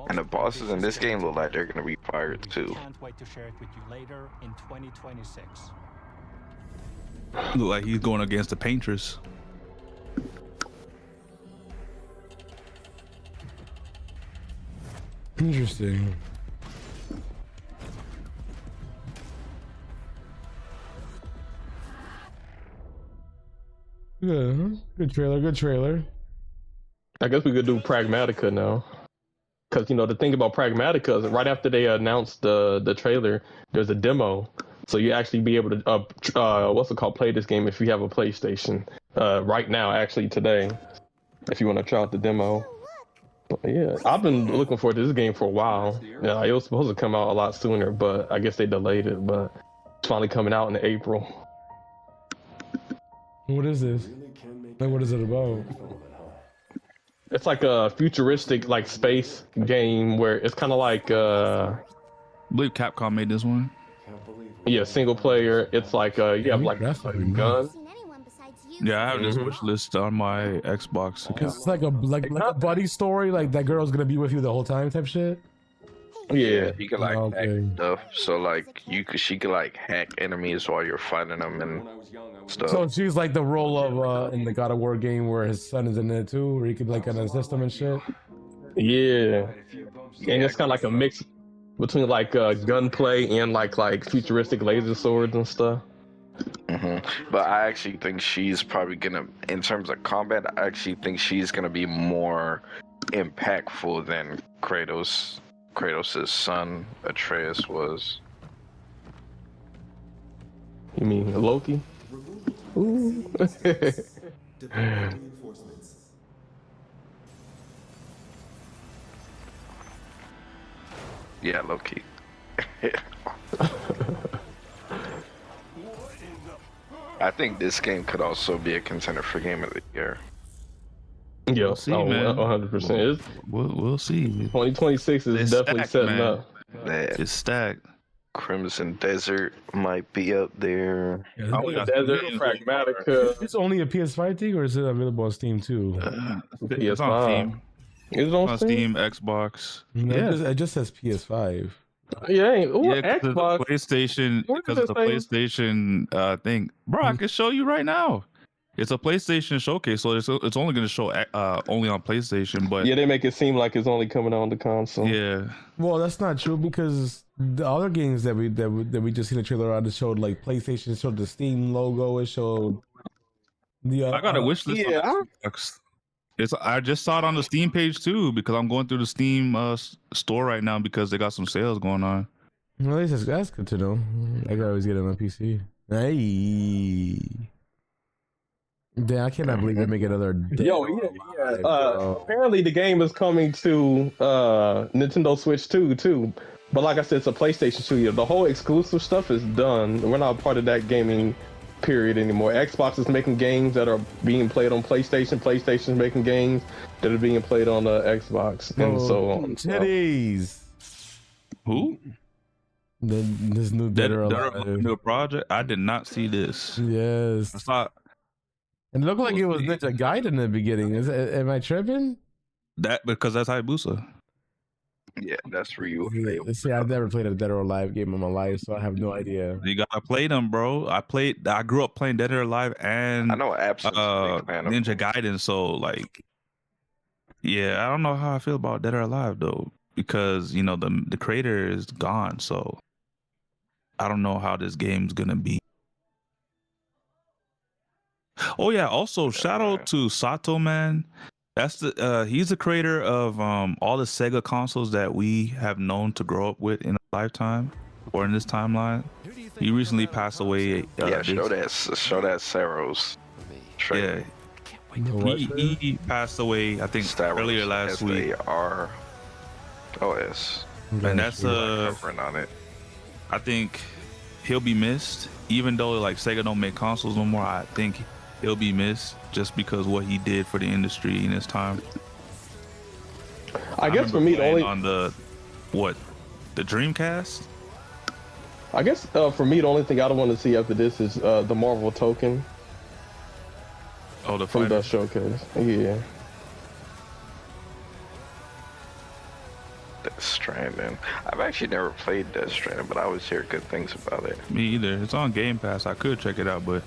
And the bosses in this game look like they're gonna be fired too. Can't wait to share it with you later in 2026. Look like he's going against the Paintress. Interesting. Good trailer. Good trailer. I guess we could do Pragmatica now. Because, you know, the thing about Pragmatica is right after they announced the trailer, there's a demo. So you actually be able to, play this game if you have a PlayStation. Right now, actually today, if you want to try out the demo. But yeah, I've been looking forward to this game for a while. Yeah, it was supposed to come out a lot sooner, but I guess they delayed it. But it's finally coming out in April. What is this? Like, what is it about? It's like a futuristic, like, space game where it's kind of like I believe Capcom made this one. Yeah, single player. It's like you have like a gun. Yeah, I have this wish list on my Xbox account. It's like a buddy story, like that girl's gonna be with you the whole time type shit. Yeah, you can like hack stuff. So like she could like hack enemies while you're fighting them and stuff. So she's like the role of in the God of War game where his son is in there too, where he could like kind of assist him and shit. Yeah, and it's kind of like a mix between like gunplay and like futuristic laser swords and stuff. But I actually think she's probably gonna, in terms of combat, I actually think she's gonna be more impactful than Kratos' son Atreus was. You mean Loki? Ooh. Yeah, Loki. I think this game could also be a contender for Game of the Year. Yeah, We'll see, man. 100%. We'll see. 2026 is It's definitely stacked, setting man. up. It's stacked. Crimson Desert might be up there. Desert, Pragmatica. It's only a PS5 thing, or is it available on Steam too? It's on Steam. Is it on Steam, Xbox. No, it just says PS5. Yeah, Xbox. Xbox. PlayStation, because of the PlayStation thing. Bro, I can show you right now. It's a PlayStation showcase, so it's only going to show only on PlayStation. But yeah, they make it seem like it's only coming on the console. Yeah. Well, that's not true because the other games that we just seen the trailer on, it showed like PlayStation, it showed the Steam logo, it showed the. I got a wish list. Yeah. I just saw it on the Steam page too because I'm going through the Steam store right now because they got some sales going on. Well, that's good to know. I can always get it on PC. Hey. Damn, I cannot believe they make another. Apparently the game is coming to Nintendo Switch 2 too. But like I said, it's a PlayStation 2. The whole exclusive stuff is done. We're not part of that gaming period anymore. Xbox is making games that are being played on PlayStation. PlayStation is making games that are being played on the Xbox, and so on. Titties. Who? This new Dead or Alive. New project. I did not see this. Yes. I saw. It looked like it was Ninja Gaiden in the beginning. Am I tripping? That because that's Hayabusa. Yeah, that's for you. See, I've never played a Dead or Alive game in my life, so I have no idea. You gotta play them, bro. I grew up playing Dead or Alive and I know Ninja Gaiden, so like, yeah, I don't know how I feel about Dead or Alive though, because you know the creator is gone, so I don't know how this game's gonna be. Oh yeah. Also, shout out to Sato, man. That's the he's the creator of all the Sega consoles that we have known to grow up with in a lifetime or in this timeline. He recently passed away. Yeah, show that Saros. Yeah, he passed away. I think earlier last week. S-A-R-O-S. And that's covering on it. I think he'll be missed, even though like Sega don't make consoles no more. I think he'll be missed just because what he did for the industry in his time. I guess for me, the only on the Dreamcast. I guess for me, the only thing I don't want to see after this is the Marvel token. Oh, the from the showcase. Yeah. Death Stranding. I've actually never played Death Stranding, but I always hear good things about it. Me either. It's on Game Pass. I could check it out, but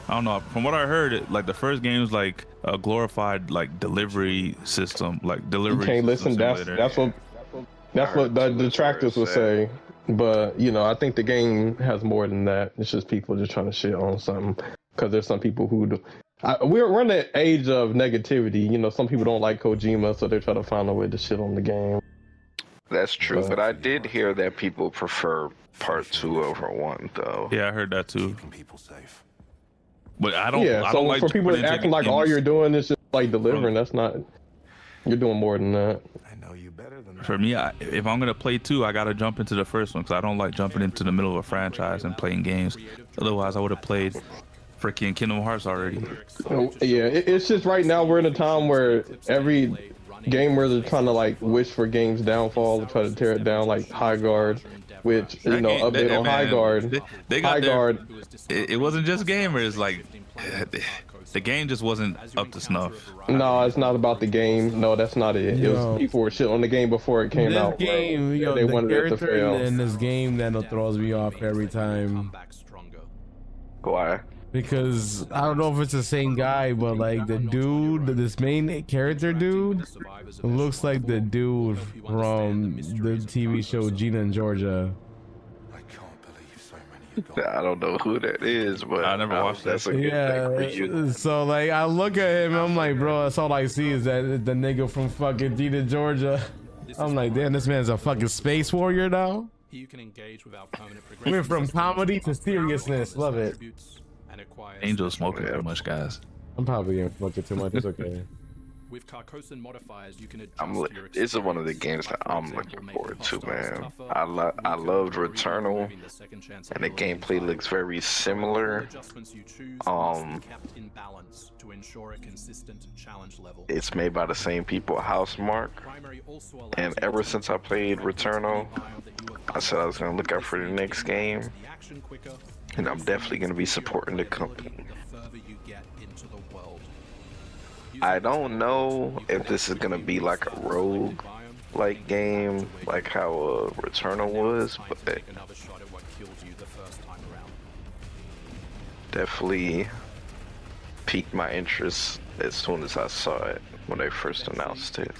I don't know. From what I heard, like the first game was like a glorified like delivery system, like delivery. You can't listen. That's what the detractors will say. But you know, I think the game has more than that. It's just people just trying to shit on something because there's some people who do. We're in that age of negativity. You know, some people don't like Kojima, so they're trying to find a way to shit on the game. That's true, but I did hear that people prefer Part 2 over 1, though. Yeah, I heard that too. But I don't. Yeah, I so don't like for people acting like all you're doing is just like delivering, that's not. You're doing more than that. I know you better than that. For me, if I'm gonna play 2, I gotta jump into the first one because I don't like jumping into the middle of a franchise and playing games. Otherwise, I would have played freaking Kingdom Hearts already. Yeah, it's just right now we're in a time where every gamers are trying to like wish for games downfall and try to tear it down, like High Guard, which you know update on High Guard. They got Guard. It wasn't just gamers. Like the game just wasn't up to snuff. No, it's not about the game. No, that's not it. It was people were shit on the game before it came out. Game, yo, they the wanted it to fail. in this game that throws me off every time. Why? Because I don't know if it's the same guy, but like the dude, this main character dude, looks like the dude from the TV show Gina and Georgia. I don't know who that is, but I never watched that. That's a good thing for you. So like I look at him, I'm like, bro, that's all I see is that the nigga from fucking Gina, Georgia. I'm like, damn, this man's a fucking space warrior now. You can engage without permanent progression. Went from comedy to seriousness. Love it. Angel's smoking too much, guys. I'm probably gonna smoke it too much. It's okay. With Carcosan modifiers, you can adjust your This is one of the games that I'm looking forward to, man. I loved Returnal, and the gameplay looks very similar. It's made by the same people, Housemark, and ever since I played Returnal, I said I was gonna look out for the next game, and I'm definitely gonna be supporting the company. I don't know if this is gonna be like a rogue like game, like how Returnal was, but definitely piqued my interest as soon as I saw it when they first announced it.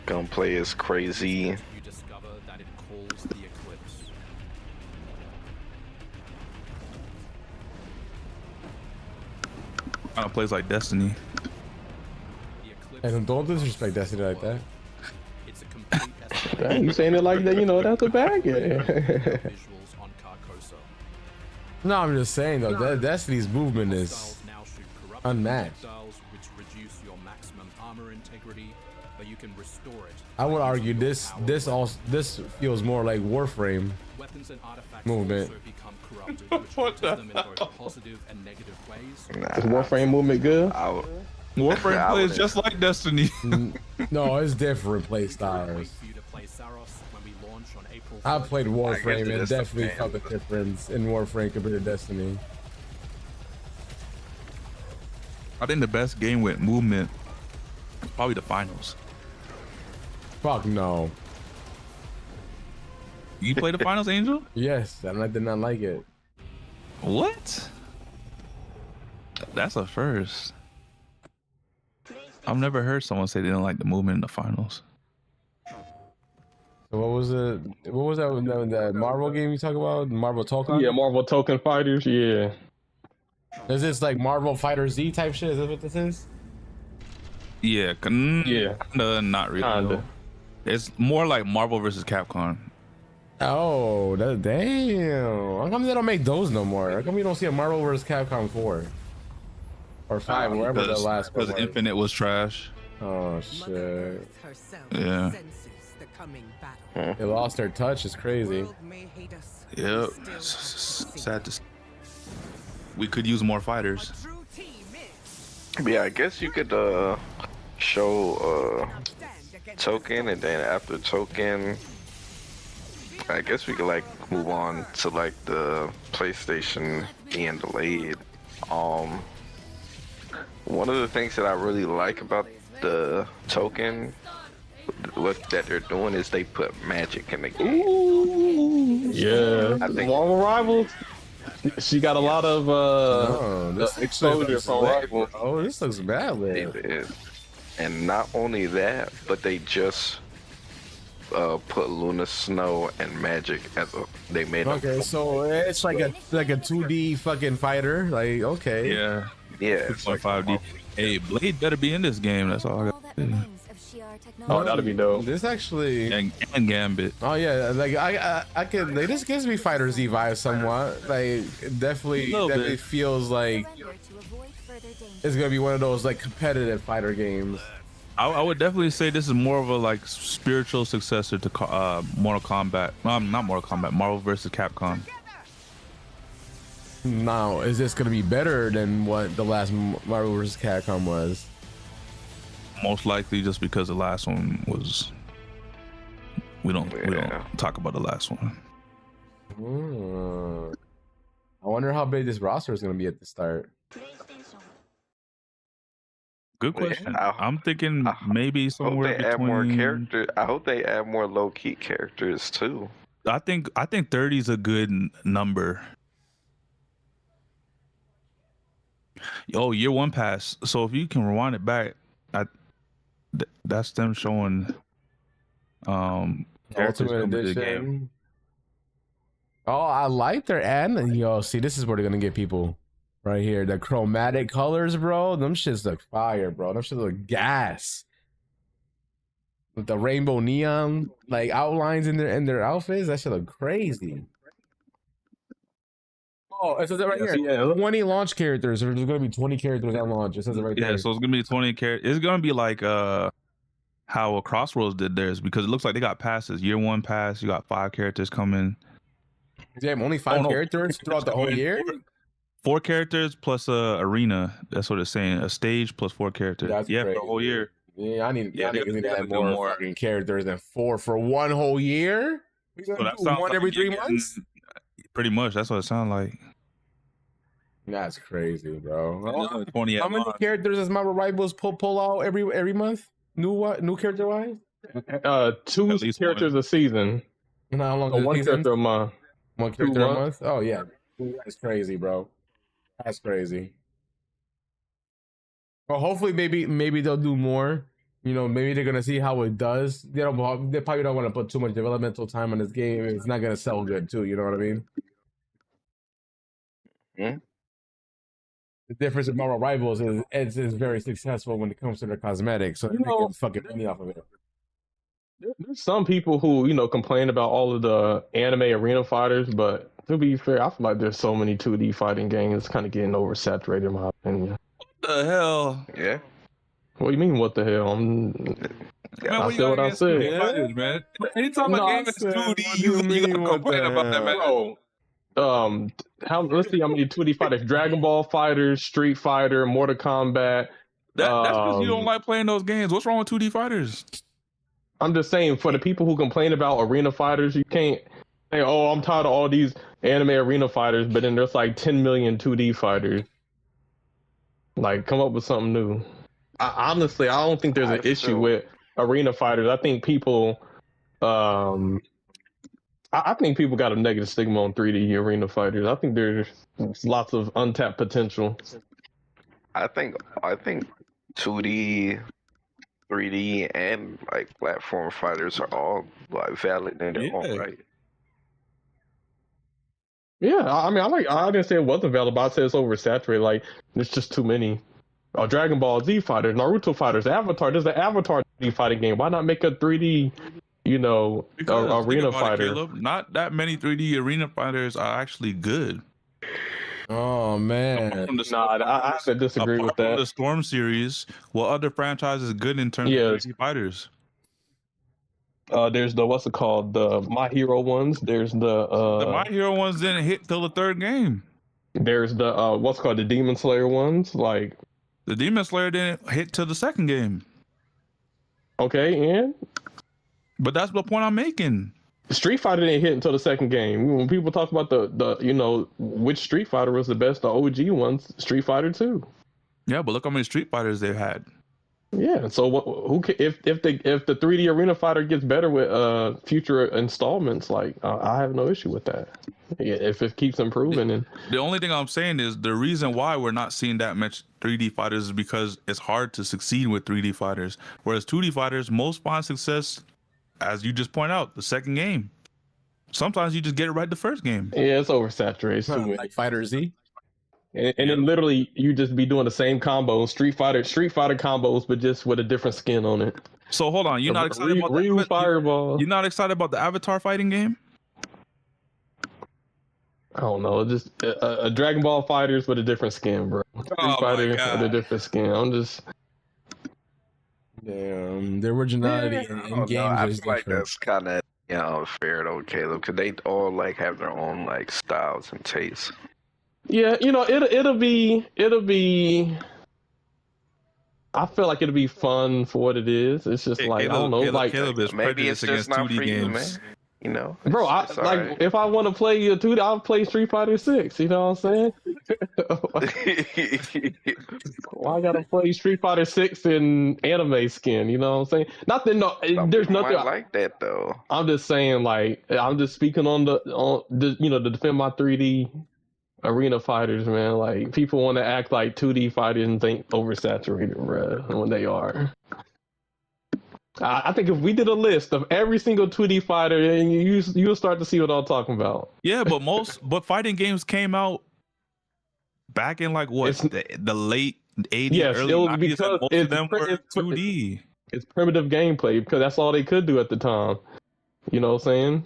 Gunplay is crazy. Kind of plays like Destiny. And don't disrespect Destiny like that. Dang, you saying it like that? You know, that's a bad game. No, I'm just saying though, that Destiny's movement is unmatched. I would argue this feels more like Warframe movement. What the Is Warframe movement good? Warframe plays just like Destiny. No, it's different play styles. I played Warframe and definitely felt the difference in Warframe compared to Destiny. I think the best game with movement is probably the finals. Fuck no. You play the finals, Angel? Yes, and I did not like it. What? That's a first. I've never heard someone say they didn't like the movement in the finals. So what was it? What was that Marvel game you talk about? Marvel Token? Yeah, Marvel Token Fighters. Yeah. Is this like Marvel Fighter Z type shit? Is that what this is? Yeah, Yeah. kinda, not really. Kinda. No. It's more like Marvel versus Capcom. Oh, damn! How come they don't make those no more? How come you don't see a Marvel vs. Capcom 4 or 5, wherever the last one Because was? Infinite was trash. Oh shit! Yeah. They lost their touch. It's crazy. Yep. Sad to see. We could use more fighters. Yeah, I guess you could show Token, and then after Token, I guess we could like move on to like the PlayStation being delayed. One of the things that I really like about the Token, what that they're doing is they put magic in the game. Ooh, yeah. I think Marvel Rivals. She got a lot of exposure from Rivals. Oh, this looks bad, they did. And not only that, but they just put Luna Snow and Magic as a. They made. Okay, so it's like a 2D fucking fighter. Like, okay. Yeah. Yeah. 2.5D. Hey, Blade better be in this game. That's all I got. Oh, that'd be dope. This actually and Gambit. Oh yeah, like I could. Like, this gives me Fighter Z vibes somewhat. Like definitely feels like it's gonna be one of those like competitive fighter games. I would definitely say this is more of a like spiritual successor to Mortal Kombat. Not Mortal Kombat. Marvel vs. Capcom. Now, is this gonna be better than what the last Marvel vs. Capcom was? Most likely, just because the last one was. We don't talk about the last one. I wonder how big this roster is gonna be at the start. Good question. I'm thinking maybe somewhere add more between. characters. I hope they add more low key characters too. I think 30 is a good number. Oh, year one pass. So if you can rewind it back, that's them showing characters Ultimate coming to the Edition. game. Oh, I like their ad. Yo, see, this is where they're gonna get people. Right here, the chromatic colors, bro. Them shits look fire, bro. Them shits look gas. With the rainbow neon like outlines in their outfits, that shit look crazy. Oh, it says it right here. Yeah. 20 launch characters. There's gonna be 20 characters at launch. It says it right there. Yeah, so it's gonna be 20 characters. It's gonna be like how Crossroads did theirs, because it looks like they got passes. Year one pass, you got 5 characters coming. Damn, only 5 characters throughout the whole year? 4 characters plus a arena. That's what it's saying. A stage plus 4 characters. That's for crazy. the whole year. Yeah, I need they to add more fucking characters than 4 for one whole year. We So gonna that do sounds one like every you're 3 getting- months? Pretty much. That's what it sounds like. That's crazy, bro. Another 20 How at many launch. characters does Marvel Rivals pull out every month? New character wise? 2 characters a season. And how long? So is the 1 season? character a month. 1 2 character a months. month? Oh yeah, that's crazy, bro. That's crazy. Well, hopefully, maybe they'll do more. You know, maybe they're gonna see how it does. They probably don't want to put too much developmental time on this game. It's not gonna sell good too. You know what I mean? Hmm? The difference with Marvel Rivals is it's very successful when it comes to their cosmetics, so they're making fucking money off of it. There's some people who, complain about all of the anime arena fighters, but to be fair, I feel like there's so many 2D fighting games. It's kind of getting oversaturated, in my opinion. What the hell? Yeah. What do you mean, what the hell? I said what I said. Fighters, man. Anytime No, a I game is said, 2D, you gonna complain about that, man. Bro, let's see how many 2D fighters: Dragon Ball Fighters, Street Fighter, Mortal Kombat. That's because you don't like playing those games. What's wrong with 2D fighters? I'm just saying, for the people who complain about arena fighters, you can't say, "Oh, I'm tired of all these anime arena fighters," but then there's like 10 million 2D fighters. Like, come up with something new. Honestly, I don't think there's an issue with arena fighters. I think people, I think people got a negative stigma on 3D arena fighters. I think there's lots of untapped potential. I think 2D 3D and like platform fighters are all like valid in their own right. Yeah, I mean, I didn't say it wasn't available. I said it's oversaturated. Like, there's just too many. Dragon Ball Z fighters, Naruto fighters, Avatar. There's an Avatar 3D fighting game. Why not make a 3D, arena fighter? Caleb, not that many 3D arena fighters are actually good. Oh man, I have to disagree with that. The Storm series, what other franchise is good in terms of 3D fighters? There's the what's it called? The My Hero ones. There's the My Hero ones didn't hit till the third game. There's the what's called the Demon Slayer ones. Like the Demon Slayer didn't hit till the second game. Okay, and but that's the point I'm making. Street Fighter didn't hit until the second game. When people talk about the which Street Fighter was the best, the OG ones, Street Fighter 2. Yeah, but look how many Street Fighters they've had. Yeah, so if the 3D Arena Fighter gets better with future installments, like I have no issue with that. Yeah, if it keeps improving. And the only thing I'm saying is the reason why we're not seeing that much 3D fighters is because it's hard to succeed with 3D fighters. Whereas 2D fighters, most find success, as you just point out, the second game. Sometimes you just get it right the first game. Yeah, it's oversaturated. Like Fighter Z. And then literally you just be doing the same combos, Street Fighter combos, but just with a different skin on it. So hold on, you're not excited about Ryu Fireball. You're not excited about the Avatar fighting game? I don't know, just a Dragon Ball Fighters with a different skin, bro. Street Fighter with a different skin. I'm just the originality in games I is feel like different. that's kind of unfair though, Caleb, because they all like have their own like styles and tastes. Yeah, it'll be. I feel like it'll be fun for what it is. It's just like I don't know, Caleb is maybe it's just not 2D for you, man. You know, bro. If I want to play a 2D, I'll play Street Fighter 6. You know what I'm saying? Why I gotta play Street Fighter 6 in anime skin? You know what I'm saying? Not that there's nothing like that though. I'm just saying, like, I'm just speaking on the to defend my 3D arena fighters, man. Like, people want to act like 2D fighters and think oversaturated, bro, when they are. I think if we did a list of every single 2D fighter, and you'll start to see what I'm talking about. Yeah, but fighting games came out back in like what the late 80s, yes, early 90s, and most of them were 2D. It's primitive gameplay because that's all they could do at the time. You know what I'm saying?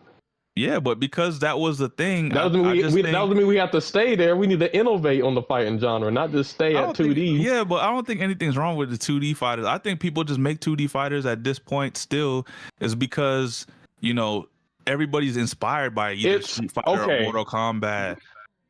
Yeah, but because that was the thing, that doesn't mean we have to stay there. We need to innovate on the fighting genre, not just stay at 2D. Yeah, but I don't think anything's wrong with the 2D fighters. I think people just make 2D fighters at this point still is because, everybody's inspired by either Street Fighter or Mortal Kombat.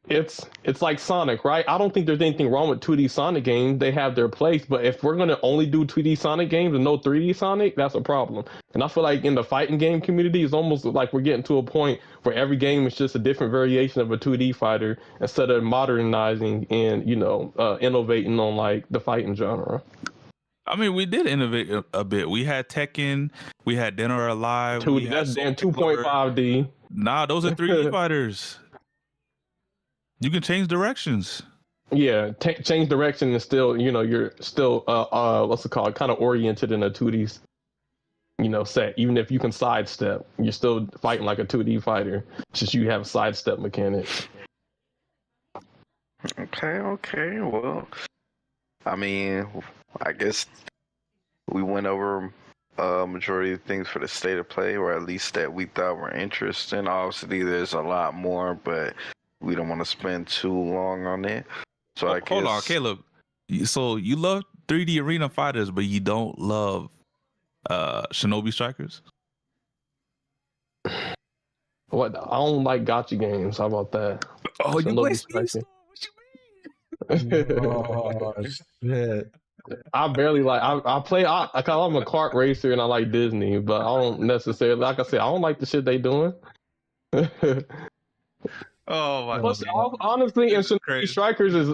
It's like Sonic, right? I don't think there's anything wrong with 2D Sonic games. They have their place, but if we're gonna only do 2D Sonic games and no 3D Sonic, that's a problem. And I feel like in the fighting game community, it's almost like we're getting to a point where every game is just a different variation of a 2D fighter instead of modernizing and innovating on like the fighting genre. I mean, we did innovate a bit. We had Tekken, we had Dead or Alive. That's damn 2.5D. Nah, those are 3D fighters. You can change directions. Yeah, change direction and still, you're still what's it called? Kind of oriented in a 2D, set. Even if you can sidestep, you're still fighting like a 2D fighter. It's just you have sidestep mechanics. Okay. Well, I mean, I guess we went over majority of things for the state of play, or at least that we thought were interesting. Obviously, there's a lot more, but we don't want to spend too long on it. So I guess... Hold on, Caleb. So you love 3D arena fighters, but you don't love Shinobi Strikers? What? I don't like gacha games. How about that? Oh, you play Speedstorm? What you mean? Oh, shit. I barely like. I play. I'm a kart racer and I like Disney, but I don't necessarily. Like I said, I don't like the shit they doing. Oh my god! Honestly, and Shinobi Strikers is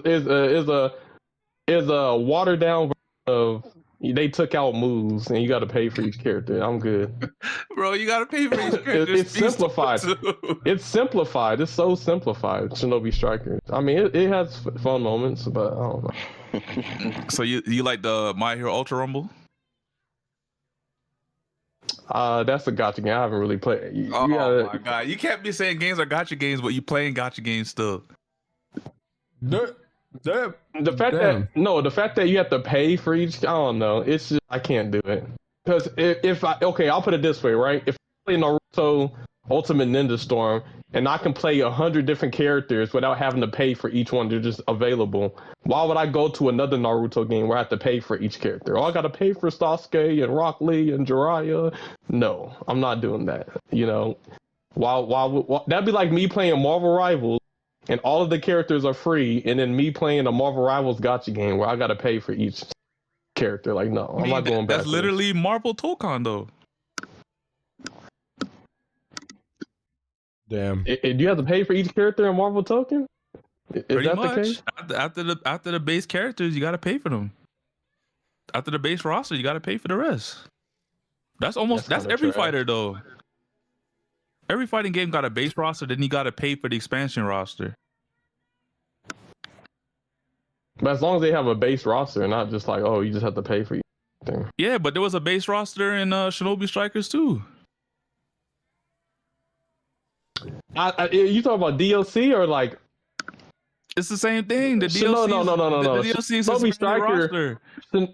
a watered down version of. They took out moves, and you got to pay for each character. I'm good, bro. You got to pay for each character. It's simplified. It's simplified. It's so simplified. Shinobi Strikers. I mean, it has fun moments, but I don't know. So you like the My Hero Ultra Rumble? That's a gotcha game. I haven't really played. You Oh gotta, my god, you can't be saying games are gotcha games, but you playing gotcha games still. the fact that you have to pay for each, I don't know. It's just, I can't do it because if I I'll put it this way, right? If I play Naruto Ultimate Ninja Storm and I can play 100 different characters without having to pay for each one, they're just available. Why would I go to another Naruto game where I have to pay for each character? Oh, I got to pay for Sasuke and Rock Lee and Jiraiya. No, I'm not doing that. You know, why that'd be like me playing Marvel Rivals. And all of the characters are free, and then me playing a Marvel Rivals gotcha game where I gotta pay for each character. Like, no, I'm not going back. That's literally Marvel Tokon, though. Damn. Do you have to pay for each character in Marvel Token? Is Pretty that much. the case? After the base characters, you gotta pay for them. After the base roster, you gotta pay for the rest. That's every fighter though. Every fighting game got a base roster, then you gotta pay for the expansion roster. But as long as they have a base roster, not just like, oh, you just have to pay for each thing. Yeah, but there was a base roster in Shinobi Strikers too. You talking about DLC or like? It's the same thing. The DLC. No. The DLC is Shinobi a Striker.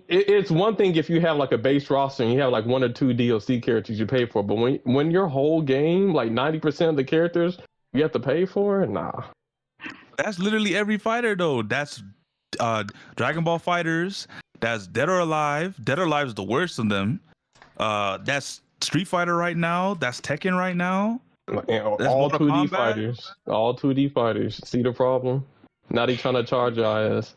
It's one thing if you have like a base roster and you have like 1 or 2 DLC characters you pay for, but when your whole game, like 90% of the characters, you have to pay for, nah. That's literally every fighter though. That's Dragon Ball Fighters. That's Dead or Alive. Dead or Alive is the worst of them. That's Street Fighter right now. That's Tekken right now. All 2D fighters. All 2D fighters. See the problem? Now they trying to charge your ass.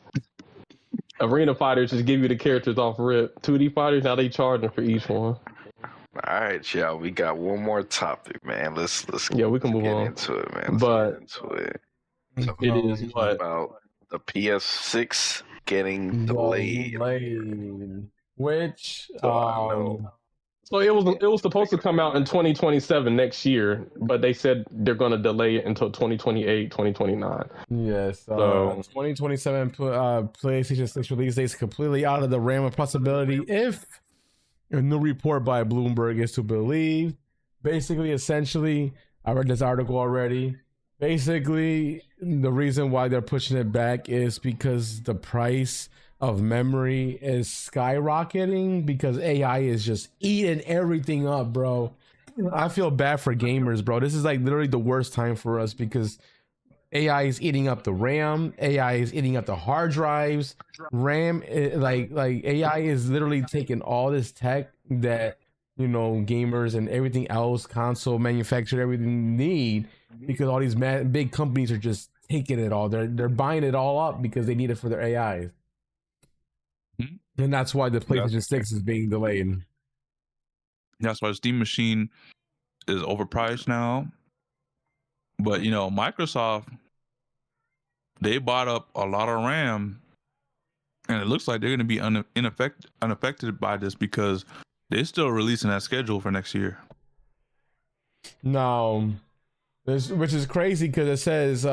Arena fighters just give you the characters off rip. 2D fighters, now they charging for each one. All right, y'all. We got one more topic, man. Let's we can move get on into it, man. But get into it. It is what About the PS6 getting delayed. Which So it was supposed to come out in 2027 next year, but they said they're going to delay it until 2028, 2029. Yes. So 2027 PlayStation 6 release date is completely out of the realm of possibility if a new report by Bloomberg is to believe. Basically, essentially, I read this article already. Basically, the reason why they're pushing it back is because the price of memory is skyrocketing because AI is just eating everything up, bro. I feel bad for gamers, bro. This is like literally the worst time for us because AI is eating up the RAM, AI is eating up the hard drives, RAM, like AI is literally taking all this tech that, you know, gamers and everything else, console manufacturer, everything need, because all these big companies are just taking it all. They're buying it all up because they need it for their AIs. And that's why the PlayStation 6 is being delayed. That's why the Steam Machine is overpriced now. But, you know, Microsoft, they bought up a lot of RAM. And it looks like they're going to be unaffected by this because they're still releasing that schedule for next year. No. Which is crazy because it says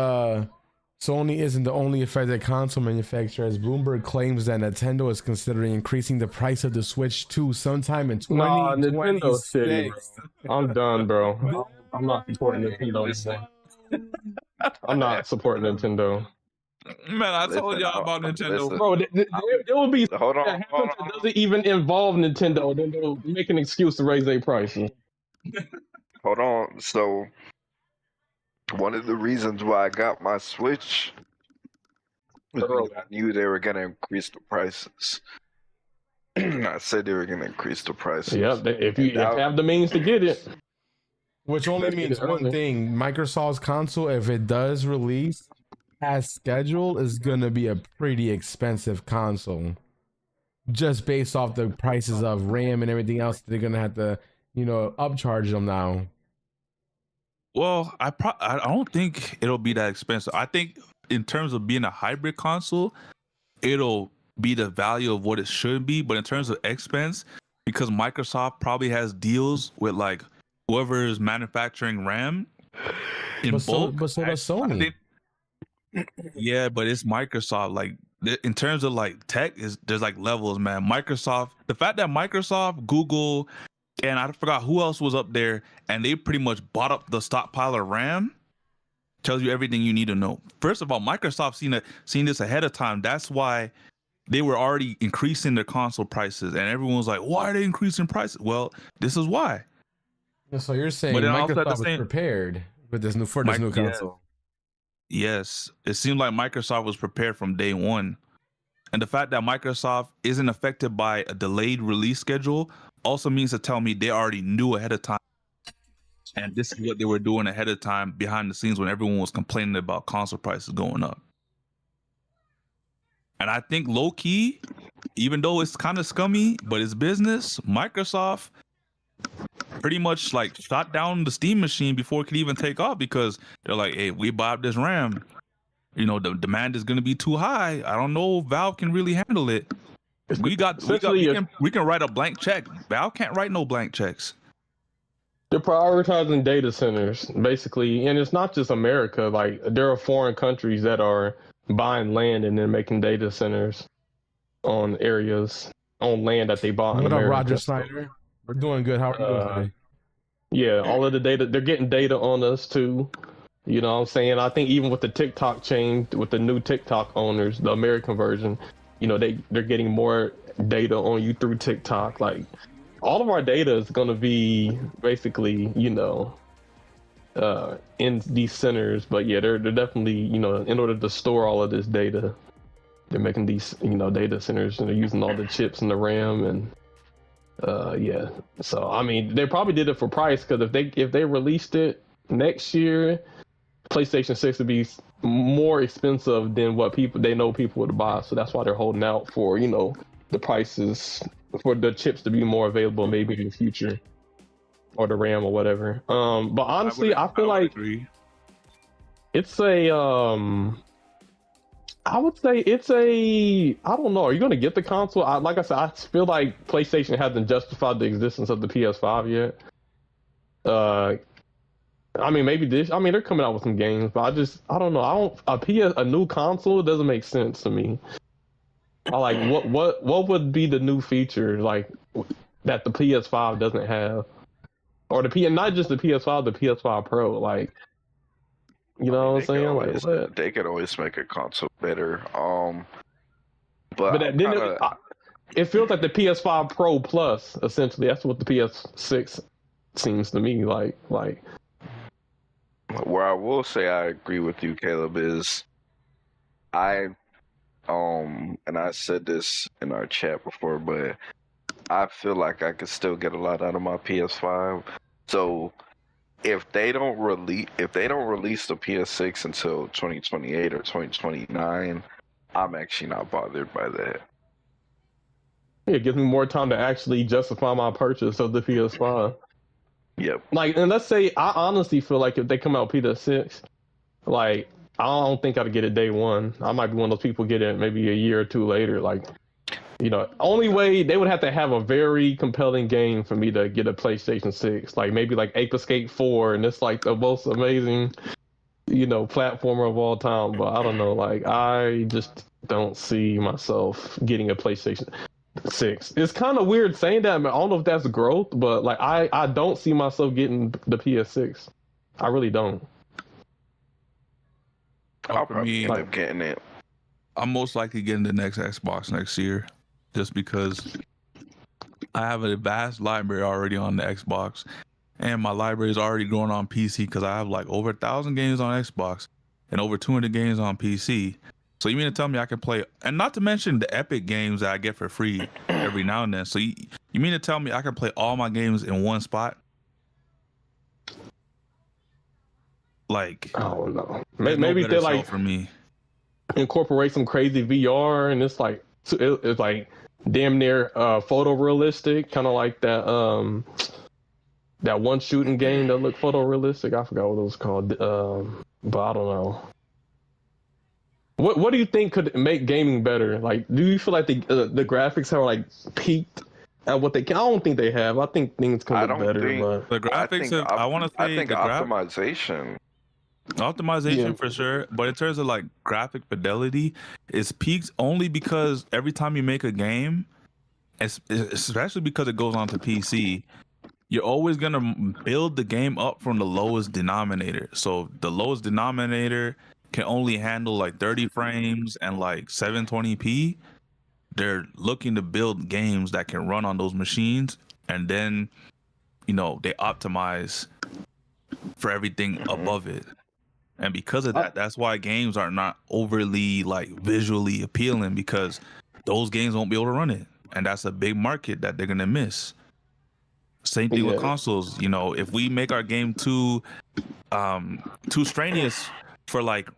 Sony isn't the only affected console manufacturer, as Bloomberg claims that Nintendo is considering increasing the price of the Switch too sometime in 2026. Nintendo City, bro. I'm done, bro. I'm not supporting Nintendo anymore. I'm not supporting Nintendo. Man, I told y'all about Nintendo. Bro, there will be Hold on. that doesn't even involve Nintendo. Then they'll make an excuse to raise their prices. Hold on. So, one of the reasons why I got my Switch was because I knew they were going to increase the prices. I said they were going to increase the prices. Yep, if you have the means to get it. Which only means one thing. Microsoft's console, if it does release as scheduled, is going to be a pretty expensive console. Just based off the prices of RAM and everything else, they're going to have to, you know, upcharge them now. Well, I don't think it'll be that expensive. I think in terms of being a hybrid console, it'll be the value of what it should be. But in terms of expense, because Microsoft probably has deals with like whoever is manufacturing RAM in bulk. But so does Sony. Yeah, but it's Microsoft. Like in terms of like tech, there's like levels, man. Microsoft, the fact that Microsoft, Google, and I forgot who else was up there, and they pretty much bought up the stockpile of RAM. Tells you everything you need to know. First of all, Microsoft seen this ahead of time. That's why they were already increasing their console prices, and everyone was like, "Why are they increasing prices?" Well, this is why. So you're saying But then also at Microsoft the was prepared with this new console? Yes, it seemed like Microsoft was prepared from day one, and the fact that Microsoft isn't affected by a delayed release schedule also means to tell me they already knew ahead of time. And this is what they were doing ahead of time behind the scenes when everyone was complaining about console prices going up. And I think low key, even though it's kind of scummy, but it's business, Microsoft pretty much like shot down the Steam machine before it could even take off, because they're like, hey, we buy up this RAM. You know, the demand is going to be too high. I don't know if Valve can really handle it. We can write a blank check. Valve can't write no blank checks. They're prioritizing data centers, basically, and it's not just America. Like, there are foreign countries that are buying land and then making data centers on land that they bought in What America. up, Roger Snyder? We're doing good. How are you doing today? Yeah, all of the data, they're getting data on us too. You know what I'm saying? I think even with the TikTok chain, with the new TikTok owners, the American version, you know, they're getting more data on you through TikTok. Like, all of our data is going to be basically, you know, in these centers. But yeah, they're definitely, you know, in order to store all of this data, they're making these, you know, data centers, and they're using all the chips and the RAM, and yeah. So I mean, they probably did it for price, because if they released it next year, PlayStation 6 would be more expensive than what people would buy. So that's why they're holding out for, you know, the prices for the chips to be more available maybe in the future, or the RAM or whatever. But honestly, I feel like it's a I would say it's a, I don't know. Are you going to get the console? Like I said, I feel like PlayStation hasn't justified the existence of the PS5 yet. I mean, maybe they're coming out with some games, but I don't know. A new console doesn't make sense to me. What would be the new feature like that the PS5 doesn't have, or not just the PS5, the PS5 Pro, like, you know what I'm saying? Like, what? They could always make a console better. But then it feels like the PS5 Pro Plus, essentially. That's what the PS6 seems to me like. Where I will say I agree with you, Caleb, is and I said this in our chat before, but I feel like I could still get a lot out of my PS5. So if they don't release the PS6 until 2028 or 2029, I'm actually not bothered by that. Yeah, it gives me more time to actually justify my purchase of the PS5. Yep. Like, and let's say I honestly feel like if they come out PS6, like, I don't think I'd get it day one. I might be one of those people get it maybe a year or two later. Like, you know, only way they would have to have a very compelling game for me to get a PlayStation 6. Like, maybe like Ape Escape 4, and it's like the most amazing, you know, platformer of all time. But I don't know, like, I just don't see myself getting a PlayStation 6. It's kind of weird saying that. I don't know if that's growth, but like, I don't see myself getting the PS6. I really don't. I'll probably end up getting it. I'm most likely getting the next Xbox next year, just because I have a vast library already on the Xbox, and my library is already growing on PC because I have like over 1,000 games on Xbox and over 200 games on PC. So you mean to tell me I can play, and not to mention the Epic games that I get for free every now and then. So you mean to tell me I can play all my games in one spot? Like, I don't know. Maybe if they like for me incorporate some crazy VR, and it's like damn near photorealistic, kind of like that one shooting game that looked photorealistic. I forgot what it was called, but I don't know. What do you think could make gaming better? Like, do you feel like the graphics are like peaked at what they can? I don't think they have. I think things can look better. But the graphics, I want to say the optimization. Optimization for sure, but in terms of like graphic fidelity, it's peaks only because every time you make a game, especially because it goes onto PC, you're always gonna build the game up from the lowest denominator. So the lowest denominator can only handle like 30 frames and like 720p. They're looking to build games that can run on those machines, and then they optimize for everything above it. And because of that, that's why games are not overly like visually appealing, because those games won't be able to run it, and that's a big market that they're gonna miss. Same thing with consoles. If we make our game too strenuous for like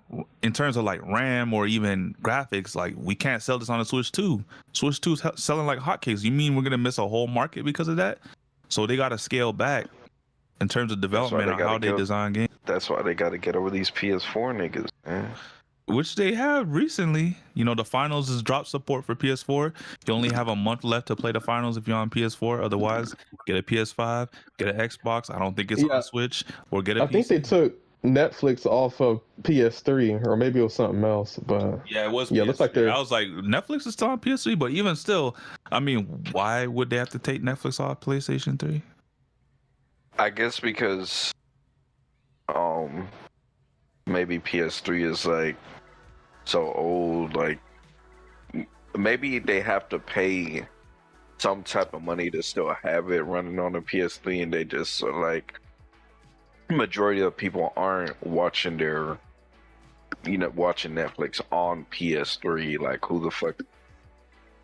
in terms of like RAM or even graphics, like we can't sell this on a Switch 2. Switch 2 is selling like hotcakes. You mean we're gonna miss a whole market because of that? So they gotta scale back in terms of development on how they design games. That's why they gotta get over these PS4 niggas, man. Which they have recently. The finals has dropped support for PS4. You only have a month left to play the finals if you're on PS4. Otherwise, get a PS5, get an Xbox. I don't think it's on Switch, or get a PC. I think they took Netflix off of PS3, or maybe it was something else. But yeah, it was. Yeah, it looks like I was like, Netflix is still on PS3, but even still, I mean, why would they have to take Netflix off PlayStation 3? I guess because maybe PS3 is like so old, like maybe they have to pay some type of money to still have it running on the PS3, and they just like majority of people aren't watching watching Netflix on PS3. Like, who the fuck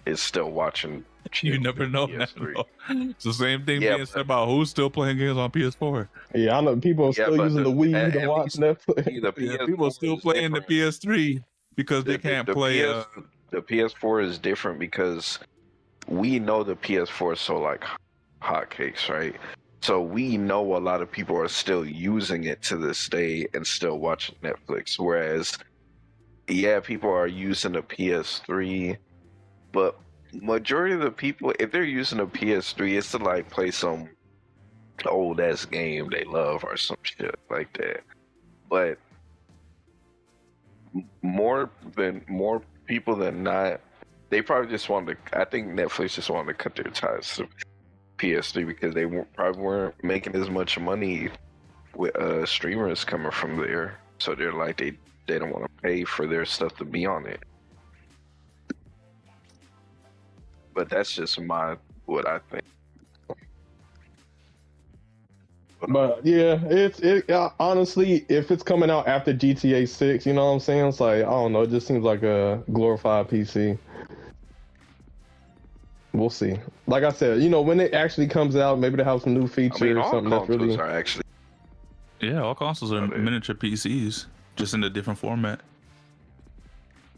is still watching? You never know. It's the same thing being said about who's still playing games on PS4. Yeah, I know people are still using the Wii to watch Netflix. People are still playing the PS3 because they can't play. The PS4 is different because we know the PS4 is so like hotcakes, right? So we know a lot of people are still using it to this day and still watching Netflix. Whereas, people are using the PS3, but majority of the people, if they're using a PS3, it's to like play some old ass game they love or some shit like that. But more people than not, they probably just wanted to. I think Netflix just wanted to cut their ties to PS3 because they probably weren't making as much money with streamers coming from there. So they're like they don't want to pay for their stuff to be on it. But that's just what I think. But yeah, it honestly, if it's coming out after GTA 6, you know what I'm saying? It's like, I don't know, it just seems like a glorified PC. We'll see. Like I said, when it actually comes out, maybe they have some new features or something that's really. Are actually. Yeah, all consoles are miniature PCs, just in a different format.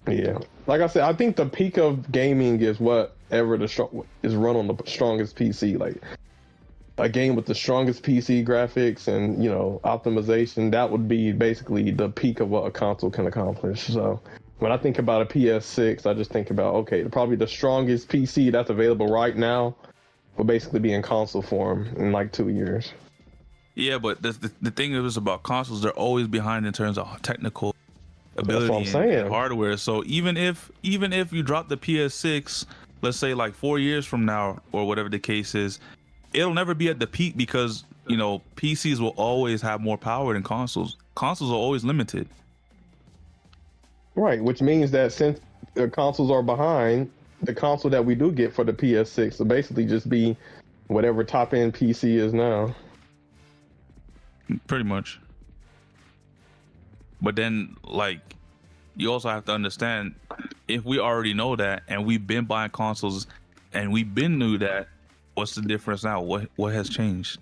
Yeah, like I said, I think the peak of gaming is whatever is run on the strongest PC. Like a game with the strongest PC graphics and optimization, that would be basically the peak of what a console can accomplish. So when I think about a PS6, I just think about probably the strongest PC that's available right now will basically be in console form in like 2 years. Yeah, but the thing is about consoles, they're always behind in terms of technical ability and hardware. So even if you drop the PS6, let's say like 4 years from now or whatever the case is, it'll never be at the peak because PCs will always have more power than consoles. Consoles are always limited. Right, which means that since the consoles are behind, the console that we do get for the PS6 will basically just be whatever top end PC is now. Pretty much. But then, like, you also have to understand, if we already know that and we've been buying consoles and we've been knew that, what's the difference now? What has changed?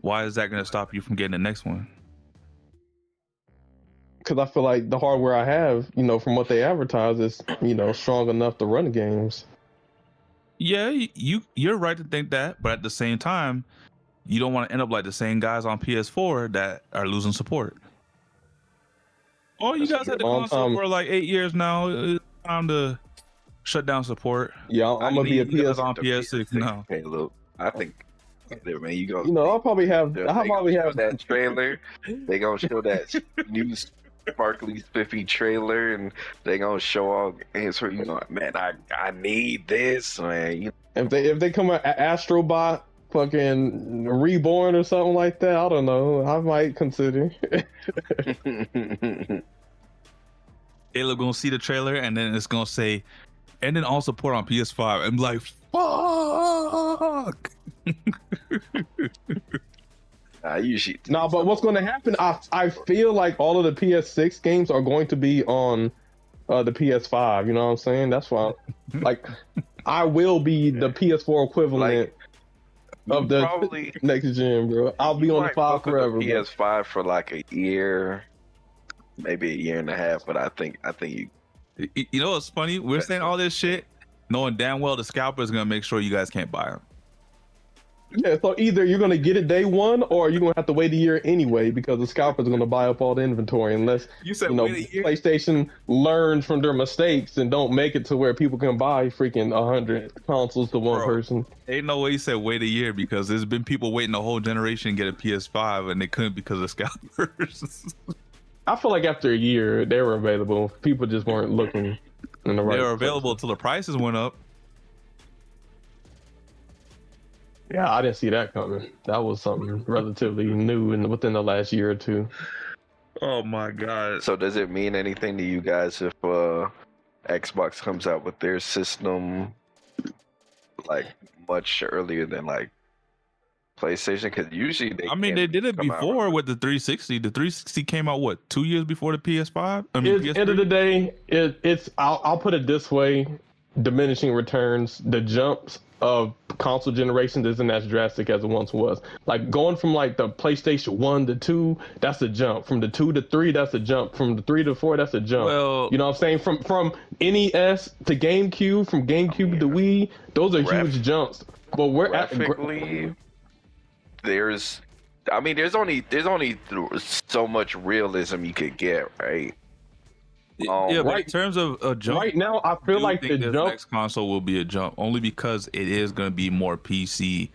Why is that going to stop you from getting the next one? Because I feel like the hardware I have, from what they advertise, is strong enough to run games. Yeah, you're right to think that, but at the same time, you don't want to end up like the same guys on PS4 that are losing support. Oh, you guys had the console for like 8 years now. It's time to shut down support. Yeah, I'm gonna be a PS on PS6 now. Hey, look, I think, man, you go. I'll probably have that trailer. They gonna show that new sparkly spiffy trailer, and they gonna show all answer. Man, I need this, man. If they come out Astrobot fucking Reborn or something like that. I don't know. I might consider. Caleb gonna see the trailer and then it's gonna say, and then all support on PS5. I'm like, fuck. Usually No, but what's going to happen? I feel like all of the PS6 games are going to be on the PS5. You know what I'm saying? That's why, like, I will be the PS4 equivalent of the probably next gen, bro. I'll be on the 5 forever. The PS5 for like a year, maybe a year and a half. But I think You know what's funny? We're saying all this shit, knowing damn well the scalper is gonna make sure you guys can't buy them. Yeah, so either you're gonna get it day one, or you're gonna have to wait a year anyway because the scalper's gonna buy up all the inventory unless You said you know wait a year? PlayStation learns from their mistakes and don't make it to where people can buy freaking 100 consoles to one Bro. person. Ain't no way you said wait a year because there's been people waiting a whole generation to get a PS5 and they couldn't because of scalpers. I feel like after a year they were available. People just weren't looking in the right. They were available until the prices went up. Yeah, I didn't see that coming. That was something relatively new within the last year or two. Oh my god. so. Does it mean anything to you guys if Xbox comes out with their system like much earlier than like PlayStation? Because usually they did it before with the 360. The 360 came out what, 2 years before the PS5? I mean, End of the day, it's I'll put it this way: diminishing returns. The jumps of console generations isn't as drastic as it once was. Like going from like the PlayStation 1 to 2, that's a jump. From the 2 to 3, that's a jump. From the 3 to 4, that's a jump. Well, you know what I'm saying? From NES to GameCube, from GameCube to Wii, those are huge jumps. But we're graphically, there's only so much realism you could get, right? yeah, but in terms of a jump, right now, I feel like the jump next console will be a jump only because it is going to be more PC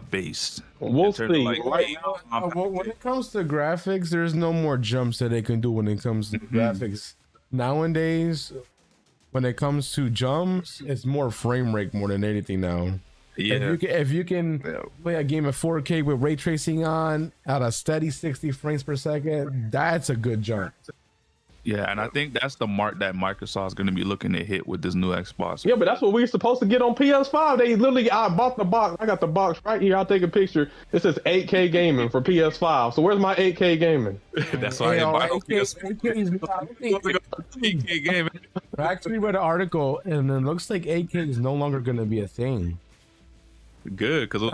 based. We'll see. Right now, when it comes to graphics, there's no more jumps that they can do when it comes to graphics. Nowadays, when it comes to jumps, it's more frame rate more than anything now. Yeah. If you can play a game of 4K with ray tracing on at a steady 60 frames per second, that's a good jump. Yeah, and I think that's the mark that Microsoft is going to be looking to hit with this new Xbox. Yeah, but that's what we were supposed to get on PS5. They literally, I bought the box. I got the box right here. I'll take a picture. It says 8K gaming for PS5. So where's my 8K gaming? That's why I didn't buy no PS5. 8K gaming. I actually read an article, and it looks like 8K is no longer going to be a thing. Good, because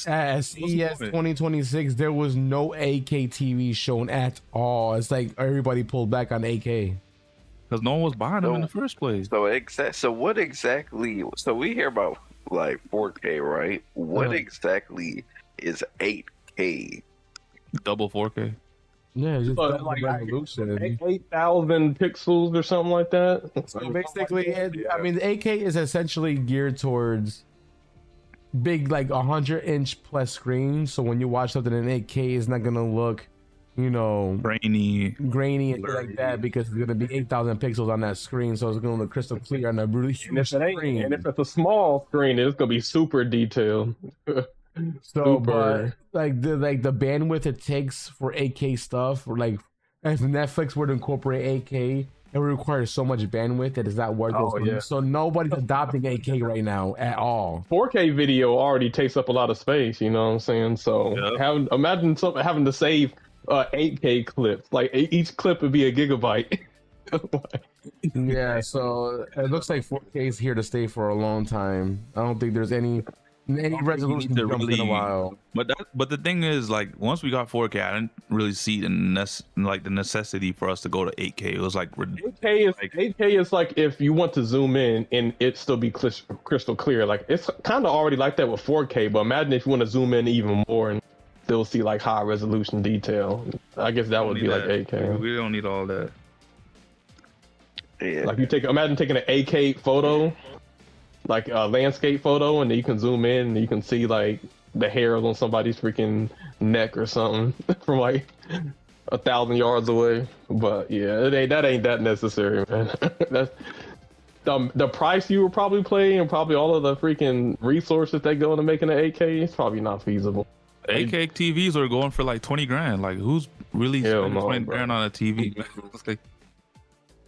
at CES 2026, there was no 8K TV shown at all. It's like everybody pulled back on 8K because no one was buying them in the first place. So what exactly? So we hear about like 4K, right? What exactly is 8K? Double 4K. Yeah, just like resolution. 8,000 pixels or something like that. So basically, I mean, the 8K is essentially geared towards big, like 100-inch plus screen. So when you watch something in 8K, it's not gonna look, you know, grainy and like that because it's gonna be 8,000 pixels on that screen. So it's gonna look crystal clear on a really huge screen. And if it's a small screen, it's gonna be super detailed. So, but like the bandwidth it takes for 8K stuff, or like if Netflix were to incorporate 8K, it would require so much bandwidth that it's not worth it. So nobody's adopting 8K right now at all. 4K video already takes up a lot of space, you know what I'm saying? So imagine having to save 8K clips. Like each clip would be a gigabyte. Yeah, so it looks like 4K is here to stay for a long time. I don't think there's any resolution to really in a while. But the thing is, like, once we got 4K, I didn't really see the necessity for us to go to 8K. It was like 8K is like if you want to zoom in and it still be crystal clear. Like it's kind of already like that with 4K. But imagine if you want to zoom in even more and still see like high resolution detail. I guess that would be like 8K. We don't need all that. Yeah. Like imagine taking an 8K photo, like a landscape photo, and then you can zoom in and you can see like the hairs on somebody's freaking neck or something from like 1,000 yards away. But yeah, that ain't that necessary, man. the price you would probably play and probably all of the freaking resources that go into making an 8K, it's probably not feasible. 8K TVs are going for like 20 grand. Like who's really spending 20 grand on a TV? It's like,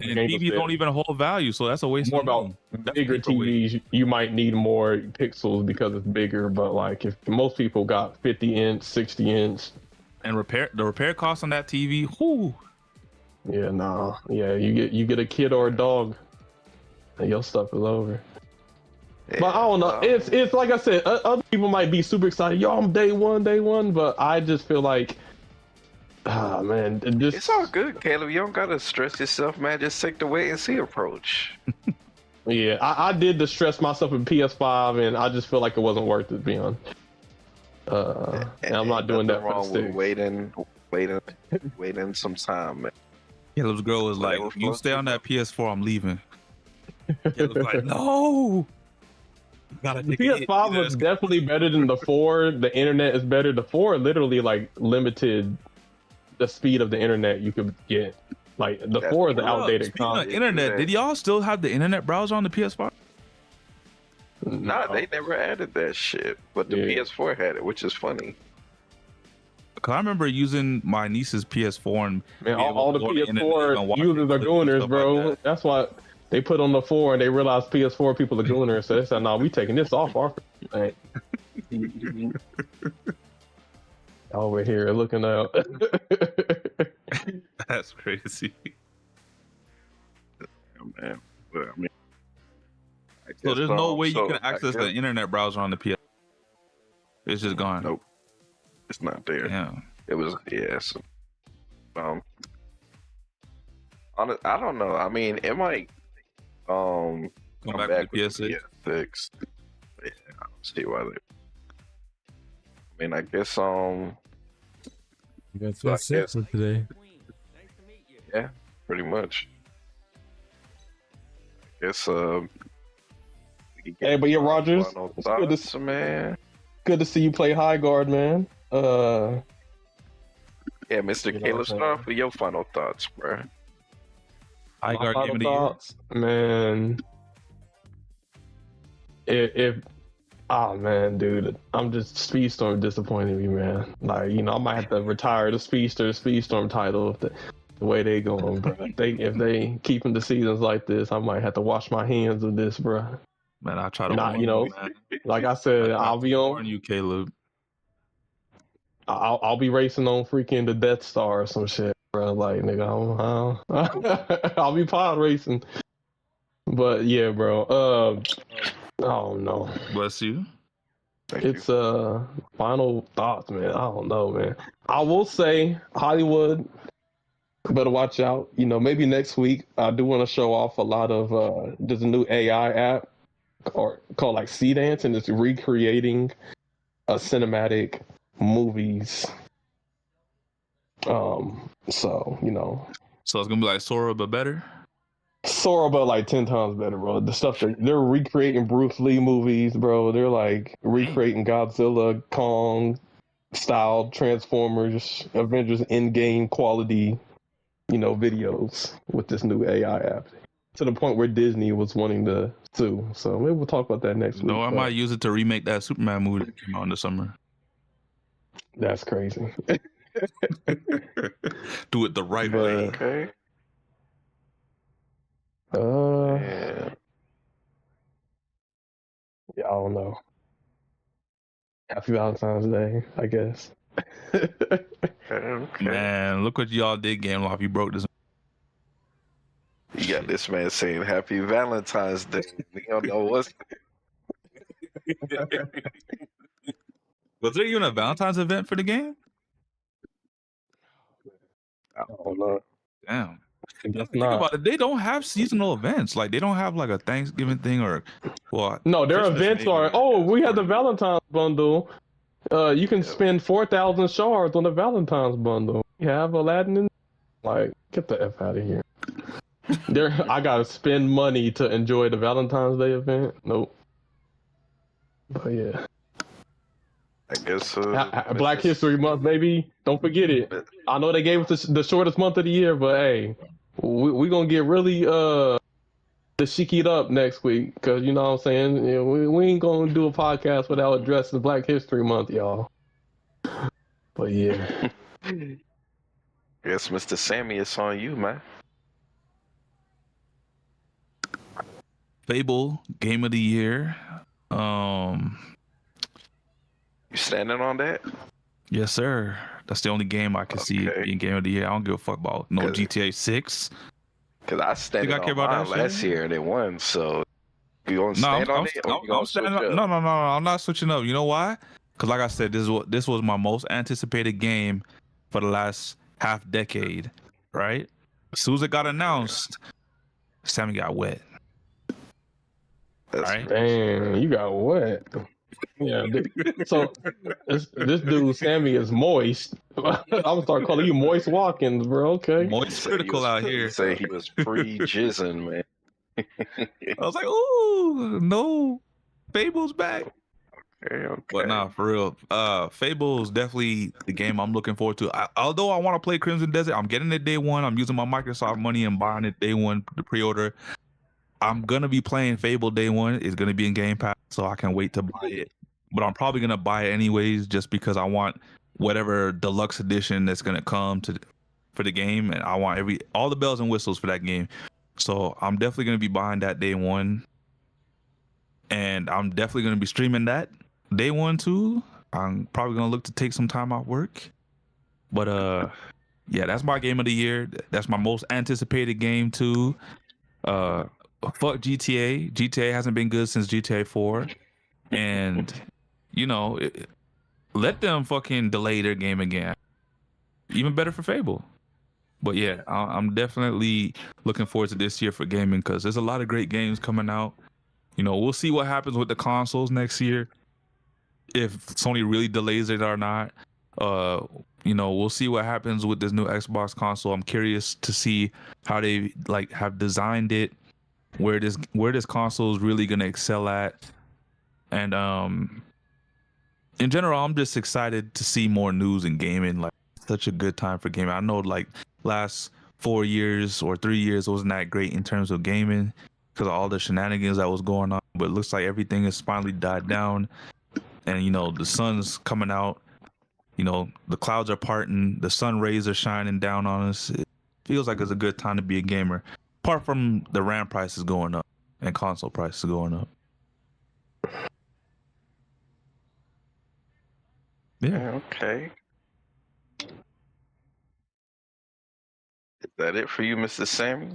and TVs don't even hold value, so that's a waste. More of about money. bigger TVs, you might need more pixels because it's bigger. But like, if most people got 50-inch, 60-inch, and the repair costs on that TV, whoo. Yeah, nah, yeah, you get a kid or a dog, and your stuff is over. Yeah, but I don't know. It's like I said, other people might be super excited. Yo, I'm day one, but I just feel like, man, it's all good, Caleb. You don't gotta stress yourself, man. Just take the wait and see approach. Yeah, I did the stress myself in PS5, and I just feel like it wasn't worth it, to be honest. And I'm not doing that for the sticks. Waiting some time, man. Caleb's girl was like, "You stay on that PS4, I'm leaving." Caleb's like, "No." The PS5 was definitely better than the 4. The internet is better. The 4 literally like limited the speed of the internet you could get. Like the 4 is the outdated console. Internet, did y'all still have the internet browser on the PS5? Nah, they never added that shit. But the PS4 had it, which is funny. Cause I remember using my niece's PS4 and man, all the PS4 users are gooners, bro. Like that's why they put on the 4 and they realized PS4 people are gooners. So they said, "Nah, we taking this off our." Over here looking out. That's crazy. Man, but I mean, so there's no way you can access the internet browser on the PS. It's just gone. Nope. It's not there. Yeah. It was So, I don't know. I mean, it might come back with PS6. Yeah, I don't see why they. I mean, I guess You got PS6 for today. Yeah, pretty much. I guess hey, but yeah, Rogers, it's good to see you play High Guard, man. Yeah, Mr. Caleb, start for your final thoughts, bro. High Guard game of the year, man. Oh man, dude, I'm just Speedstorm disappointed me, man. Like, you know, I might have to retire the Speedstorm title if the way they going, bro. If they keeping the seasons like this, I might have to wash my hands of this, bro. Man, I try to warn you, man. Like I said, I'll be on. Warn you, Caleb. I'll be racing on freaking the Death Star or some shit, bro. Like, nigga, I'll be pod racing. But yeah, bro. Oh no. Bless you. It's final thoughts, man. I don't know, man. I will say Hollywood better watch out. You know, maybe next week I do want to show off a lot of there's a new AI app called like Sea Dance, and it's recreating a cinematic movies. So, you know. So it's gonna be like Sora but better? Sora, but like 10 times better, bro. The stuff they're recreating Bruce Lee movies, bro. They're like recreating Godzilla, Kong style Transformers, Avengers Endgame quality, you know, videos with this new AI app. To the point where Disney was wanting to sue. So maybe we'll talk about that next week. No, I might use it to remake that Superman movie that came out in the summer. That's crazy. Do it the right way. Okay. Yeah, I don't know. Happy Valentine's Day, I guess. Okay. Man, look what y'all did, Gameloft. You broke this. You got this man saying Happy Valentine's Day. We don't know what's. Was there even a Valentine's event for the game? I don't know. Damn. Think about it. They don't have seasonal events. Like, they don't have like a Thanksgiving thing or no, their events are we have the Valentine's bundle. You can spend 4,000 shards on the Valentine's bundle. You have Aladdin in, like, get the F out of here. I gotta spend money to enjoy the Valentine's Day event. Nope. But yeah. I guess Black History Month, baby. Don't forget it. I know they gave us the shortest month of the year, but hey, we gonna get really to chic it up next week, because you know what I'm saying. You know, we ain't gonna do a podcast without addressing Black History Month, y'all. But yeah, Guess Mr. Sammy, it's on you, man. Fable Game of the Year. You standing on that? Yes, sir. That's the only game I can see being Game of the Year. I don't give a fuck about no GTA 6. Because I stand I care on about mine that last shit? year and it won. So you gonna No, stand on it, or you gonna switch up? No, I'm not switching up. You know why? Because like I said, this was my most anticipated game for the last half decade. Right? As soon as it got announced, Sammy got wet. That's right? damn, you got wet. Yeah. So this dude Sammy is moist. I'm gonna start calling you Moist Watkins, bro. Okay. Moist critical out here. Say he was pre-jizzing, man. I was like, ooh, no, Fable's back. Okay. But nah, for real. Fable's definitely the game I'm looking forward to. Although I want to play Crimson Desert, I'm getting it day one. I'm using my Microsoft money and buying it day one, the pre-order. I'm gonna be playing Fable day one. It's gonna be in Game Pass, so I can wait to buy it. But I'm probably gonna buy it anyways, just because I want whatever deluxe edition that's gonna come for the game, and I want all the bells and whistles for that game. So I'm definitely gonna be buying that day one, and I'm definitely gonna be streaming that day one too. I'm probably gonna look to take some time off work, but yeah, that's my game of the year. That's my most anticipated game too. Fuck GTA. GTA hasn't been good since GTA 4, and you know, let them fucking delay their game again. Even better for Fable. But yeah, I'm definitely looking forward to this year for gaming, because there's a lot of great games coming out. You know, we'll see what happens with the consoles next year, if Sony really delays it or not. You know, we'll see what happens with this new Xbox console. I'm curious to see how they have designed it, where this console is really gonna excel at. And in general, I'm just excited to see more news in gaming. Like, such a good time for gaming. I know like last 4 years or 3 years wasn't that great in terms of gaming because of all the shenanigans that was going on, but it looks like everything has finally died down, and you know, the sun's coming out, you know, the clouds are parting, the sun rays are shining down on us. It feels like it's a good time to be a gamer, apart from the RAM prices going up and console prices going up. Yeah. Okay. Is that it for you, Mr. Sammy?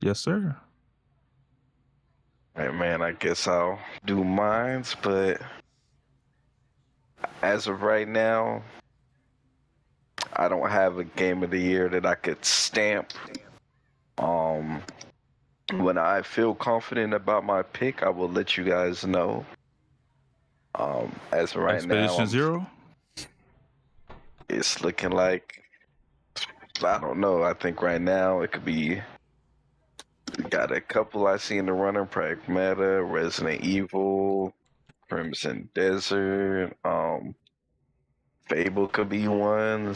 Yes, sir. Hey, man, I guess I'll do mines, but as of right now, I don't have a game of the year that I could stamp. When I feel confident about my pick, I will let you guys know. As of right Expedition now, Zero? It's looking like, I don't know. I think right now it could be. We got a couple I see in the running: Pragmata, Resident Evil, Crimson Desert. Fable could be one.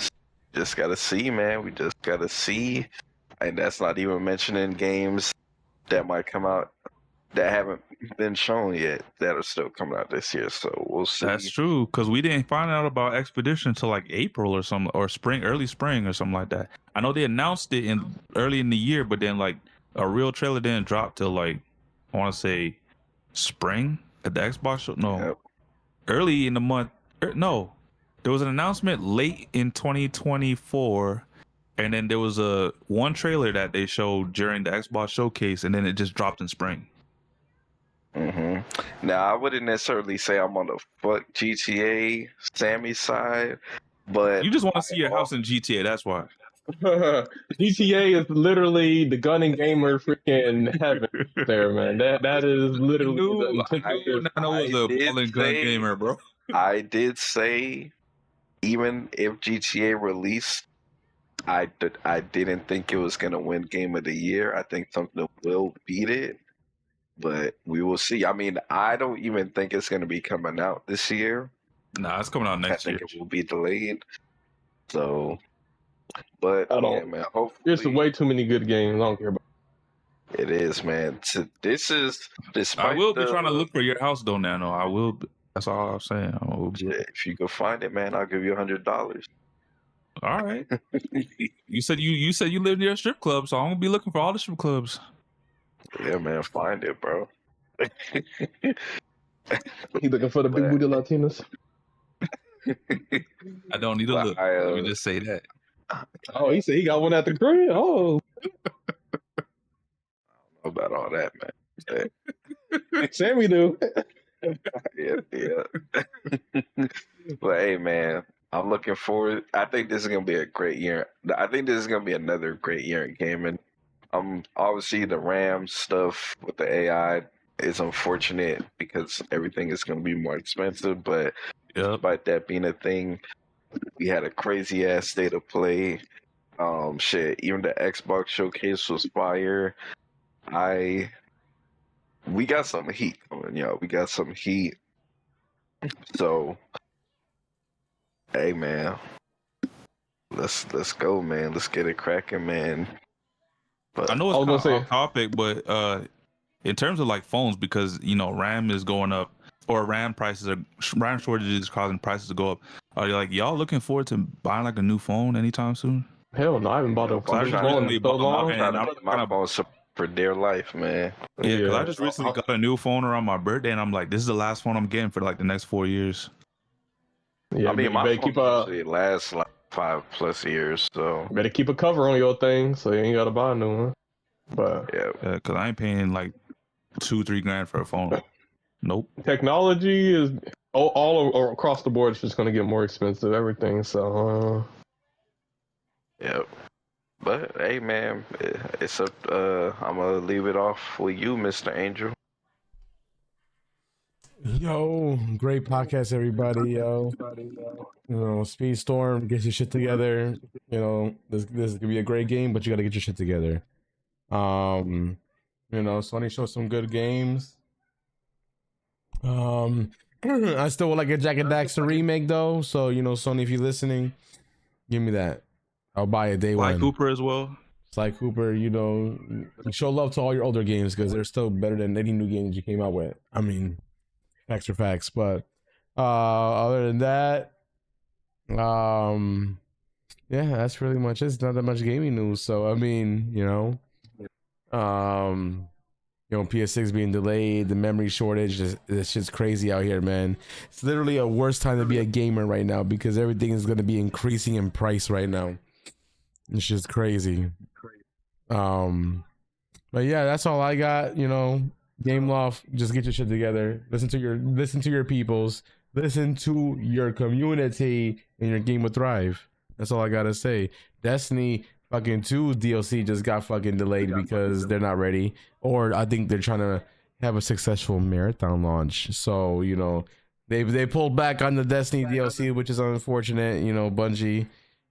Just gotta see, man. We just gotta see, and that's not even mentioning games that might come out that haven't been shown yet that are still coming out this year. So we'll see. That's true, because we didn't find out about Expedition until like April or something, or early spring or something like that. I know they announced it early in the year, but then like a real trailer didn't drop till like, I want to say spring at the Xbox show. No, early in the month. No, there was an announcement late in 2024, and then there was one trailer that they showed during the Xbox showcase, and then it just dropped in spring. Now, I wouldn't necessarily say I'm on the fuck GTA Sammy side, but You just want to see your house in GTA, that's why. GTA is literally the gunning gamer freaking heaven there, man. That is literally the antithesis. gamer, bro. I did say, even if GTA released, I didn't think it was gonna win Game of the Year. I think something will beat it, but we will see. I mean, I don't even think it's gonna be coming out this year. Nah, it's coming out next year. I think it will be delayed. So, but I don't. yeah, man. Hopefully, There's way too many good games. I don't care about. It is, man. This is despite I will be trying to look for your house though, Nano. I will. That's all I'm saying. I will be. If you can find it, man, I'll give you $100. All right. You said you live near a strip club, so I'm gonna be looking for all the strip clubs. Yeah, man, find it, bro. He looking for the big booty Latinas. I don't need to look. Let me just say that. Oh, he said he got one at the crib. Oh, I don't know about all that, man. Sammy do. Yeah. But hey, man, I'm looking forward. I think this is gonna be a great year. I think this is gonna be another great year in gaming. Obviously the RAM stuff with the AI is unfortunate because everything is gonna be more expensive. But despite that being a thing, we had a crazy ass state of play. Shit, even the Xbox showcase was fire. We got some heat coming, yo. We got some heat. So, hey, man, let's go, man. Let's get it cracking, man. But I know it's kind of off topic, but in terms of like phones, because RAM is going up, or RAM shortages is causing prices to go up. Are you like y'all looking forward to buying like a new phone anytime soon? Hell no, I haven't bought a phone in so long. My phone's for dear life, man. Yeah, because I just recently got a new phone around my birthday, and I'm like, this is the last phone I'm getting for like the next 4 years. Yeah, I mean, my phone usually lasts like 5+ years, so better keep a cover on your thing so you ain't gotta buy a new one. But yeah, because I ain't paying like $2-3 grand for a phone. Nope. Technology is all across the board. It's just gonna get more expensive. Everything. So. Yep. But hey, man, it's up. I'm gonna leave it off with you, Mr. Angel. Yo, great podcast, everybody. Yo, Speedstorm, get your shit together. This is gonna be a great game, but you gotta get your shit together. Sony shows some good games. I still would like a Jack and Daxter remake though. So Sony, if you're listening, give me that. I'll buy it day one. Sly Cooper as well. Sly Cooper, show love to all your older games because they're still better than any new games you came out with. I mean, facts are facts. But other than that, yeah, that's really much it. It's not that much gaming news. So I mean, PS6 being delayed, the memory shortage, this shit's crazy out here, man. It's literally a worse time to be a gamer right now because everything is going to be increasing in price right now. It's just crazy. But yeah, that's all I got. Gameloft, just get your shit together. Listen to your peoples. Listen to your community, and your game will thrive. That's all I gotta say. Destiny fucking 2 DLC just got fucking delayed because they're not ready, or I think they're trying to have a successful marathon launch. So they pulled back on the Destiny DLC, which is unfortunate. Bungie.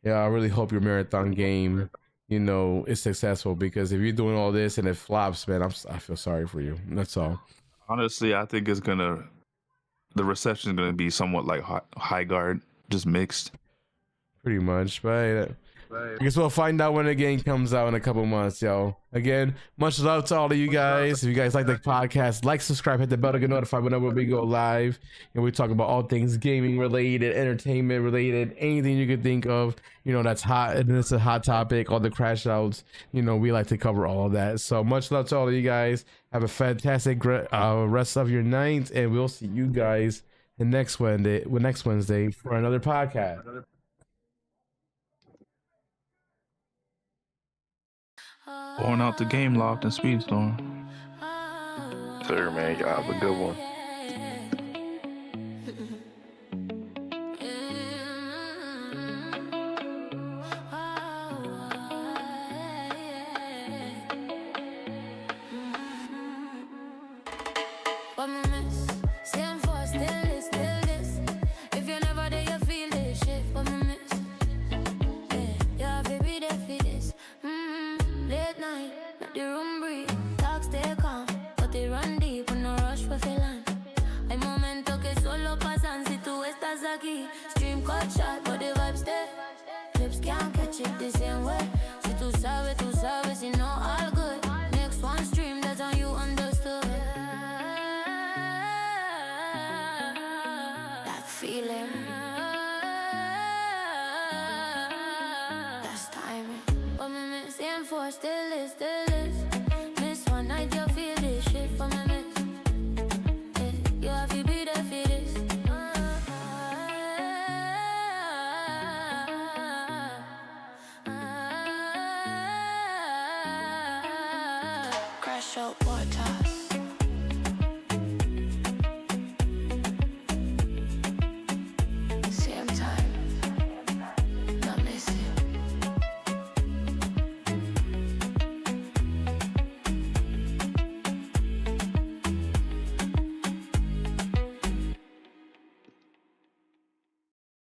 Yeah, I really hope your marathon game, is successful, because if you're doing all this and it flops, man, I feel sorry for you. That's all. Honestly, I think the reception is gonna be somewhat like High Guard, just mixed. Pretty much, but I guess we'll find out when the game comes out in a couple months, yo. Again, much love to all of you guys. If you guys like the podcast, like, subscribe, hit the bell to get notified whenever we go live. And we talk about all things gaming related, entertainment related, anything you could think of, that's hot, and it's a hot topic, all the crash outs. We like to cover all of that. So much love to all of you guys. Have a fantastic rest of your night, and we'll see you guys next Wednesday for another podcast. Going out to Gameloft and Speedstorm. Sir, man, y'all have a good one. What we miss?